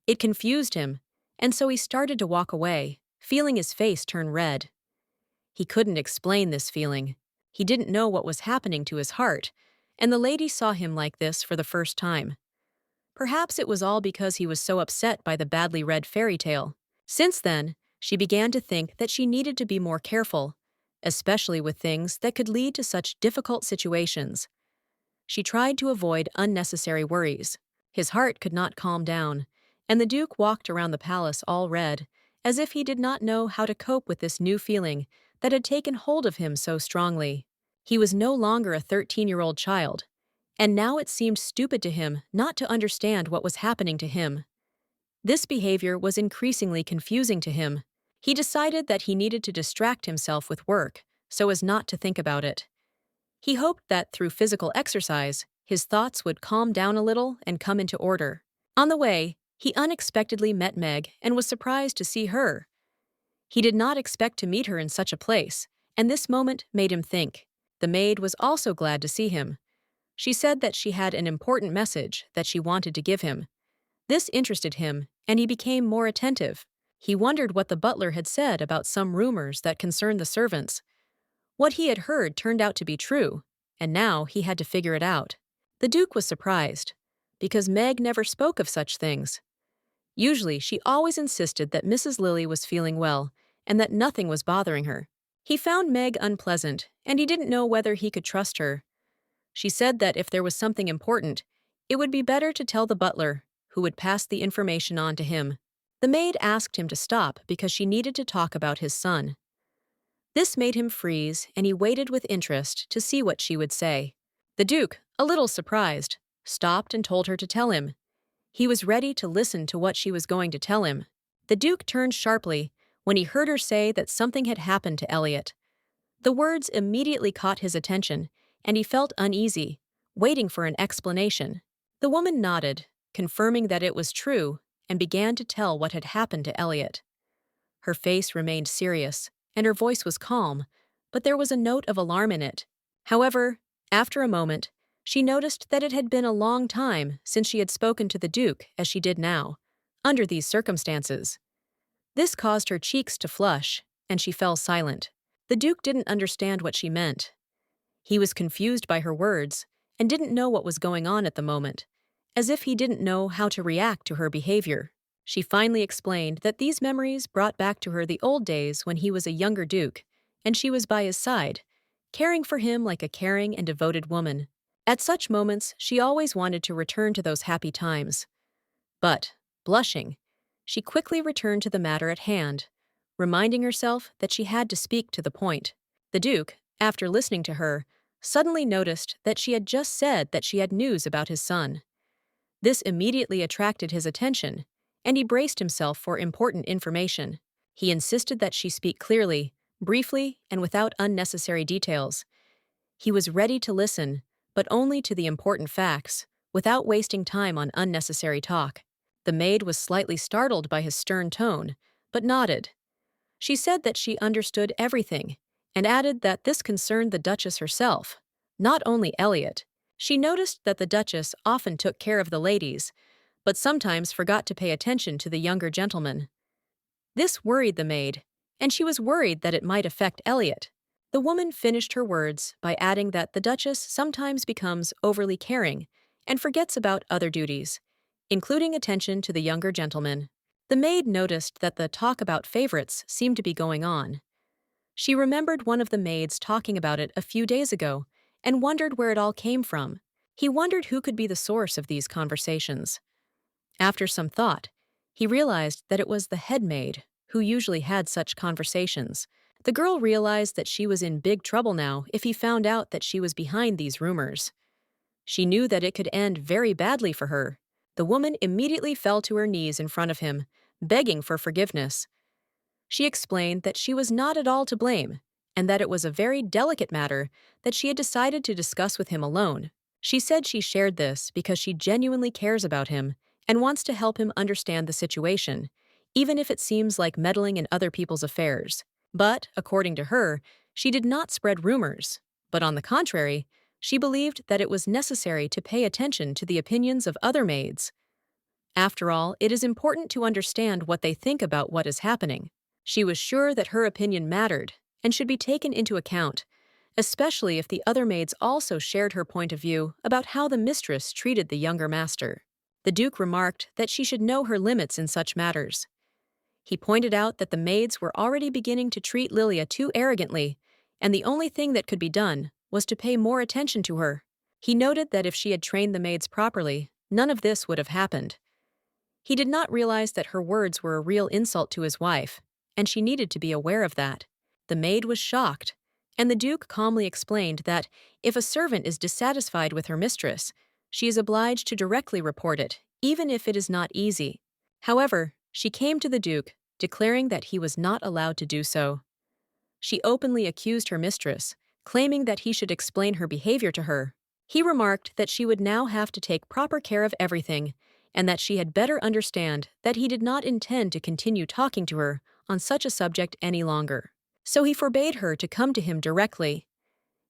It confused him, and so he started to walk away, feeling his face turn red. He couldn't explain this feeling. He didn't know what was happening to his heart, and the lady saw him like this for the first time. Perhaps it was all because he was so upset by the badly read fairy tale. Since then, she began to think that she needed to be more careful, especially with things that could lead to such difficult situations. She tried to avoid unnecessary worries. His heart could not calm down, and the Duke walked around the palace all red, as if he did not know how to cope with this new feeling that had taken hold of him so strongly. He was no longer a 13-year-old child, and now it seemed stupid to him not to understand what was happening to him. This behavior was increasingly confusing to him. He decided that he needed to distract himself with work so as not to think about it. He hoped that through physical exercise, his thoughts would calm down a little and come into order. On the way, he unexpectedly met Meg and was surprised to see her. He did not expect to meet her in such a place, and this moment made him think. The maid was also glad to see him. She said that she had an important message that she wanted to give him. This interested him, and he became more attentive. He wondered what the butler had said about some rumors that concerned the servants. What he had heard turned out to be true, and now he had to figure it out. The Duke was surprised, because Meg never spoke of such things. Usually, she always insisted that Mrs. Lily was feeling well, and that nothing was bothering her. He found Meg unpleasant, and he didn't know whether he could trust her. She said that if there was something important, it would be better to tell the butler, who would pass the information on to him. The maid asked him to stop because she needed to talk about his son. This made him freeze, and he waited with interest to see what she would say. The Duke, a little surprised, stopped and told her to tell him. He was ready to listen to what she was going to tell him. The Duke turned sharply when he heard her say that something had happened to Elliot. The words immediately caught his attention, and he felt uneasy, waiting for an explanation. The woman nodded, confirming that it was true, and began to tell what had happened to Elliot. Her face remained serious, and her voice was calm, but there was a note of alarm in it. However, after a moment, she noticed that it had been a long time since she had spoken to the Duke as she did now, under these circumstances. This caused her cheeks to flush, and she fell silent. The Duke didn't understand what she meant. He was confused by her words and didn't know what was going on at the moment, as if he didn't know how to react to her behavior. She finally explained that these memories brought back to her the old days when he was a younger Duke, and she was by his side, caring for him like a caring and devoted woman. At such moments, she always wanted to return to those happy times. But, blushing, she quickly returned to the matter at hand, reminding herself that she had to speak to the point. The Duke, after listening to her, suddenly noticed that she had just said that she had news about his son. This immediately attracted his attention, and he braced himself for important information. He insisted that she speak clearly, briefly and without unnecessary details. He was ready to listen, but only to the important facts, without wasting time on unnecessary talk. The maid was slightly startled by his stern tone, but nodded. She said that she understood everything, and added that this concerned the Duchess herself, not only Elliot. She noticed that the Duchess often took care of the ladies, but sometimes forgot to pay attention to the younger gentlemen. This worried the maid, and she was worried that it might affect Elliot. The woman finished her words by adding that the Duchess sometimes becomes overly caring and forgets about other duties, including attention to the younger gentlemen. The maid noticed that the talk about favorites seemed to be going on. She remembered one of the maids talking about it a few days ago and wondered where it all came from. He wondered who could be the source of these conversations. After some thought, he realized that it was the head maid who usually had such conversations. The girl realized that she was in big trouble now if he found out that she was behind these rumors. She knew that it could end very badly for her. The woman immediately fell to her knees in front of him, begging for forgiveness. She explained that she was not at all to blame, and that it was a very delicate matter that she had decided to discuss with him alone. She said she shared this because she genuinely cares about him and wants to help him understand the situation, even if it seems like meddling in other people's affairs. But, according to her, she did not spread rumors, but on the contrary, she believed that it was necessary to pay attention to the opinions of other maids. After all, it is important to understand what they think about what is happening. She was sure that her opinion mattered and should be taken into account, especially if the other maids also shared her point of view about how the mistress treated the younger master. The Duke remarked that she should know her limits in such matters. He pointed out that the maids were already beginning to treat Lilia too arrogantly, and the only thing that could be done was to pay more attention to her. He noted that if she had trained the maids properly, none of this would have happened. He did not realize that her words were a real insult to his wife, and she needed to be aware of that. The maid was shocked, and the Duke calmly explained that if a servant is dissatisfied with her mistress, she is obliged to directly report it, even if it is not easy. However, she came to the Duke, declaring that he was not allowed to do so. She openly accused her mistress, claiming that he should explain her behavior to her. He remarked that she would now have to take proper care of everything, and that she had better understand that he did not intend to continue talking to her on such a subject any longer. So he forbade her to come to him directly.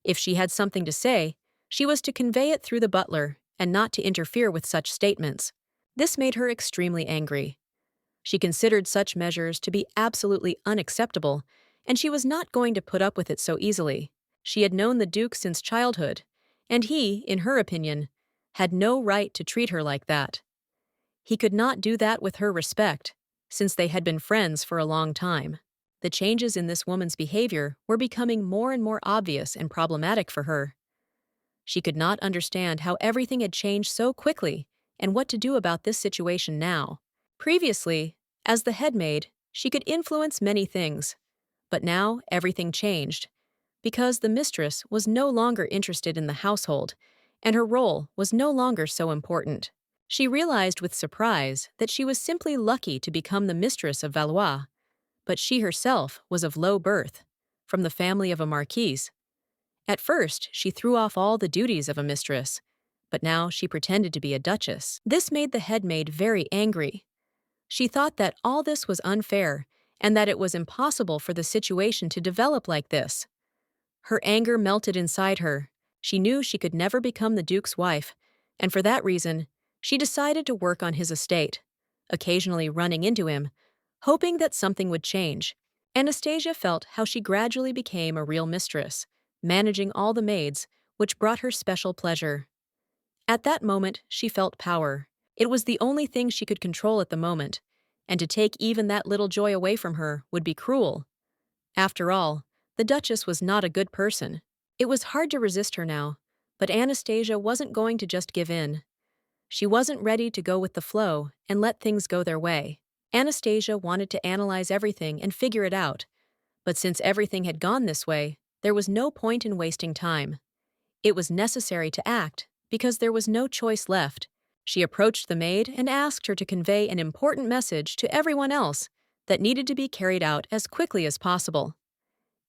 If she had something to say, she was to convey it through the butler and not to interfere with such statements. This made her extremely angry. She considered such measures to be absolutely unacceptable, and she was not going to put up with it so easily. She had known the Duke since childhood, and he, in her opinion, had no right to treat her like that. He could not do that with her respect, since they had been friends for a long time. The changes in this woman's behavior were becoming more and more obvious and problematic for her. She could not understand how everything had changed so quickly and what to do about this situation now. Previously, as the head maid, she could influence many things, but now everything changed, because the mistress was no longer interested in the household, and her role was no longer so important. She realized with surprise that she was simply lucky to become the mistress of Valois, but she herself was of low birth, from the family of a marquise. At first, she threw off all the duties of a mistress, but now she pretended to be a duchess. This made the head maid very angry. She thought that all this was unfair and that it was impossible for the situation to develop like this. Her anger melted inside her. She knew she could never become the Duke's wife, and for that reason, she decided to work on his estate, occasionally running into him, hoping that something would change. Anastasia felt how she gradually became a real mistress, managing all the maids, which brought her special pleasure. At that moment, she felt power. It was the only thing she could control at the moment, and to take even that little joy away from her would be cruel. After all, the Duchess was not a good person. It was hard to resist her now, but Anastasia wasn't going to just give in. She wasn't ready to go with the flow and let things go their way. Anastasia wanted to analyze everything and figure it out, but since everything had gone this way, there was no point in wasting time. It was necessary to act, because there was no choice left. She approached the maid and asked her to convey an important message to everyone else that needed to be carried out as quickly as possible.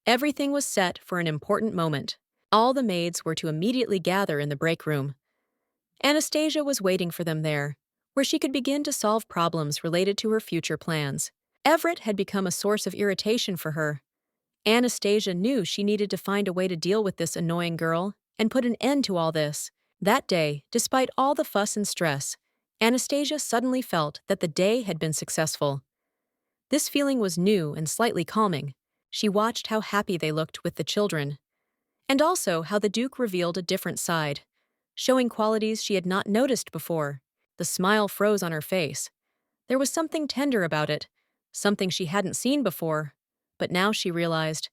Everything was set for an important moment. All the maids were to immediately gather in the break room. Anastasia was waiting for them there, where she could begin to solve problems related to her future plans. Everett had become a source of irritation for her. Anastasia knew she needed to find a way to deal with this annoying girl and put an end to all this. That day, despite all the fuss and stress, Anastasia suddenly felt that the day had been successful. This feeling was new and slightly calming. She watched how happy they looked with the children, and also how the Duke revealed a different side, showing qualities she had not noticed before. The smile froze on her face. There was something tender about it, something she hadn't seen before, but now she realized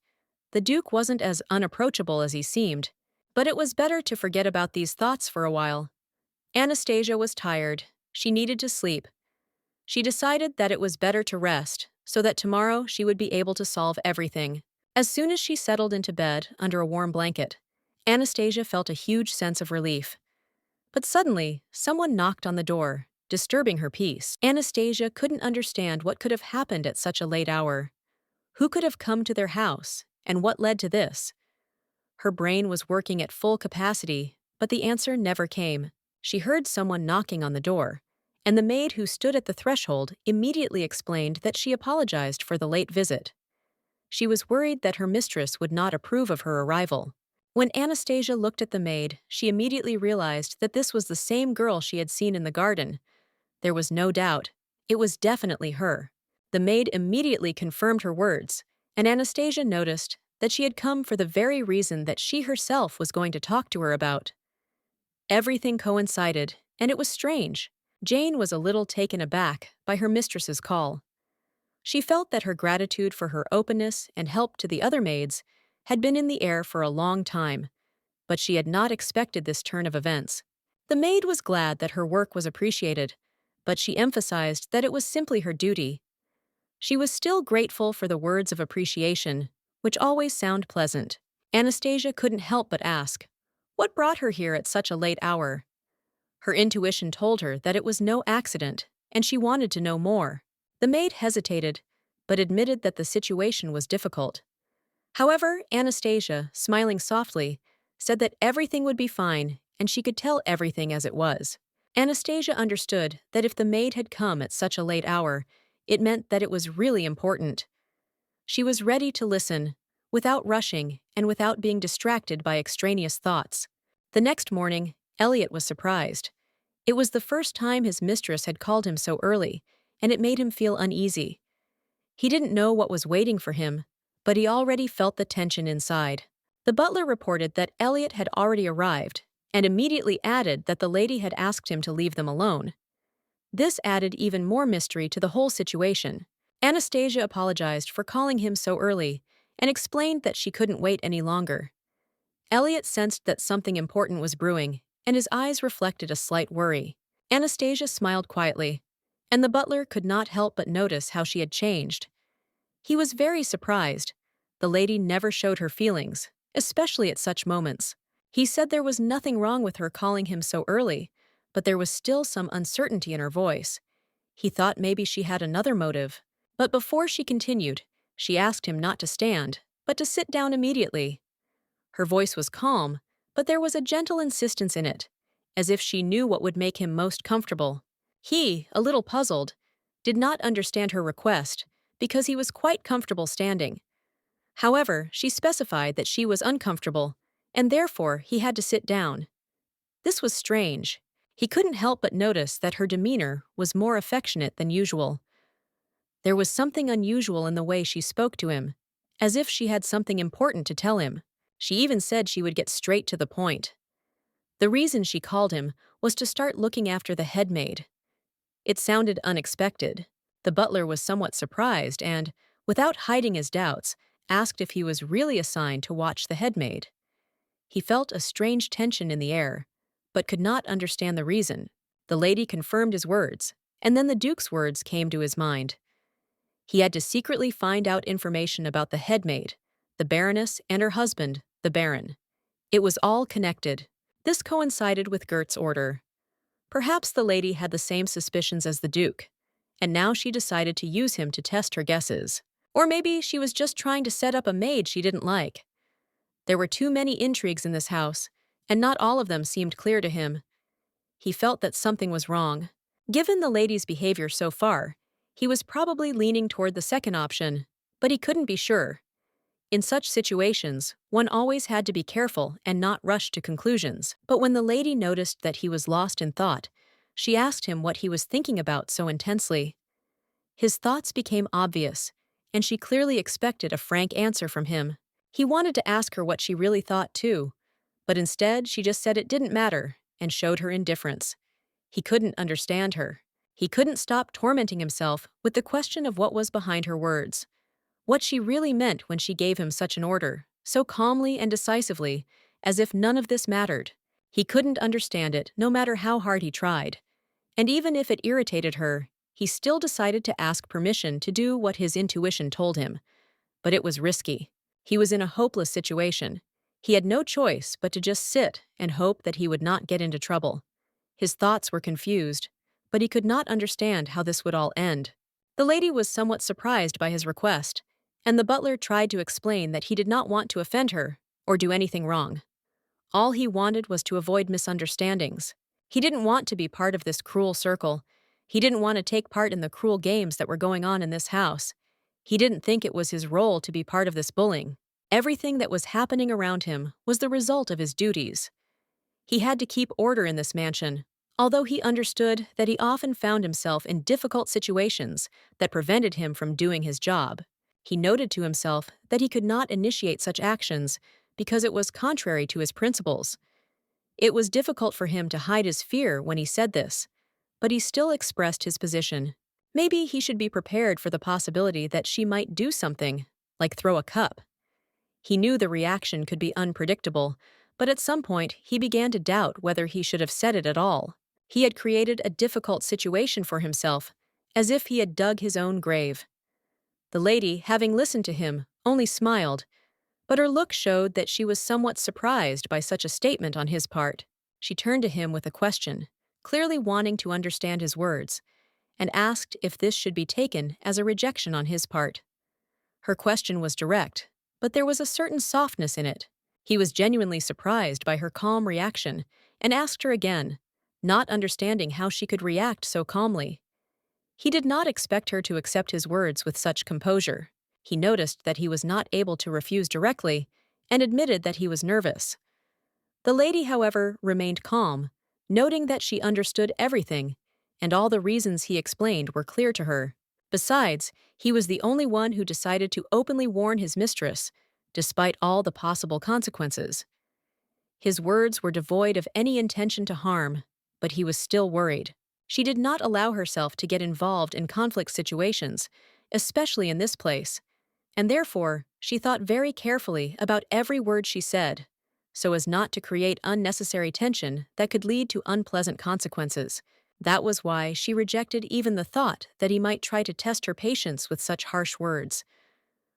the Duke wasn't as unapproachable as he seemed. But it was better to forget about these thoughts for a while. Anastasia was tired. She needed to sleep. She decided that it was better to rest, so that tomorrow she would be able to solve everything. As soon as she settled into bed under a warm blanket, Anastasia felt a huge sense of relief. But suddenly, someone knocked on the door, disturbing her peace. Anastasia couldn't understand what could have happened at such a late hour. Who could have come to their house, and what led to this? Her brain was working at full capacity, but the answer never came. She heard someone knocking on the door, and the maid who stood at the threshold immediately explained that she apologized for the late visit. She was worried that her mistress would not approve of her arrival. When Anastasia looked at the maid, she immediately realized that this was the same girl she had seen in the garden. There was no doubt. It was definitely her. The maid immediately confirmed her words, and Anastasia noticed that she had come for the very reason that she herself was going to talk to her about. Everything coincided, and it was strange. Jane was a little taken aback by her mistress's call. She felt that her gratitude for her openness and help to the other maids had been in the air for a long time, but she had not expected this turn of events. The maid was glad that her work was appreciated, but she emphasized that it was simply her duty. She was still grateful for the words of appreciation, which always sound pleasant. Anastasia couldn't help but ask, what brought her here at such a late hour? Her intuition told her that it was no accident, and she wanted to know more. The maid hesitated, but admitted that the situation was difficult. However, Anastasia, smiling softly, said that everything would be fine and she could tell everything as it was. Anastasia understood that if the maid had come at such a late hour, it meant that it was really important. She was ready to listen, without rushing and without being distracted by extraneous thoughts. The next morning, Elliot was surprised. It was the first time his mistress had called him so early, and it made him feel uneasy. He didn't know what was waiting for him, but he already felt the tension inside. The butler reported that Elliot had already arrived, and immediately added that the lady had asked him to leave them alone. This added even more mystery to the whole situation. Anastasia apologized for calling him so early and explained that she couldn't wait any longer. Elliot sensed that something important was brewing, and his eyes reflected a slight worry. Anastasia smiled quietly, and the butler could not help but notice how she had changed. He was very surprised. The lady never showed her feelings, especially at such moments. He said there was nothing wrong with her calling him so early, but there was still some uncertainty in her voice. He thought maybe she had another motive. But before she continued, she asked him not to stand, but to sit down immediately. Her voice was calm, but there was a gentle insistence in it, as if she knew what would make him most comfortable. He, a little puzzled, did not understand her request because he was quite comfortable standing. However, she specified that she was uncomfortable, and therefore he had to sit down. This was strange. He couldn't help but notice that her demeanor was more affectionate than usual. There was something unusual in the way she spoke to him, as if she had something important to tell him. She even said she would get straight to the point. The reason she called him was to start looking after the head maid. It sounded unexpected. The butler was somewhat surprised and, without hiding his doubts, asked if he was really assigned to watch the head maid. He felt a strange tension in the air, but could not understand the reason. The lady confirmed his words, and then the Duke's words came to his mind. He had to secretly find out information about the head maid, the Baroness, and her husband, the Baron. It was all connected. This coincided with Gert's order. Perhaps the lady had the same suspicions as the Duke, and now she decided to use him to test her guesses. Or maybe she was just trying to set up a maid she didn't like. There were too many intrigues in this house, and not all of them seemed clear to him. He felt that something was wrong. Given the lady's behavior so far, he was probably leaning toward the second option, but he couldn't be sure. In such situations, one always had to be careful and not rush to conclusions. But when the lady noticed that he was lost in thought, she asked him what he was thinking about so intensely. His thoughts became obvious, and she clearly expected a frank answer from him. He wanted to ask her what she really thought too, but instead she just said it didn't matter and showed her indifference. He couldn't understand her. He couldn't stop tormenting himself with the question of what was behind her words. What she really meant when she gave him such an order, so calmly and decisively, as if none of this mattered. He couldn't understand it, no matter how hard he tried. And even if it irritated her, he still decided to ask permission to do what his intuition told him. But it was risky. He was in a hopeless situation. He had no choice but to just sit and hope that he would not get into trouble. His thoughts were confused, but he could not understand how this would all end. The lady was somewhat surprised by his request, and the butler tried to explain that he did not want to offend her or do anything wrong. All he wanted was to avoid misunderstandings. He didn't want to be part of this cruel circle. He didn't want to take part in the cruel games that were going on in this house. He didn't think it was his role to be part of this bullying. Everything that was happening around him was the result of his duties. He had to keep order in this mansion, although he understood that he often found himself in difficult situations that prevented him from doing his job. He noted to himself that he could not initiate such actions because it was contrary to his principles. It was difficult for him to hide his fear when he said this, but he still expressed his position. Maybe he should be prepared for the possibility that she might do something, like throw a cup. He knew the reaction could be unpredictable, but at some point he began to doubt whether he should have said it at all. He had created a difficult situation for himself, as if he had dug his own grave. The lady, having listened to him, only smiled, but her look showed that she was somewhat surprised by such a statement on his part. She turned to him with a question, clearly wanting to understand his words, and asked if this should be taken as a rejection on his part. Her question was direct, but there was a certain softness in it. He was genuinely surprised by her calm reaction and asked her again, not understanding how she could react so calmly. He did not expect her to accept his words with such composure. He noticed that he was not able to refuse directly and admitted that he was nervous. The lady, however, remained calm, noting that she understood everything, and all the reasons he explained were clear to her. Besides, he was the only one who decided to openly warn his mistress, despite all the possible consequences. His words were devoid of any intention to harm, but he was still worried. She did not allow herself to get involved in conflict situations, especially in this place, and therefore she thought very carefully about every word she said, so as not to create unnecessary tension that could lead to unpleasant consequences. That was why she rejected even the thought that he might try to test her patience with such harsh words.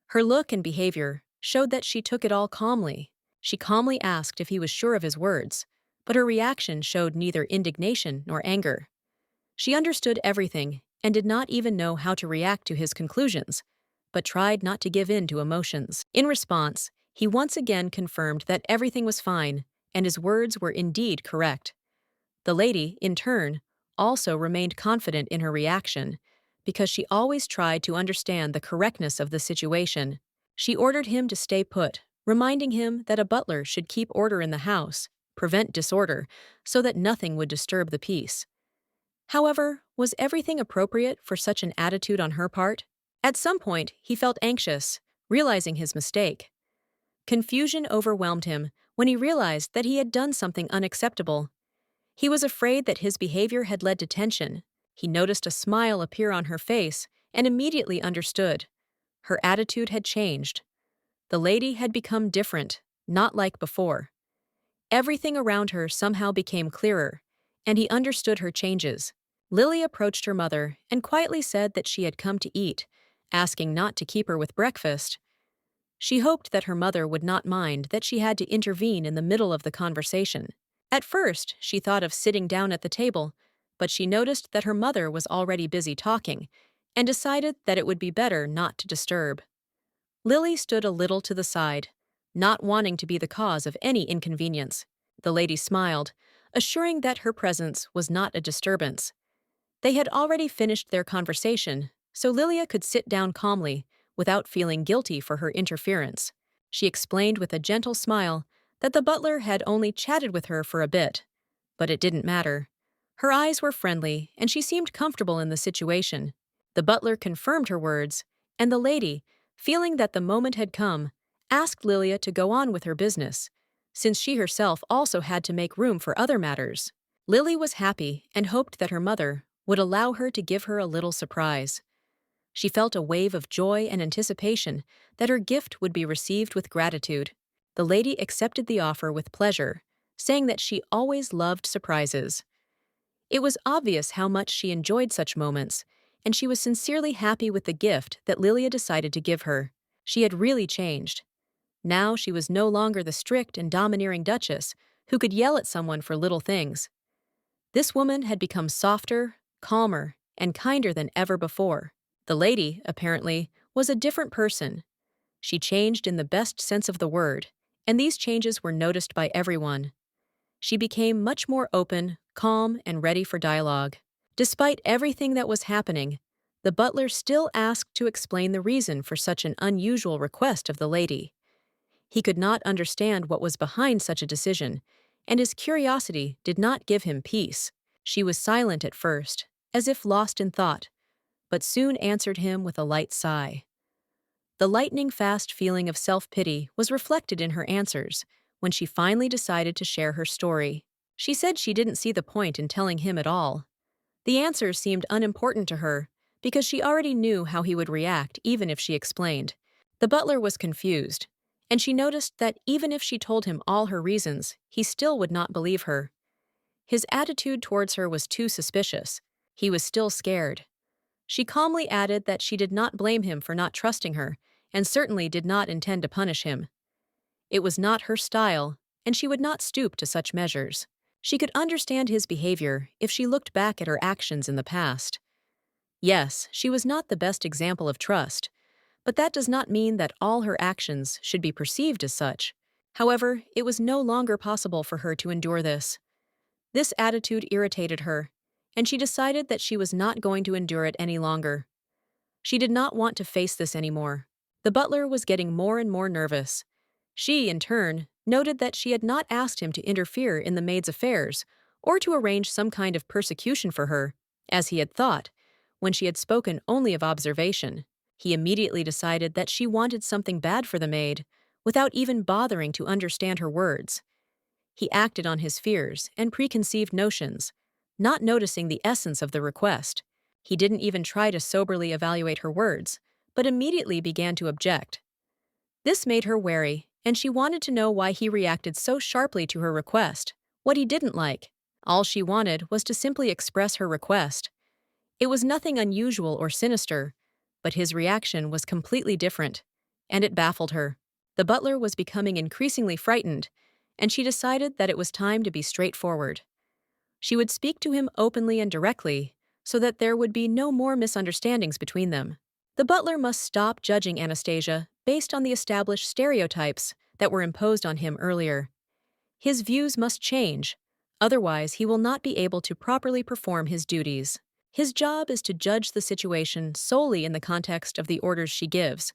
Her look and behavior showed that she took it all calmly. She calmly asked if he was sure of his words, but her reaction showed neither indignation nor anger. She understood everything and did not even know how to react to his conclusions, but tried not to give in to emotions. In response, he once again confirmed that everything was fine and his words were indeed correct. The lady, in turn, also remained confident in her reaction because she always tried to understand the correctness of the situation. She ordered him to stay put, reminding him that a butler should keep order in the house, prevent disorder, so that nothing would disturb the peace. However, was everything appropriate for such an attitude on her part? At some point, he felt anxious, realizing his mistake. Confusion overwhelmed him when he realized that he had done something unacceptable. He was afraid that his behavior had led to tension. He noticed a smile appear on her face and immediately understood. Her attitude had changed. The lady had become different, not like before. Everything around her somehow became clearer, and he understood her changes. Lily approached her mother and quietly said that she had come to eat, asking not to keep her with breakfast. She hoped that her mother would not mind that she had to intervene in the middle of the conversation. At first, she thought of sitting down at the table, but she noticed that her mother was already busy talking, and decided that it would be better not to disturb. Lily stood a little to the side, not wanting to be the cause of any inconvenience. The lady smiled, assuring that her presence was not a disturbance. They had already finished their conversation, so Lilia could sit down calmly, without feeling guilty for her interference. She explained with a gentle smile that the butler had only chatted with her for a bit, but it didn't matter. Her eyes were friendly, and she seemed comfortable in the situation. The butler confirmed her words, and the lady, feeling that the moment had come, asked Lilia to go on with her business, since she herself also had to make room for other matters. Lily was happy and hoped that her mother would allow her to give her a little surprise. She felt a wave of joy and anticipation that her gift would be received with gratitude. The lady accepted the offer with pleasure, saying that she always loved surprises. It was obvious how much she enjoyed such moments, and she was sincerely happy with the gift that Lilia decided to give her. She had really changed. Now she was no longer the strict and domineering duchess who could yell at someone for little things. This woman had become softer, calmer, and kinder than ever before. The lady, apparently, was a different person. She changed in the best sense of the word, and these changes were noticed by everyone. She became much more open, calm, and ready for dialogue. Despite everything that was happening, the butler still asked to explain the reason for such an unusual request of the lady. He could not understand what was behind such a decision, and his curiosity did not give him peace. She was silent at first, as if lost in thought, but soon answered him with a light sigh. The lightning-fast feeling of self-pity was reflected in her answers when she finally decided to share her story. She said she didn't see the point in telling him at all. The answers seemed unimportant to her because she already knew how he would react even if she explained. The butler was confused, and she noticed that even if she told him all her reasons, he still would not believe her. His attitude towards her was too suspicious. He was still scared. She calmly added that she did not blame him for not trusting her, and certainly did not intend to punish him. It was not her style, and she would not stoop to such measures. She could understand his behavior if she looked back at her actions in the past. Yes, she was not the best example of trust, but that does not mean that all her actions should be perceived as such. However, it was no longer possible for her to endure this. This attitude irritated her, and she decided that she was not going to endure it any longer. She did not want to face this anymore. The butler was getting more and more nervous. She, in turn, noted that she had not asked him to interfere in the maid's affairs or to arrange some kind of persecution for her, as he had thought, when she had spoken only of observation. He immediately decided that she wanted something bad for the maid, without even bothering to understand her words. He acted on his fears and preconceived notions, not noticing the essence of the request. He didn't even try to soberly evaluate her words, but immediately began to object. This made her wary, and she wanted to know why he reacted so sharply to her request, what he didn't like. All she wanted was to simply express her request. It was nothing unusual or sinister, but his reaction was completely different, and it baffled her. The butler was becoming increasingly frightened, and she decided that it was time to be straightforward. She would speak to him openly and directly, so that there would be no more misunderstandings between them. The butler must stop judging Anastasia based on the established stereotypes that were imposed on him earlier. His views must change, otherwise he will not be able to properly perform his duties. His job is to judge the situation solely in the context of the orders she gives.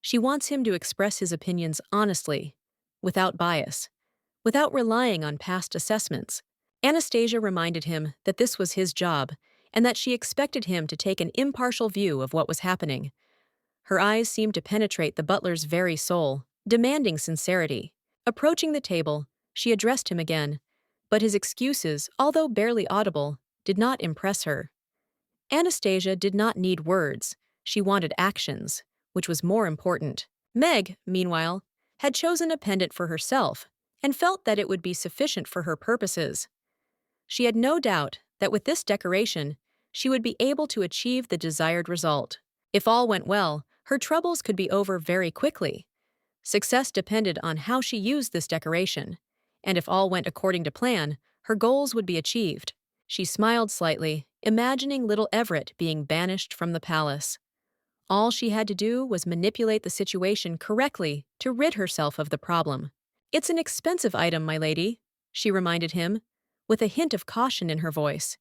She wants him to express his opinions honestly, without bias, without relying on past assessments. Anastasia reminded him that this was his job, and that she expected him to take an impartial view of what was happening. Her eyes seemed to penetrate the butler's very soul, demanding sincerity. Approaching the table, she addressed him again, but his excuses, although barely audible, did not impress her. Anastasia did not need words, she wanted actions, which was more important. Meg, meanwhile, had chosen a pendant for herself and felt that it would be sufficient for her purposes. She had no doubt that with this decoration, she would be able to achieve the desired result. If all went well, her troubles could be over very quickly. Success depended on how she used this decoration, and if all went according to plan, her goals would be achieved. She smiled slightly imagining little Everett being banished from the palace. All she had to do was manipulate the situation correctly to rid herself of the problem. "It's an expensive item, my lady," she reminded him, with a hint of caution in her voice.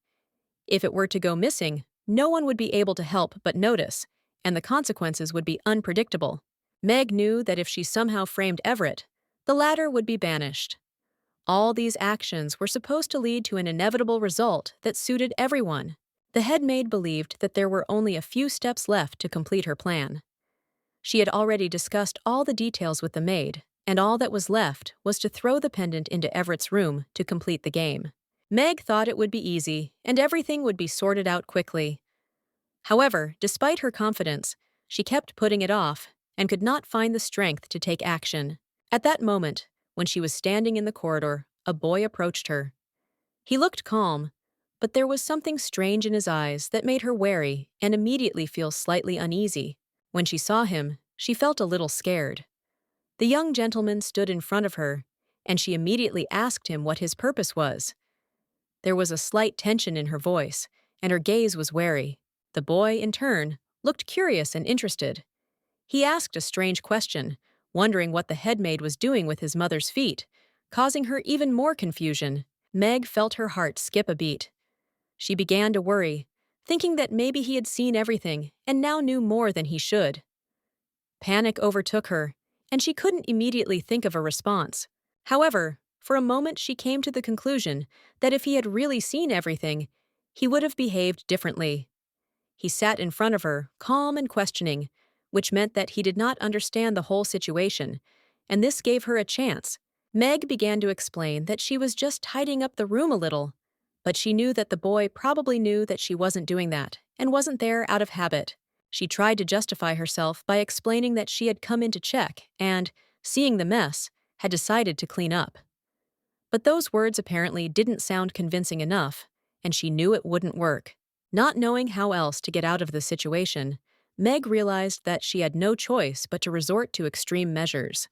If it were to go missing, no one would be able to help but notice, and the consequences would be unpredictable. Meg knew that if she somehow framed Everett, the latter would be banished. All these actions were supposed to lead to an inevitable result that suited everyone. The headmaid believed that there were only a few steps left to complete her plan. She had already discussed all the details with the maid, and all that was left was to throw the pendant into Everett's room to complete the game. Meg thought it would be easy, and everything would be sorted out quickly. However, despite her confidence, she kept putting it off and could not find the strength to take action. At that moment, when she was standing in the corridor, a boy approached her. He looked calm, but there was something strange in his eyes that made her wary and immediately feel slightly uneasy. When she saw him, she felt a little scared. The young gentleman stood in front of her, and she immediately asked him what his purpose was. There was a slight tension in her voice, and her gaze was wary. The boy, in turn, looked curious and interested. He asked a strange question, wondering what the headmaid was doing with his mother's feet, causing her even more confusion. Meg felt her heart skip a beat. She began to worry, thinking that maybe he had seen everything and now knew more than he should. Panic overtook her, and she couldn't immediately think of a response. However, for a moment she came to the conclusion that if he had really seen everything, he would have behaved differently. He sat in front of her, calm and questioning, which meant that he did not understand the whole situation, and this gave her a chance. Meg began to explain that she was just tidying up the room a little, but she knew that the boy probably knew that she wasn't doing that and wasn't there out of habit. She tried to justify herself by explaining that she had come in to check and, seeing the mess, had decided to clean up. But those words apparently didn't sound convincing enough, and she knew it wouldn't work. Not knowing how else to get out of the situation, Meg realized that she had no choice but to resort to extreme measures.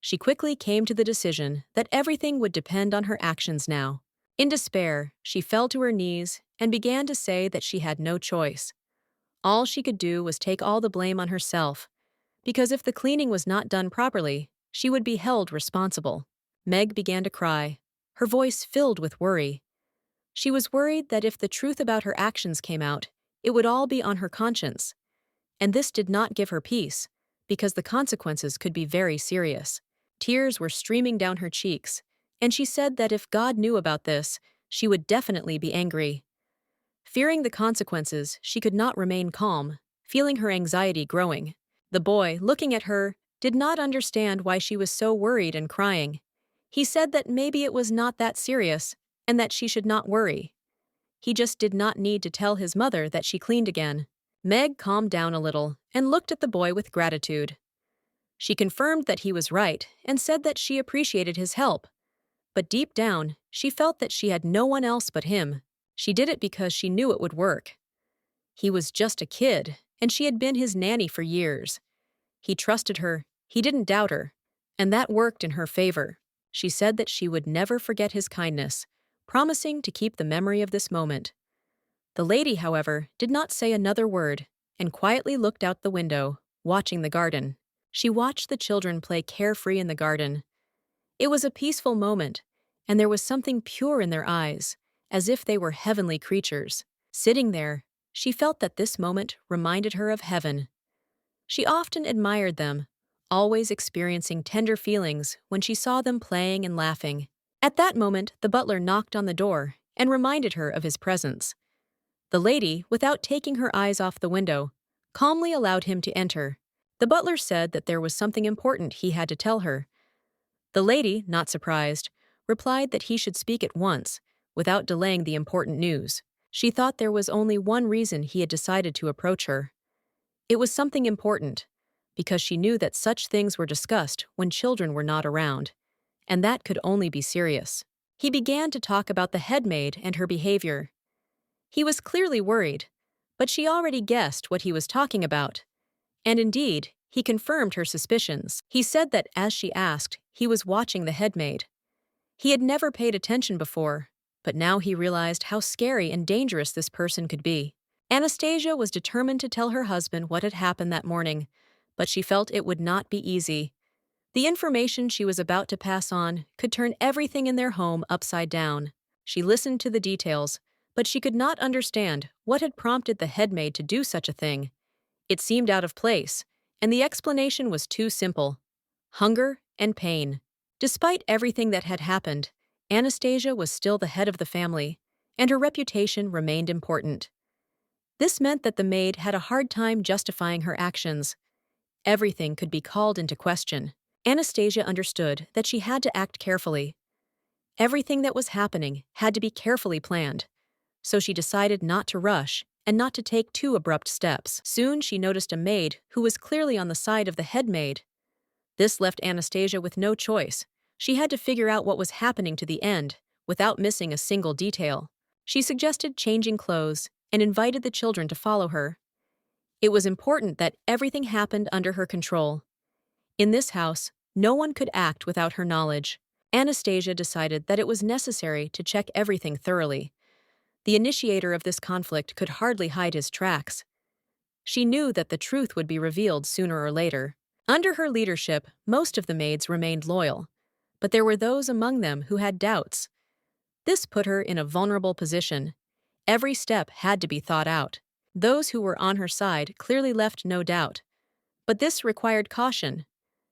She quickly came to the decision that everything would depend on her actions now. In despair, she fell to her knees and began to say that she had no choice. All she could do was take all the blame on herself, because if the cleaning was not done properly, she would be held responsible. Meg began to cry, her voice filled with worry. She was worried that if the truth about her actions came out, it would all be on her conscience. And this did not give her peace, because the consequences could be very serious. Tears were streaming down her cheeks, and she said that if God knew about this, she would definitely be angry. Fearing the consequences, she could not remain calm, feeling her anxiety growing. The boy, looking at her, did not understand why she was so worried and crying. He said that maybe it was not that serious, and that she should not worry. He just did not need to tell his mother that she cleaned again. Meg calmed down a little and looked at the boy with gratitude. She confirmed that he was right and said that she appreciated his help. But deep down, she felt that she had no one else but him. She did it because she knew it would work. He was just a kid, and she had been his nanny for years. He trusted her, he didn't doubt her, and that worked in her favor. She said that she would never forget his kindness, promising to keep the memory of this moment. The lady, however, did not say another word and quietly looked out the window, watching the garden. She watched the children play carefree in the garden. It was a peaceful moment, and there was something pure in their eyes, as if they were heavenly creatures. Sitting there, she felt that this moment reminded her of heaven. She often admired them, always experiencing tender feelings when she saw them playing and laughing. At that moment, the butler knocked on the door and reminded her of his presence. The lady, without taking her eyes off the window, calmly allowed him to enter. The butler said that there was something important he had to tell her. The lady, not surprised, replied that he should speak at once, without delaying the important news. She thought there was only one reason he had decided to approach her. It was something important, because she knew that such things were discussed when children were not around, and that could only be serious. He began to talk about the headmaid and her behavior. He was clearly worried, but she already guessed what he was talking about. And indeed, he confirmed her suspicions. He said that as she asked, he was watching the headmaid. He had never paid attention before, But now he realized how scary and dangerous this person could be. Anastasia was determined to tell her husband what had happened that morning, but she felt it would not be easy. The information she was about to pass on could turn everything in their home upside down. She listened to the details, but she could not understand what had prompted the headmaid to do such a thing. It seemed out of place, and the explanation was too simple: hunger and pain. Despite everything that had happened, Anastasia was still the head of the family, and her reputation remained important. This meant that the maid had a hard time justifying her actions. Everything could be called into question. Anastasia understood that she had to act carefully. Everything that was happening had to be carefully planned, so she decided not to rush and not to take too abrupt steps. Soon she noticed a maid who was clearly on the side of the head maid. This left Anastasia with no choice. She had to figure out what was happening to the end, without missing a single detail. She suggested changing clothes and invited the children to follow her. It was important that everything happened under her control. In this house, no one could act without her knowledge. Anastasia decided that it was necessary to check everything thoroughly. The initiator of this conflict could hardly hide his tracks. She knew that the truth would be revealed sooner or later. Under her leadership, most of the maids remained loyal, but there were those among them who had doubts. This put her in a vulnerable position. Every step had to be thought out. Those who were on her side clearly left no doubt. But this required caution,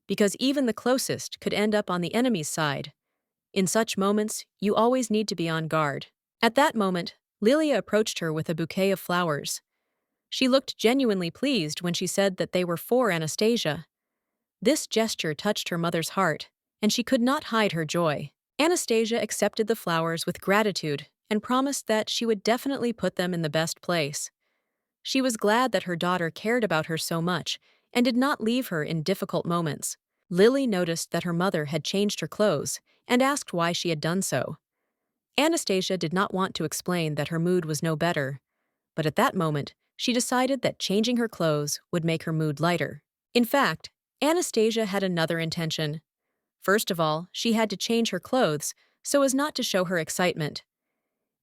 because even the closest could end up on the enemy's side. In such moments, you always need to be on guard. At that moment, Lilia approached her with a bouquet of flowers. She looked genuinely pleased when she said that they were for Anastasia. This gesture touched her mother's heart, and she could not hide her joy. Anastasia accepted the flowers with gratitude and promised that she would definitely put them in the best place. She was glad that her daughter cared about her so much and did not leave her in difficult moments. Lily noticed that her mother had changed her clothes and asked why she had done so. Anastasia did not want to explain that her mood was no better, but at that moment, she decided that changing her clothes would make her mood lighter. In fact, Anastasia had another intention. First of all, she had to change her clothes so as not to show her excitement.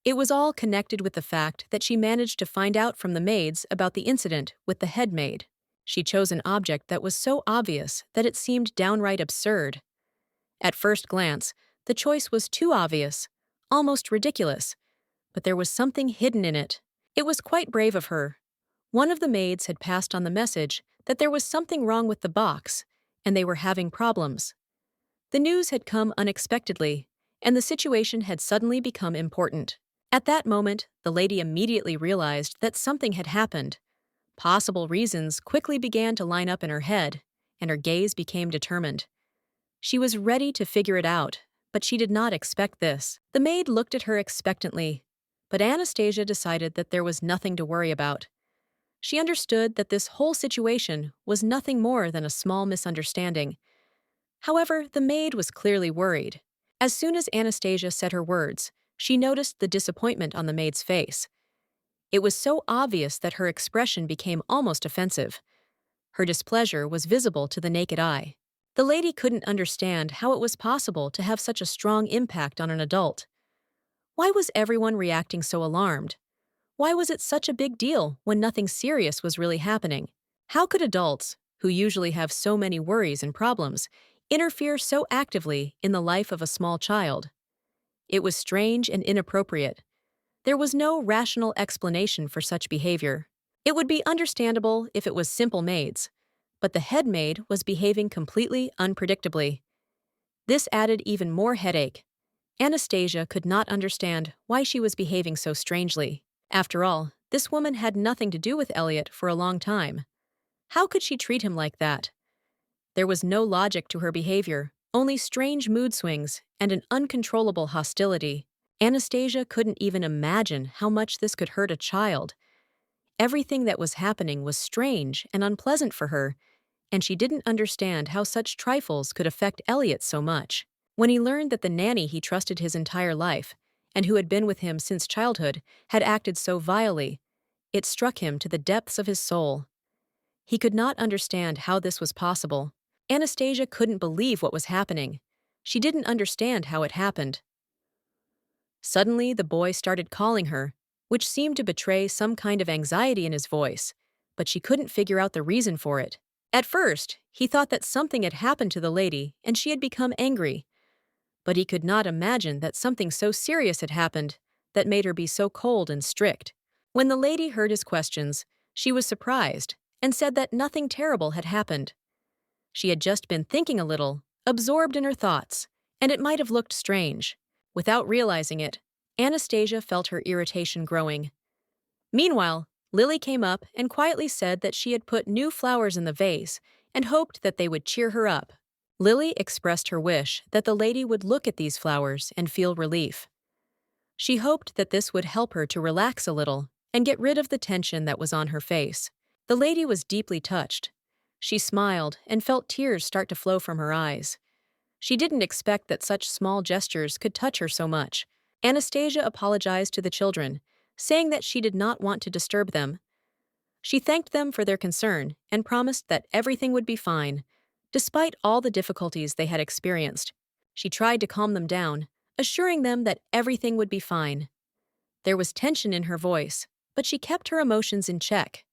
It was all connected with the fact that she managed to find out from the maids about the incident with the head maid. She chose an object that was so obvious that it seemed downright absurd. At first glance, the choice was too obvious, almost ridiculous, but there was something hidden in it. It was quite brave of her. One of the maids had passed on the message that there was something wrong with the box, and they were having problems. The news had come unexpectedly, and the situation had suddenly become important. At that moment, the lady immediately realized that something had happened. Possible reasons quickly began to line up in her head, and her gaze became determined. She was ready to figure it out, but she did not expect this. The maid looked at her expectantly, but Anastasia decided that there was nothing to worry about. She understood that this whole situation was nothing more than a small misunderstanding. However, the maid was clearly worried. As soon as Anastasia said her words, she noticed the disappointment on the maid's face. It was so obvious that her expression became almost offensive. Her displeasure was visible to the naked eye. The lady couldn't understand how it was possible to have such a strong impact on an adult. Why was everyone reacting so alarmed? Why was it such a big deal when nothing serious was really happening? How could adults, who usually have so many worries and problems, interfere so actively in the life of a small child? It was strange and inappropriate. There was no rational explanation for such behavior. It would be understandable if it was simple maids, but the head maid was behaving completely unpredictably. This added even more headache. Anastasia could not understand why she was behaving so strangely. After all, this woman had nothing to do with Elliot for a long time. How could she treat him like that? There was no logic to her behavior, only strange mood swings and an uncontrollable hostility. Anastasia couldn't even imagine how much this could hurt a child. Everything that was happening was strange and unpleasant for her, and she didn't understand how such trifles could affect Elliot so much. When he learned that the nanny he trusted his entire life, and who had been with him since childhood, had acted so vilely, it struck him to the depths of his soul. He could not understand how this was possible. Anastasia couldn't believe what was happening. She didn't understand how it happened. Suddenly, the boy started calling her, which seemed to betray some kind of anxiety in his voice, but she couldn't figure out the reason for it. At first, he thought that something had happened to the lady and she had become angry, but he could not imagine that something so serious had happened that made her be so cold and strict. When the lady heard his questions, she was surprised and said that nothing terrible had happened. She had just been thinking a little, absorbed in her thoughts, and it might have looked strange. Without realizing it, Anastasia felt her irritation growing. Meanwhile, Lily came up and quietly said that she had put new flowers in the vase and hoped that they would cheer her up. Lily expressed her wish that the lady would look at these flowers and feel relief. She hoped that this would help her to relax a little and get rid of the tension that was on her face. The lady was deeply touched. She smiled and felt tears start to flow from her eyes. She didn't expect that such small gestures could touch her so much. Anastasia apologized to the children, saying that she did not want to disturb them. She thanked them for their concern and promised that everything would be fine, despite all the difficulties they had experienced. She tried to calm them down, assuring them that everything would be fine. There was tension in her voice, but she kept her emotions in check.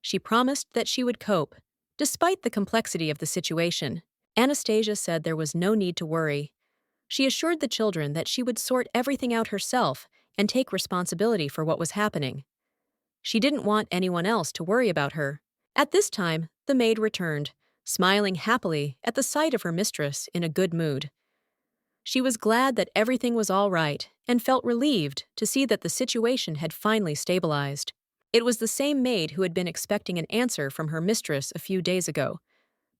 She promised that she would cope, despite the complexity of the situation. Anastasia said there was no need to worry. She assured the children that she would sort everything out herself and take responsibility for what was happening. She didn't want anyone else to worry about her. At this time, the maid returned, smiling happily at the sight of her mistress in a good mood. She was glad that everything was all right and felt relieved to see that the situation had finally stabilized. It was the same maid who had been expecting an answer from her mistress a few days ago,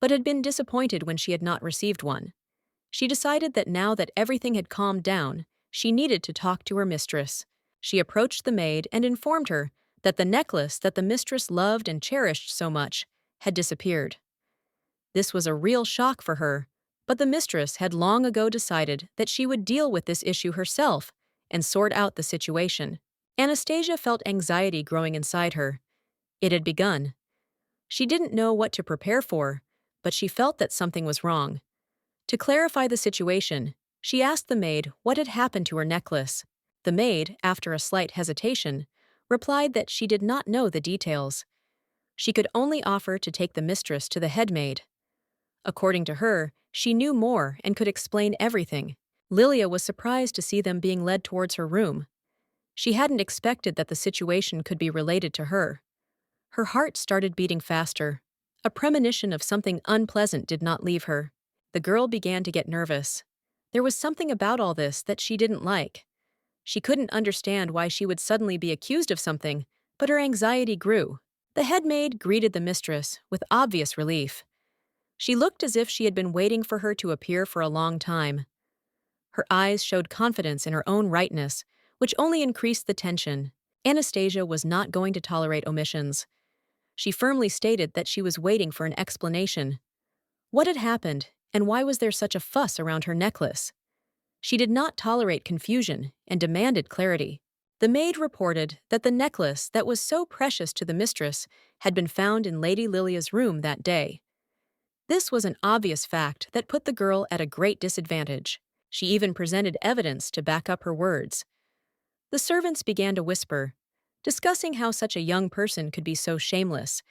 but had been disappointed when she had not received one. She decided that now that everything had calmed down, she needed to talk to her mistress. She approached the maid and informed her that the necklace that the mistress loved and cherished so much had disappeared. This was a real shock for her, but the mistress had long ago decided that she would deal with this issue herself and sort out the situation. Anastasia felt anxiety growing inside her. It had begun. She didn't know what to prepare for, but she felt that something was wrong. To clarify the situation, she asked the maid what had happened to her necklace. The maid, after a slight hesitation, replied that she did not know the details. She could only offer to take the mistress to the head maid. According to her, she knew more and could explain everything. Lilia was surprised to see them being led towards her room. She hadn't expected that the situation could be related to her. Her heart started beating faster. A premonition of something unpleasant did not leave her. The girl began to get nervous. There was something about all this that she didn't like. She couldn't understand why she would suddenly be accused of something, but her anxiety grew. The head maid greeted the mistress with obvious relief. She looked as if she had been waiting for her to appear for a long time. Her eyes showed confidence in her own rightness, which only increased the tension. Anastasia was not going to tolerate omissions. She firmly stated that she was waiting for an explanation. What had happened, and why was there such a fuss around her necklace? She did not tolerate confusion and demanded clarity. The maid reported that the necklace that was so precious to the mistress had been found in Lady Lilia's room that day. This was an obvious fact that put the girl at a great disadvantage. She even presented evidence to back up her words. The servants began to whisper, discussing how such a young person could be so shameless.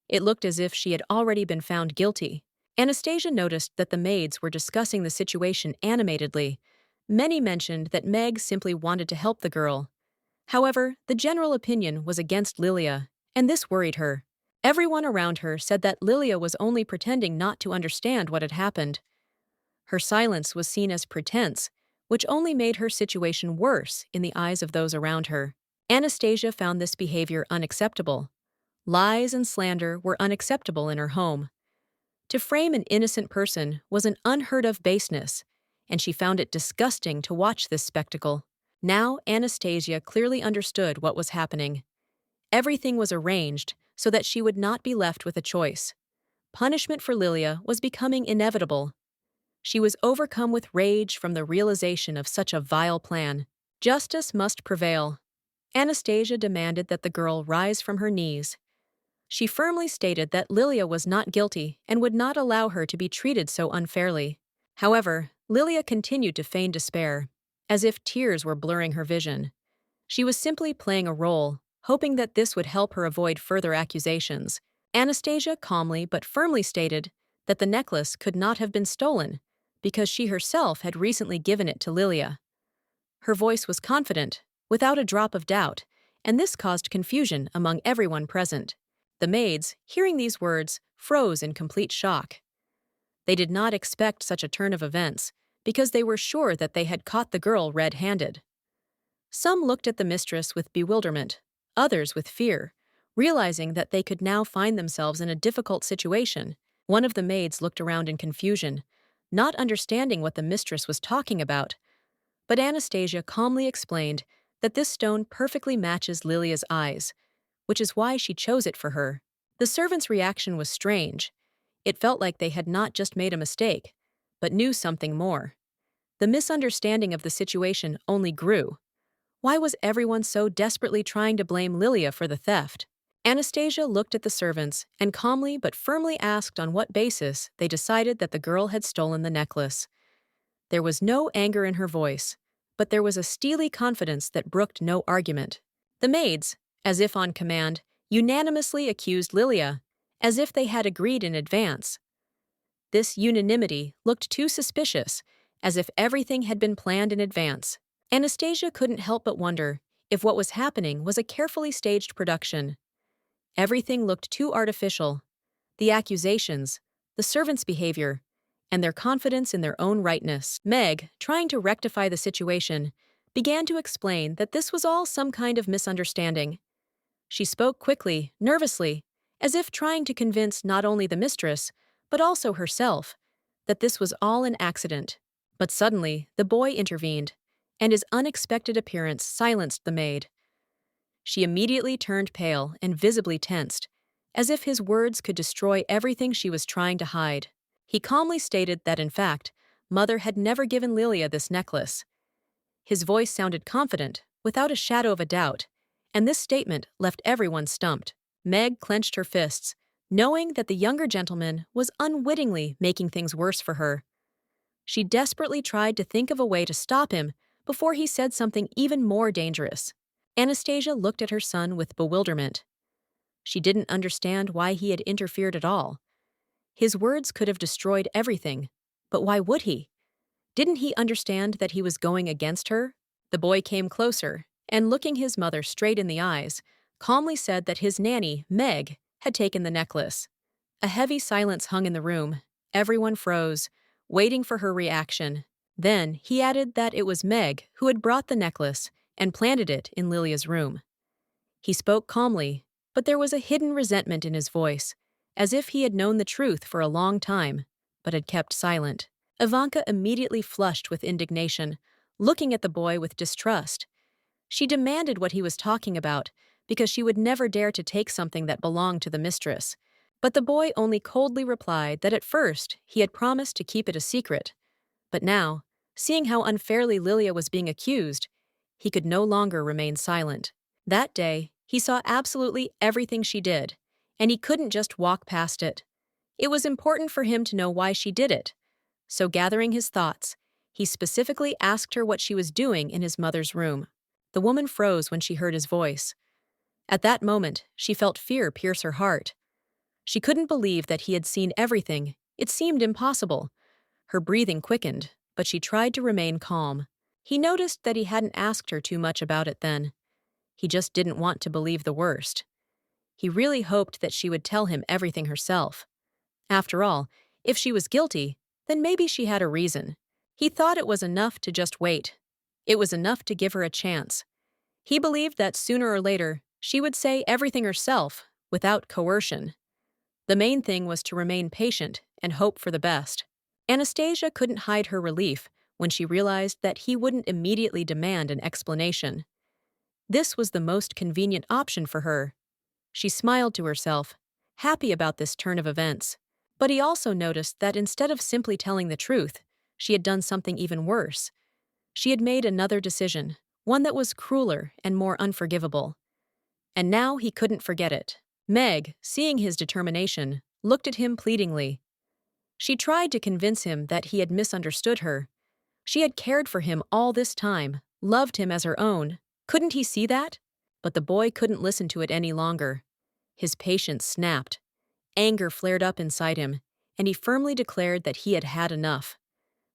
It looked as if she had already been found guilty. Anastasia noticed that the maids were discussing the situation animatedly. Many mentioned that Meg simply wanted to help the girl. However, the general opinion was against Lilia, and this worried her. Everyone around her said that Lilia was only pretending not to understand what had happened. Her silence was seen as pretense, which only made her situation worse in the eyes of those around her. Anastasia found this behavior unacceptable. Lies and slander were unacceptable in her home. To frame an innocent person was an unheard-of baseness, and she found it disgusting to watch this spectacle. Now Anastasia clearly understood what was happening. Everything was arranged so that she would not be left with a choice. Punishment for Lilia was becoming inevitable. She was overcome with rage from the realization of such a vile plan. Justice must prevail. Anastasia demanded that the girl rise from her knees. She firmly stated that Lilia was not guilty and would not allow her to be treated so unfairly. However, Lilia continued to feign despair. as if tears were blurring her vision. She was simply playing a role, hoping that this would help her avoid further accusations. Anastasia calmly but firmly stated that the necklace could not have been stolen because she herself had recently given it to Lilia. Her voice was confident, without a drop of doubt, and this caused confusion among everyone present. The maids, hearing these words, froze in complete shock. They did not expect such a turn of events, because they were sure that they had caught the girl red-handed. Some looked at the mistress with bewilderment, others with fear, realizing that they could now find themselves in a difficult situation. One of the maids looked around in confusion, not understanding what the mistress was talking about, but Anastasia calmly explained that this stone perfectly matches Lilia's eyes, which is why she chose it for her. The servant's reaction was strange. It felt like they had not just made a mistake, but knew something more. The misunderstanding of the situation only grew. Why was everyone so desperately trying to blame Lilia for the theft? Anastasia looked at the servants and calmly but firmly asked on what basis they decided that the girl had stolen the necklace. There was no anger in her voice, but there was a steely confidence that brooked no argument. The maids, as if on command, unanimously accused Lilia, as if they had agreed in advance. This unanimity looked too suspicious, as if everything had been planned in advance. Anastasia couldn't help but wonder if what was happening was a carefully staged production. Everything looked too artificial. The accusations, the servants' behavior, and their confidence in their own rightness. Meg, trying to rectify the situation, began to explain that this was all some kind of misunderstanding. She spoke quickly, nervously, as if trying to convince not only the mistress, but also herself, that this was all an accident. But suddenly, the boy intervened, and his unexpected appearance silenced the maid. She immediately turned pale and visibly tensed, as if his words could destroy everything she was trying to hide. He calmly stated that, in fact, Mother had never given Lilia this necklace. His voice sounded confident, without a shadow of a doubt, and this statement left everyone stumped. Meg clenched her fists, knowing that the younger gentleman was unwittingly making things worse for her. She desperately tried to think of a way to stop him before he said something even more dangerous. Anastasia looked at her son with bewilderment. She didn't understand why he had interfered at all. His words could have destroyed everything, but why would he? Didn't he understand that he was going against her? The boy came closer, and looking his mother straight in the eyes, calmly said that his nanny, Meg, had taken the necklace. A heavy silence hung in the room. Everyone froze, waiting for her reaction. Then he added that it was Meg who had brought the necklace and planted it in Lilia's room. He spoke calmly, but there was a hidden resentment in his voice, as if he had known the truth for a long time, but had kept silent. Ivanka immediately flushed with indignation, looking at the boy with distrust. She demanded what he was talking about, because she would never dare to take something that belonged to the mistress. But the boy only coldly replied that at first he had promised to keep it a secret. But now, seeing how unfairly Lilia was being accused, he could no longer remain silent. That day, he saw absolutely everything she did, and he couldn't just walk past it. It was important for him to know why she did it. So gathering his thoughts, he specifically asked her what she was doing in his mother's room. The woman froze when she heard his voice. At that moment, she felt fear pierce her heart. She couldn't believe that he had seen everything. It seemed impossible. Her breathing quickened, but she tried to remain calm. He noticed that he hadn't asked her too much about it then. He just didn't want to believe the worst. He really hoped that she would tell him everything herself. After all, if she was guilty, then maybe she had a reason. He thought it was enough to just wait. It was enough to give her a chance. He believed that sooner or later, she would say everything herself, without coercion. The main thing was to remain patient and hope for the best. Anastasia couldn't hide her relief when she realized that he wouldn't immediately demand an explanation. This was the most convenient option for her. She smiled to herself, happy about this turn of events. But he also noticed that instead of simply telling the truth, she had done something even worse. She had made another decision, one that was crueler and more unforgivable. And now he couldn't forget it. Meg, seeing his determination, looked at him pleadingly. She tried to convince him that he had misunderstood her, She had cared for him all this time, loved him as her own. Couldn't he see that? But the boy couldn't listen to it any longer. His patience snapped. Anger flared up inside him, and he firmly declared that he had had enough.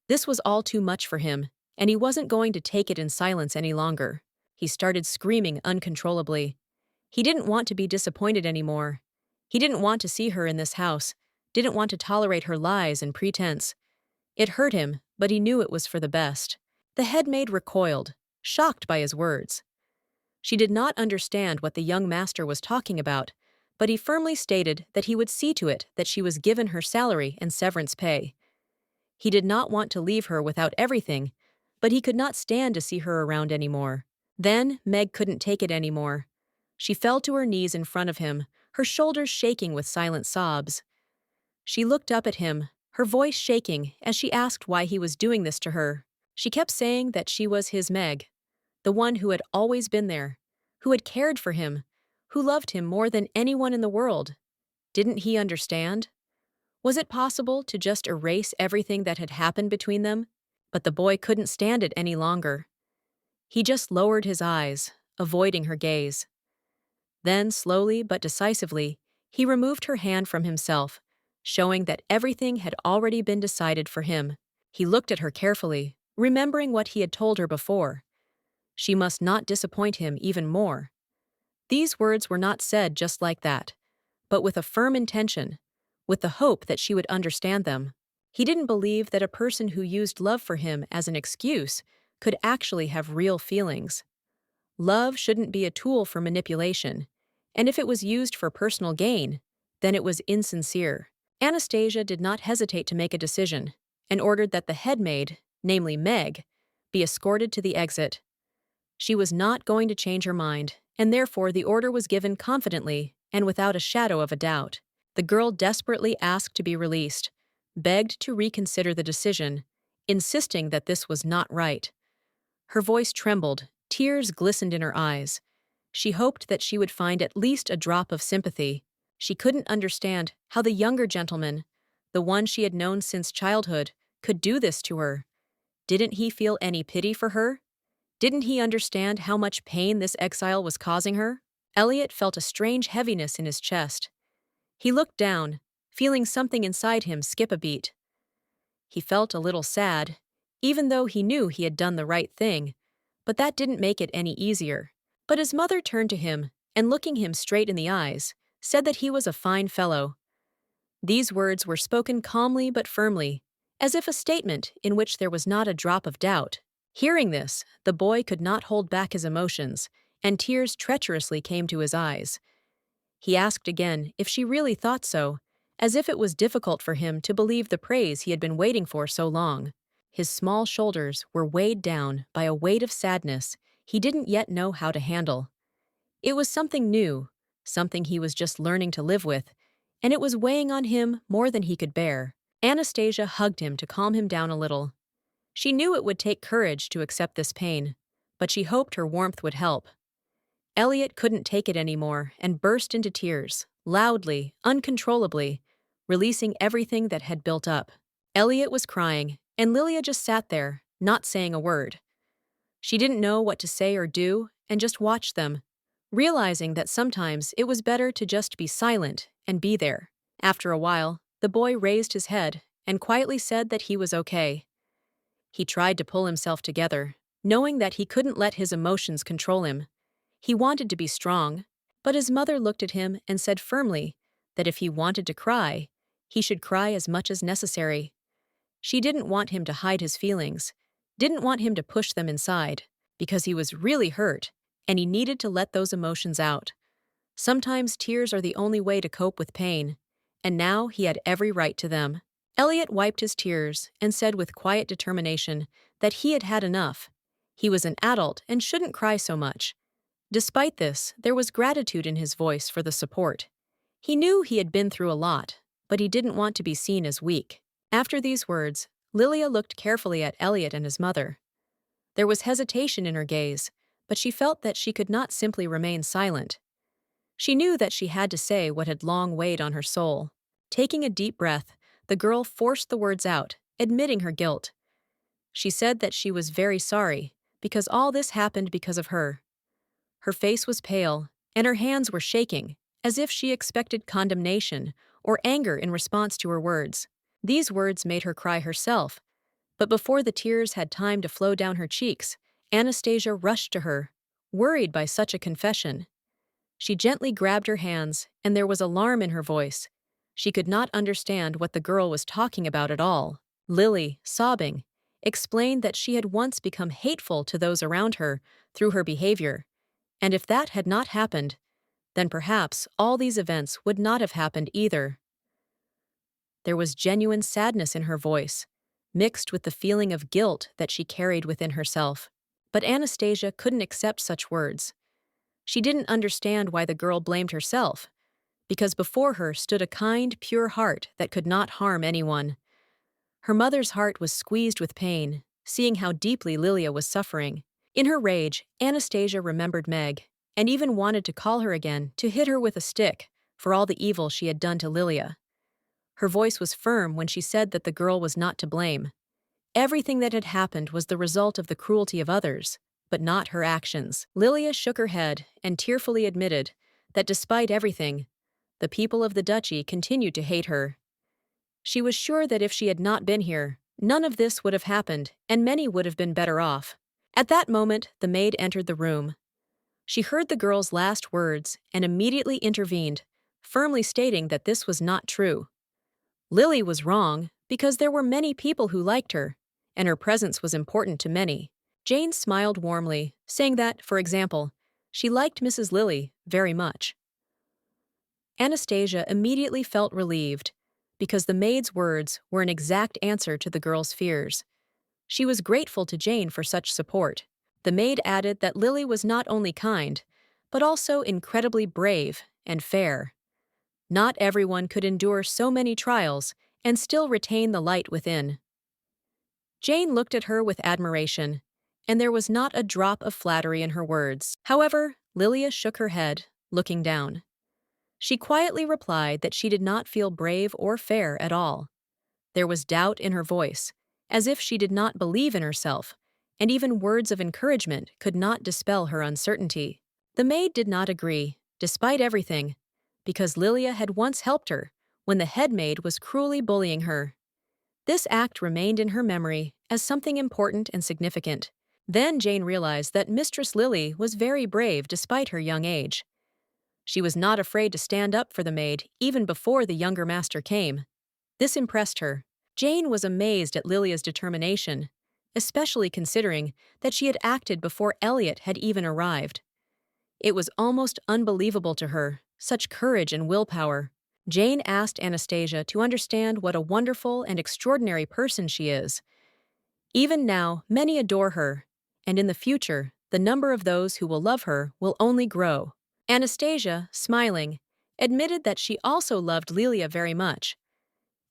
This was all too much for him, and he wasn't going to take it in silence any longer. He started screaming uncontrollably. He didn't want to be disappointed anymore. He didn't want to see her in this house, didn't want to tolerate her lies and pretense. It hurt him, but he knew it was for the best. The headmaid recoiled, shocked by his words. She did not understand what the young master was talking about, but he firmly stated that he would see to it that she was given her salary and severance pay. He did not want to leave her without everything, but he could not stand to see her around anymore. Then Meg couldn't take it anymore. She fell to her knees in front of him, her shoulders shaking with silent sobs. She looked up at him, her voice shaking as she asked why he was doing this to her. She kept saying that she was his Meg, the one who had always been there, who had cared for him, who loved him more than anyone in the world. Didn't he understand? Was it possible to just erase everything that had happened between them? But the boy couldn't stand it any longer. He just lowered his eyes, avoiding her gaze. Then, slowly but decisively, he removed her hand from himself, showing that everything had already been decided for him. He looked at her carefully, remembering what he had told her before. She must not disappoint him even more. These words were not said just like that, but with a firm intention, with the hope that she would understand them. He didn't believe that a person who used love for him as an excuse could actually have real feelings. Love shouldn't be a tool for manipulation, and if it was used for personal gain, then it was insincere. Anastasia did not hesitate to make a decision, and ordered that the headmaid, namely Meg, be escorted to the exit. She was not going to change her mind, and therefore the order was given confidently and without a shadow of a doubt. The girl desperately asked to be released, begged to reconsider the decision, insisting that this was not right. Her voice trembled, tears glistened in her eyes. She hoped that she would find at least a drop of sympathy. She couldn't understand how the younger gentleman, the one she had known since childhood, could do this to her. Didn't he feel any pity for her? Didn't he understand how much pain this exile was causing her? Elliot felt a strange heaviness in his chest. He looked down, feeling something inside him skip a beat. He felt a little sad, even though he knew he had done the right thing, but that didn't make it any easier. But his mother turned to him, and looking him straight in the eyes, said that he was a fine fellow. These words were spoken calmly but firmly, as if a statement in which there was not a drop of doubt. Hearing this, the boy could not hold back his emotions, and tears treacherously came to his eyes. He asked again if she really thought so, as if it was difficult for him to believe the praise he had been waiting for so long. His small shoulders were weighed down by a weight of sadness he didn't yet know how to handle. It was something new, something he was just learning to live with, and it was weighing on him more than he could bear. Anastasia hugged him to calm him down a little. She knew it would take courage to accept this pain, but she hoped her warmth would help. Elliot couldn't take it anymore and burst into tears, loudly, uncontrollably, releasing everything that had built up. Elliot was crying, and Lilia just sat there, not saying a word. She didn't know what to say or do, and just watched them, realizing that sometimes it was better to just be silent and be there. After a while, the boy raised his head and quietly said that he was okay. He tried to pull himself together, knowing that he couldn't let his emotions control him. He wanted to be strong, but his mother looked at him and said firmly that if he wanted to cry, he should cry as much as necessary. She didn't want him to hide his feelings, didn't want him to push them inside, because he was really hurt, and he needed to let those emotions out. Sometimes tears are the only way to cope with pain, and now he had every right to them. Elliot wiped his tears and said with quiet determination that he had had enough. He was an adult and shouldn't cry so much. Despite this, there was gratitude in his voice for the support. He knew he had been through a lot, but he didn't want to be seen as weak. After these words, Lilia looked carefully at Elliot and his mother. There was hesitation in her gaze, but she felt that she could not simply remain silent. She knew that she had to say what had long weighed on her soul. Taking a deep breath, the girl forced the words out, admitting her guilt. She said that she was very sorry, because all this happened because of her. Her face was pale, and her hands were shaking, as if she expected condemnation or anger in response to her words. These words made her cry herself, but before the tears had time to flow down her cheeks, Anastasia rushed to her, worried by such a confession. She gently grabbed her hands, and there was alarm in her voice. She could not understand what the girl was talking about at all. Lily, sobbing, explained that she had once become hateful to those around her through her behavior, and if that had not happened, then perhaps all these events would not have happened either. There was genuine sadness in her voice, mixed with the feeling of guilt that she carried within herself. But Anastasia couldn't accept such words. She didn't understand why the girl blamed herself, because before her stood a kind, pure heart that could not harm anyone. Her mother's heart was squeezed with pain, seeing how deeply Lilia was suffering. In her rage, Anastasia remembered Meg, and even wanted to call her again to hit her with a stick for all the evil she had done to Lilia. Her voice was firm when she said that the girl was not to blame. Everything that had happened was the result of the cruelty of others, but not her actions. Lilia shook her head and tearfully admitted that despite everything, the people of the duchy continued to hate her. She was sure that if she had not been here, none of this would have happened, and many would have been better off. At that moment, the maid entered the room. She heard the girl's last words and immediately intervened, firmly stating that this was not true. Lily was wrong because there were many people who liked her, and her presence was important to many. Jane smiled warmly, saying that, for example, she liked Mrs. Lily very much. Anastasia immediately felt relieved, because the maid's words were an exact answer to the girl's fears. She was grateful to Jane for such support. The maid added that Lily was not only kind, but also incredibly brave and fair. Not everyone could endure so many trials and still retain the light within. Jane looked at her with admiration, and there was not a drop of flattery in her words. However, Lilia shook her head, looking down. She quietly replied that she did not feel brave or fair at all. There was doubt in her voice, as if she did not believe in herself, and even words of encouragement could not dispel her uncertainty. The maid did not agree, despite everything, because Lilia had once helped her when the head maid was cruelly bullying her. This act remained in her memory as something important and significant. Then Jane realized that Mistress Lily was very brave despite her young age. She was not afraid to stand up for the maid even before the younger master came. This impressed her. Jane was amazed at Lilia's determination, especially considering that she had acted before Elliot had even arrived. It was almost unbelievable to her, such courage and willpower. Jane asked Anastasia to understand what a wonderful and extraordinary person she is. Even now, many adore her, and in the future, the number of those who will love her will only grow. Anastasia, smiling, admitted that she also loved Lilia very much.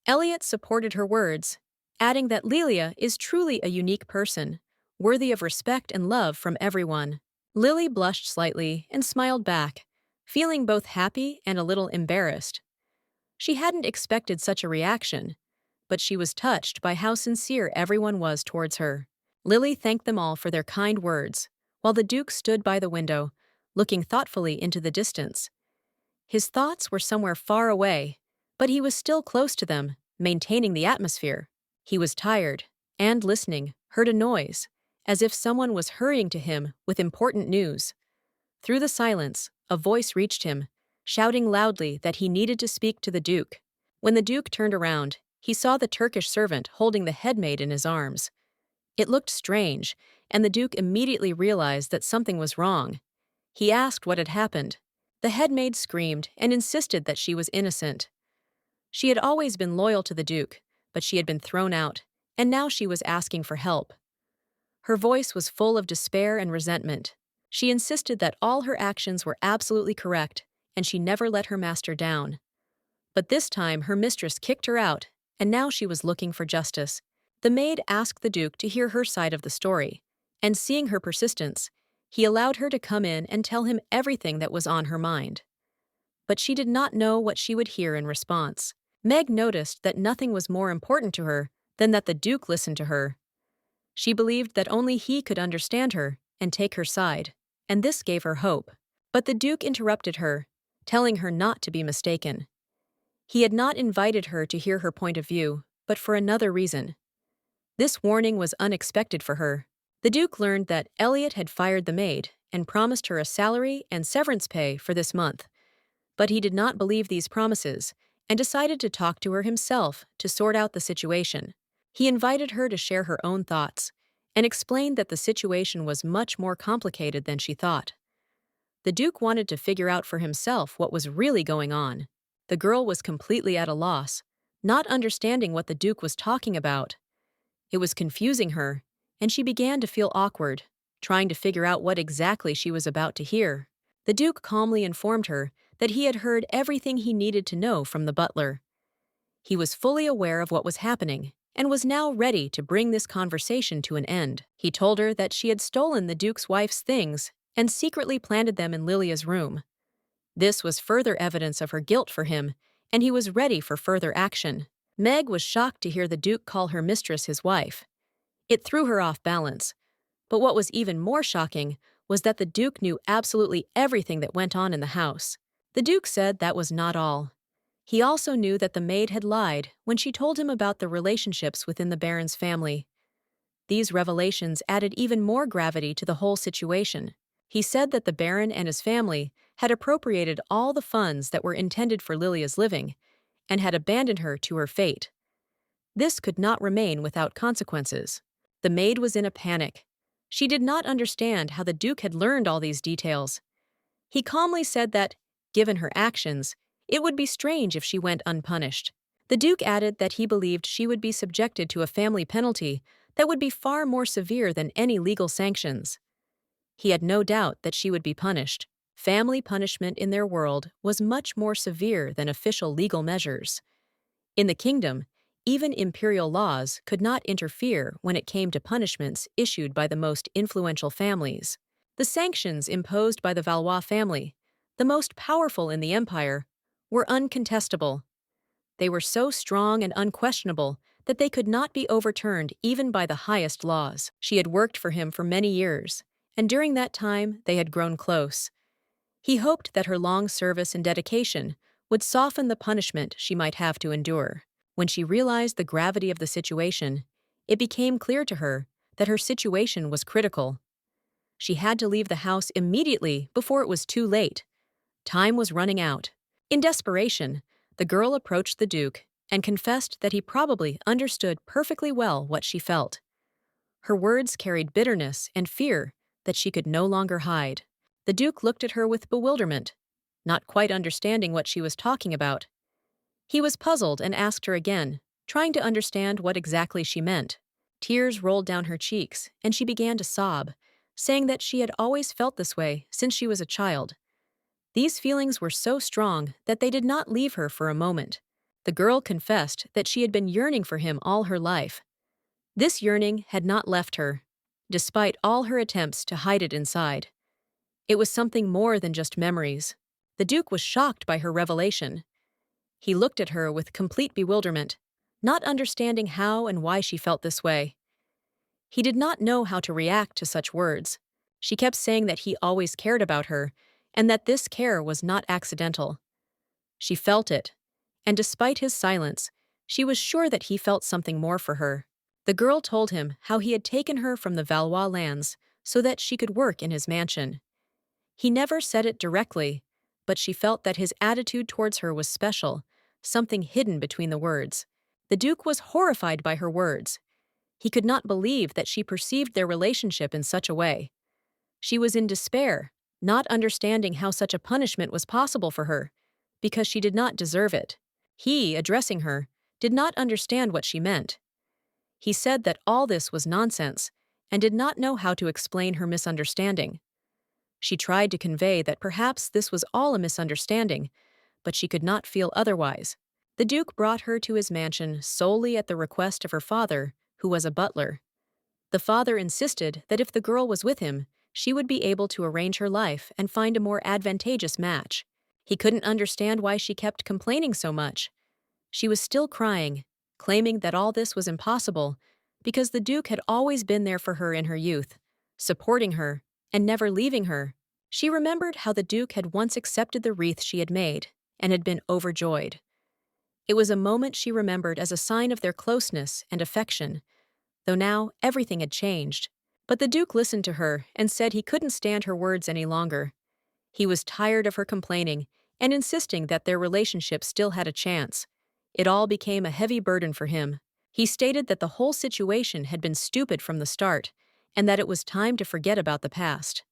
Elliot supported her words, adding that Lilia is truly a unique person, worthy of respect and love from everyone. Lily blushed slightly and smiled back, feeling both happy and a little embarrassed. She hadn't expected such a reaction, but she was touched by how sincere everyone was towards her. Lily thanked them all for their kind words, while the Duke stood by the window, looking thoughtfully into the distance. His thoughts were somewhere far away, but he was still close to them, maintaining the atmosphere. He was tired, and listening, heard a noise, as if someone was hurrying to him with important news. Through the silence, a voice reached him, shouting loudly that he needed to speak to the Duke. When the Duke turned around, he saw the Turkish servant holding the headmaid in his arms. It looked strange, and the Duke immediately realized that something was wrong. He asked what had happened. The headmaid screamed and insisted that she was innocent. She had always been loyal to the Duke, but she had been thrown out, and now she was asking for help. Her voice was full of despair and resentment. She insisted that all her actions were absolutely correct, and she never let her master down. But this time her mistress kicked her out, and now she was looking for justice. The maid asked the Duke to hear her side of the story, and seeing her persistence, he allowed her to come in and tell him everything that was on her mind. But she did not know what she would hear in response. Meg noticed that nothing was more important to her than that the Duke listened to her. She believed that only he could understand her and take her side, and this gave her hope. But the Duke interrupted her, telling her not to be mistaken. He had not invited her to hear her point of view, but for another reason. This warning was unexpected for her. The Duke learned that Elliot had fired the maid and promised her a salary and severance pay for this month. But he did not believe these promises and decided to talk to her himself to sort out the situation. He invited her to share her own thoughts and explained that the situation was much more complicated than she thought. The Duke wanted to figure out for himself what was really going on. The girl was completely at a loss, not understanding what the Duke was talking about. It was confusing her, and she began to feel awkward, trying to figure out what exactly she was about to hear. The Duke calmly informed her that he had heard everything he needed to know from the butler. He was fully aware of what was happening and was now ready to bring this conversation to an end. He told her that she had stolen the Duke's wife's things and secretly planted them in Lilia's room. This was further evidence of her guilt for him, and he was ready for further action. Meg was shocked to hear the Duke call her mistress his wife. It threw her off balance. But what was even more shocking was that the Duke knew absolutely everything that went on in the house. The Duke said that was not all. He also knew that the maid had lied when she told him about the relationships within the Baron's family. These revelations added even more gravity to the whole situation. He said that the Baron and his family had appropriated all the funds that were intended for Lilia's living and had abandoned her to her fate. This could not remain without consequences. The maid was in a panic. She did not understand how the Duke had learned all these details. He calmly said that, given her actions, it would be strange if she went unpunished. The Duke added that he believed she would be subjected to a family penalty that would be far more severe than any legal sanctions. He had no doubt that she would be punished. Family punishment in their world was much more severe than official legal measures. In the kingdom, even imperial laws could not interfere when it came to punishments issued by the most influential families. The sanctions imposed by the Valois family, the most powerful in the empire, were uncontestable. They were so strong and unquestionable that they could not be overturned even by the highest laws. She had worked for him for many years, and during that time they had grown close. He hoped that her long service and dedication would soften the punishment she might have to endure. When she realized the gravity of the situation, it became clear to her that her situation was critical. She had to leave the house immediately before it was too late. Time was running out. In desperation, the girl approached the Duke and confessed that he probably understood perfectly well what she felt. Her words carried bitterness and fear that she could no longer hide. The Duke looked at her with bewilderment, not quite understanding what she was talking about. He was puzzled and asked her again, trying to understand what exactly she meant. Tears rolled down her cheeks, and she began to sob, saying that she had always felt this way since she was a child. These feelings were so strong that they did not leave her for a moment. The girl confessed that she had been yearning for him all her life. This yearning had not left her, despite all her attempts to hide it inside. It was something more than just memories. The Duke was shocked by her revelation. He looked at her with complete bewilderment, not understanding how and why she felt this way. He did not know how to react to such words. She kept saying that he always cared about her, and that this care was not accidental. She felt it, and despite his silence, she was sure that he felt something more for her. The girl told him how he had taken her from the Valois lands so that she could work in his mansion. He never said it directly, but she felt that his attitude towards her was special, something hidden between the words. The Duke was horrified by her words. He could not believe that she perceived their relationship in such a way. She was in despair, not understanding how such a punishment was possible for her, because she did not deserve it. He, addressing her, did not understand what she meant. He said that all this was nonsense and did not know how to explain her misunderstanding. She tried to convey that perhaps this was all a misunderstanding, but she could not feel otherwise. The Duke brought her to his mansion solely at the request of her father, who was a butler. The father insisted that if the girl was with him, she would be able to arrange her life and find a more advantageous match. He couldn't understand why she kept complaining so much. She was still crying, claiming that all this was impossible, because the Duke had always been there for her in her youth, supporting her, and never leaving her. She remembered how the Duke had once accepted the wreath she had made, and had been overjoyed. It was a moment she remembered as a sign of their closeness and affection, though now everything had changed. But the Duke listened to her and said he couldn't stand her words any longer. He was tired of her complaining and insisting that their relationship still had a chance. It all became a heavy burden for him. He stated that the whole situation had been stupid from the start, and that it was time to forget about the past.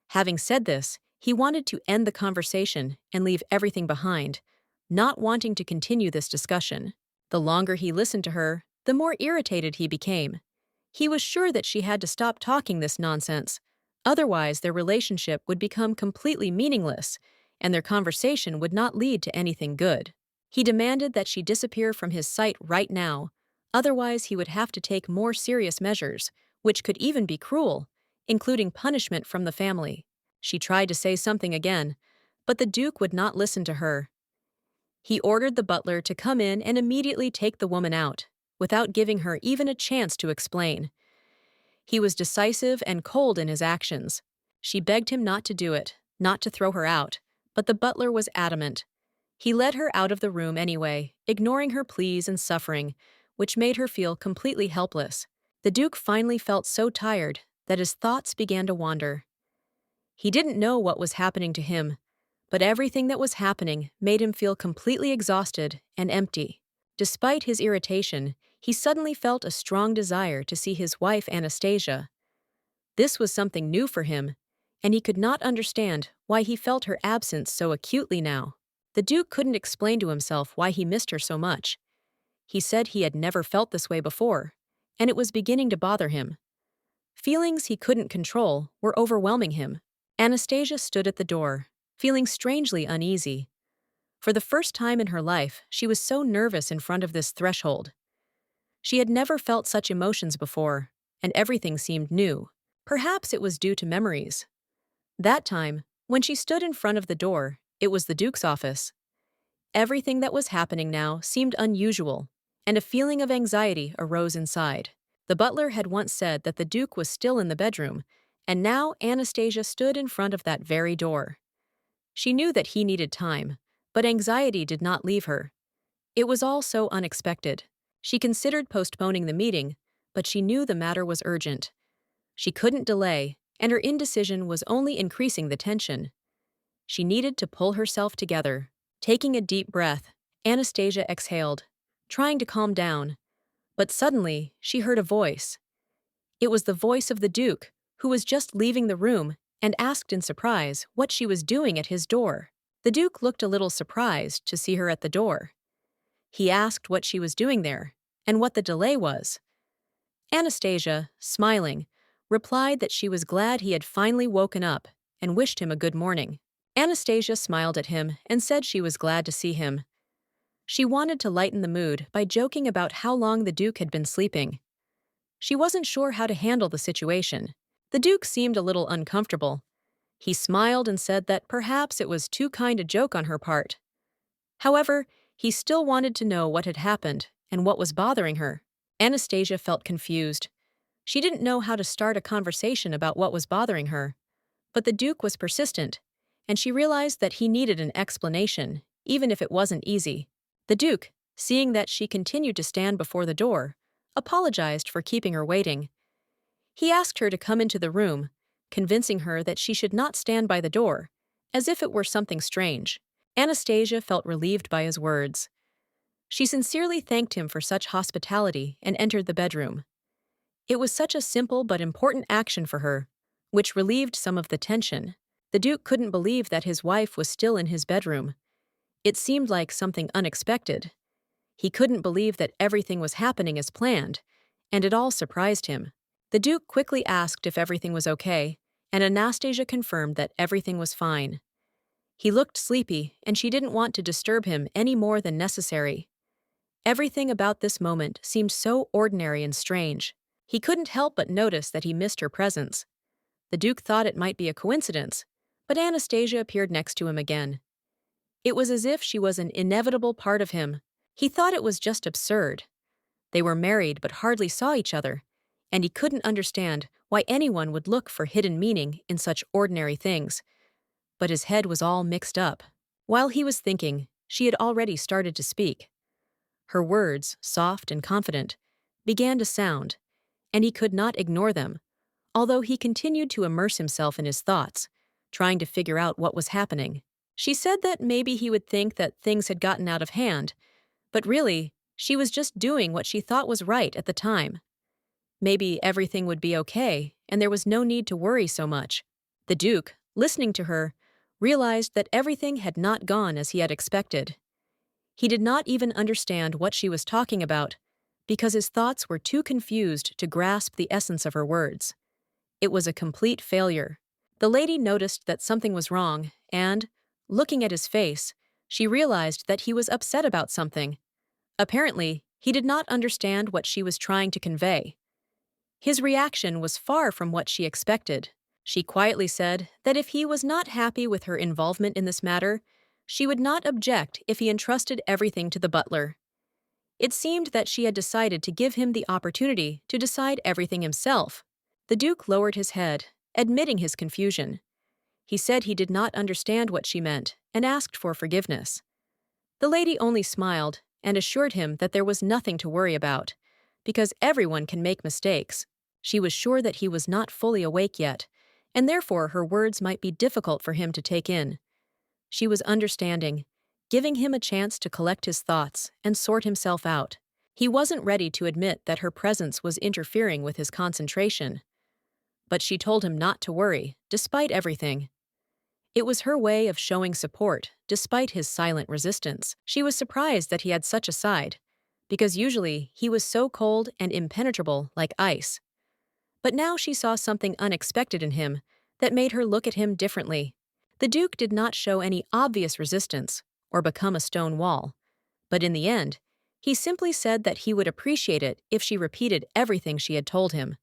Having said this, he wanted to end the conversation and leave everything behind, not wanting to continue this discussion. The longer he listened to her, the more irritated he became. He was sure that she had to stop talking this nonsense, otherwise their relationship would become completely meaningless, and their conversation would not lead to anything good. He demanded that she disappear from his sight right now, otherwise he would have to take more serious measures, which could even be cruel, including punishment from the family. She tried to say something again, but the Duke would not listen to her. He ordered the butler to come in and immediately take the woman out, without giving her even a chance to explain. He was decisive and cold in his actions. She begged him not to do it, not to throw her out, but the butler was adamant. He led her out of the room anyway, ignoring her pleas and suffering, which made her feel completely helpless. The Duke finally felt so tired that his thoughts began to wander. He didn't know what was happening to him, but everything that was happening made him feel completely exhausted and empty. Despite his irritation, he suddenly felt a strong desire to see his wife Anastasia. This was something new for him, and he could not understand why he felt her absence so acutely now. The Duke couldn't explain to himself why he missed her so much. He said he had never felt this way before, and it was beginning to bother him. Feelings he couldn't control were overwhelming him. Anastasia stood at the door, feeling strangely uneasy. For the first time in her life, she was so nervous in front of this threshold. She had never felt such emotions before, and everything seemed new. Perhaps it was due to memories. That time, when she stood in front of the door, it was the Duke's office. Everything that was happening now seemed unusual, and a feeling of anxiety arose inside. The butler had once said that the Duke was still in the bedroom, and now Anastasia stood in front of that very door. She knew that he needed time, but anxiety did not leave her. It was all so unexpected. She considered postponing the meeting, but she knew the matter was urgent. She couldn't delay, and her indecision was only increasing the tension. She needed to pull herself together. Taking a deep breath, Anastasia exhaled, trying to calm down. But suddenly, she heard a voice. It was the voice of the Duke, who was just leaving the room, and asked in surprise what she was doing at his door. The Duke looked a little surprised to see her at the door. He asked what she was doing there, and what the delay was. Anastasia, smiling, replied that she was glad he had finally woken up and wished him a good morning. Anastasia smiled at him and said she was glad to see him. She wanted to lighten the mood by joking about how long the Duke had been sleeping. She wasn't sure how to handle the situation. The Duke seemed a little uncomfortable. He smiled and said that perhaps it was too kind a joke on her part. However, he still wanted to know what had happened and what was bothering her. Anastasia felt confused. She didn't know how to start a conversation about what was bothering her. But the Duke was persistent, and she realized that he needed an explanation, even if it wasn't easy. The Duke, seeing that she continued to stand before the door, apologized for keeping her waiting. He asked her to come into the room, convincing her that she should not stand by the door, as if it were something strange. Anastasia felt relieved by his words. She sincerely thanked him for such hospitality and entered the bedroom. It was such a simple but important action for her, which relieved some of the tension. The Duke couldn't believe that his wife was still in his bedroom. It seemed like something unexpected. He couldn't believe that everything was happening as planned, and it all surprised him. The Duke quickly asked if everything was okay, and Anastasia confirmed that everything was fine. He looked sleepy, and she didn't want to disturb him any more than necessary. Everything about this moment seemed so ordinary and strange. He couldn't help but notice that he missed her presence. The Duke thought it might be a coincidence, but Anastasia appeared next to him again. It was as if she was an inevitable part of him. He thought it was just absurd. They were married but hardly saw each other, and he couldn't understand why anyone would look for hidden meaning in such ordinary things. But his head was all mixed up. While he was thinking, she had already started to speak. Her words, soft and confident, began to sound, and he could not ignore them, although he continued to immerse himself in his thoughts, trying to figure out what was happening. She said that maybe he would think that things had gotten out of hand, but really, she was just doing what she thought was right at the time. Maybe everything would be okay, and there was no need to worry so much. The Duke, listening to her, realized that everything had not gone as he had expected. He did not even understand what she was talking about, because his thoughts were too confused to grasp the essence of her words. It was a complete failure. The lady noticed that something was wrong, and, looking at his face, she realized that he was upset about something. Apparently, he did not understand what she was trying to convey. His reaction was far from what she expected. She quietly said that if he was not happy with her involvement in this matter, she would not object if he entrusted everything to the butler. It seemed that she had decided to give him the opportunity to decide everything himself. The Duke lowered his head, admitting his confusion. He said he did not understand what she meant and asked for forgiveness. The lady only smiled and assured him that there was nothing to worry about, because everyone can make mistakes. She was sure that he was not fully awake yet, and therefore her words might be difficult for him to take in. She was understanding, giving him a chance to collect his thoughts and sort himself out. He wasn't ready to admit that her presence was interfering with his concentration. But she told him not to worry, despite everything. It was her way of showing support, despite his silent resistance. She was surprised that he had such a side, because usually he was so cold and impenetrable like ice. But now she saw something unexpected in him that made her look at him differently. The Duke did not show any obvious resistance or become a stone wall, but in the end, he simply said that he would appreciate it if she repeated everything she had told him.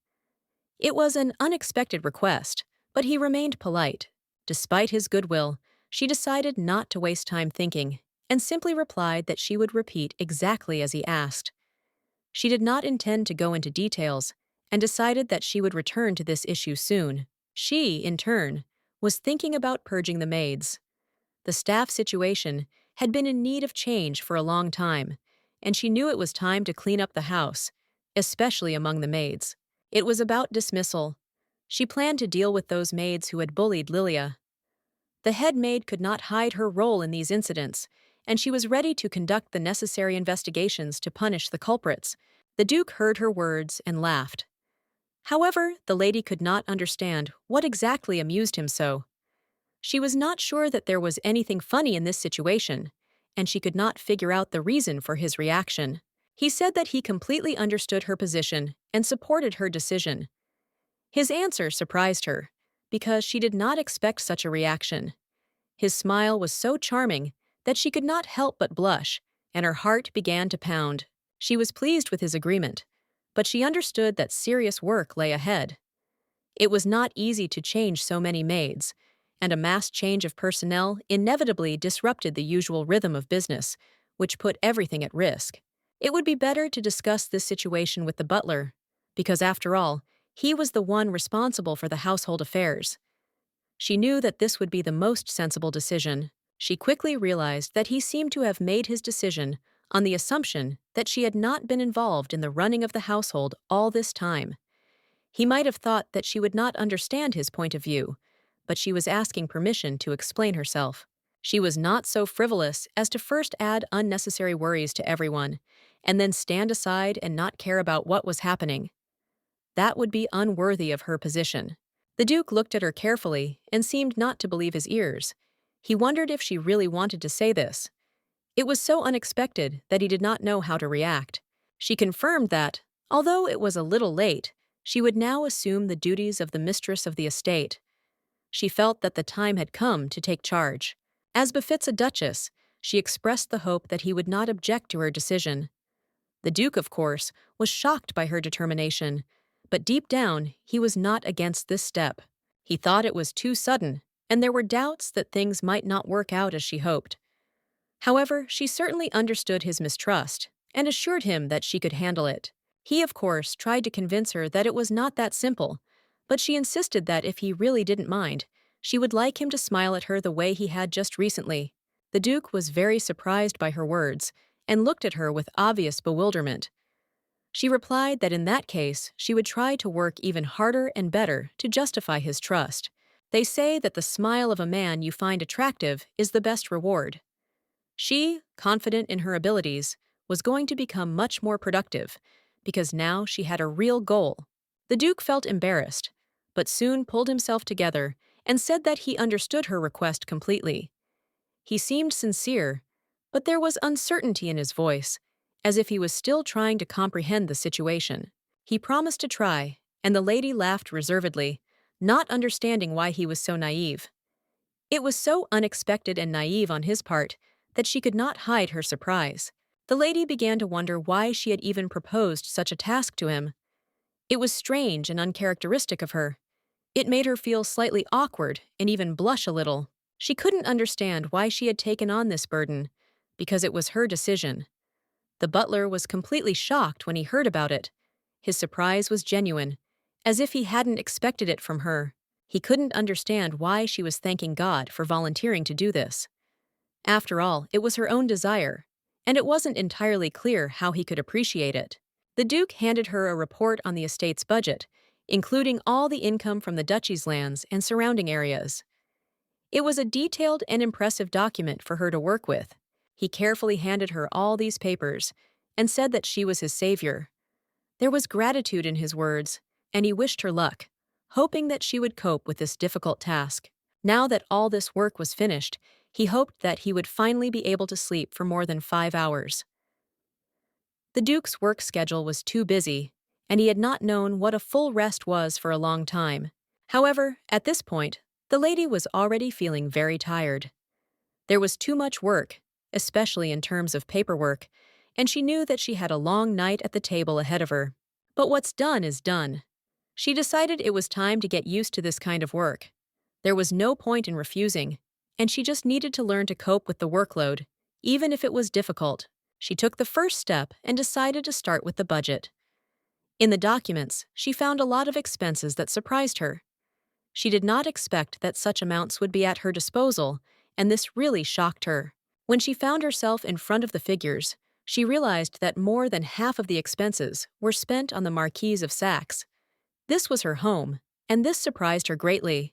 It was an unexpected request, but he remained polite. Despite his goodwill, she decided not to waste time thinking and simply replied that she would repeat exactly as he asked. She did not intend to go into details and decided that she would return to this issue soon. She, in turn, was thinking about purging the maids. The staff situation had been in need of change for a long time, and she knew it was time to clean up the house, especially among the maids. It was about dismissal. She planned to deal with those maids who had bullied Lilia. The head maid could not hide her role in these incidents, and she was ready to conduct the necessary investigations to punish the culprits. The Duke heard her words and laughed. However, the lady could not understand what exactly amused him so. She was not sure that there was anything funny in this situation, and she could not figure out the reason for his reaction. He said that he completely understood her position and supported her decision. His answer surprised her, because she did not expect such a reaction. His smile was so charming that she could not help but blush, and her heart began to pound. She was pleased with his agreement, but she understood that serious work lay ahead. It was not easy to change so many maids, and a mass change of personnel inevitably disrupted the usual rhythm of business, which put everything at risk. It would be better to discuss this situation with the butler, because after all, he was the one responsible for the household affairs. She knew that this would be the most sensible decision. She quickly realized that he seemed to have made his decision on the assumption that she had not been involved in the running of the household all this time. He might have thought that she would not understand his point of view, but she was asking permission to explain herself. She was not so frivolous as to first add unnecessary worries to everyone, and then stand aside and not care about what was happening. That would be unworthy of her position. The Duke looked at her carefully and seemed not to believe his ears. He wondered if she really wanted to say this. It was so unexpected that he did not know how to react. She confirmed that, although it was a little late, she would now assume the duties of the mistress of the estate. She felt that the time had come to take charge. As befits a duchess, she expressed the hope that he would not object to her decision. The Duke, of course, was shocked by her determination, but deep down, he was not against this step. He thought it was too sudden, and there were doubts that things might not work out as she hoped. However, she certainly understood his mistrust, and assured him that she could handle it. He, of course, tried to convince her that it was not that simple, but she insisted that if he really didn't mind, she would like him to smile at her the way he had just recently. The Duke was very surprised by her words and looked at her with obvious bewilderment. She replied that in that case, she would try to work even harder and better to justify his trust. They say that the smile of a man you find attractive is the best reward. She, confident in her abilities, was going to become much more productive because now she had a real goal. The Duke felt embarrassed, but soon pulled himself together and said that he understood her request completely. He seemed sincere, but there was uncertainty in his voice, as if he was still trying to comprehend the situation. He promised to try, and the lady laughed reservedly, not understanding why he was so naive. It was so unexpected and naive on his part that she could not hide her surprise. The lady began to wonder why she had even proposed such a task to him. It was strange and uncharacteristic of her. It made her feel slightly awkward and even blush a little. She couldn't understand why she had taken on this burden, because it was her decision. The butler was completely shocked when he heard about it. His surprise was genuine, as if he hadn't expected it from her. He couldn't understand why she was thanking God for volunteering to do this. After all, it was her own desire, and it wasn't entirely clear how he could appreciate it. The Duke handed her a report on the estate's budget, including all the income from the duchy's lands and surrounding areas. It was a detailed and impressive document for her to work with. He carefully handed her all these papers and said that she was his savior. There was gratitude in his words, and he wished her luck, hoping that she would cope with this difficult task. Now that all this work was finished, he hoped that he would finally be able to sleep for more than 5 hours. The Duke's work schedule was too busy, and he had not known what a full rest was for a long time. However, at this point, the lady was already feeling very tired. There was too much work, especially in terms of paperwork, and she knew that she had a long night at the table ahead of her. But what's done is done. She decided it was time to get used to this kind of work. There was no point in refusing, and she just needed to learn to cope with the workload, even if it was difficult. She took the first step and decided to start with the budget. In the documents, she found a lot of expenses that surprised her. She did not expect that such amounts would be at her disposal, and this really shocked her. When she found herself in front of the figures, she realized that more than half of the expenses were spent on the Marquise of Saxe. This was her home, and this surprised her greatly.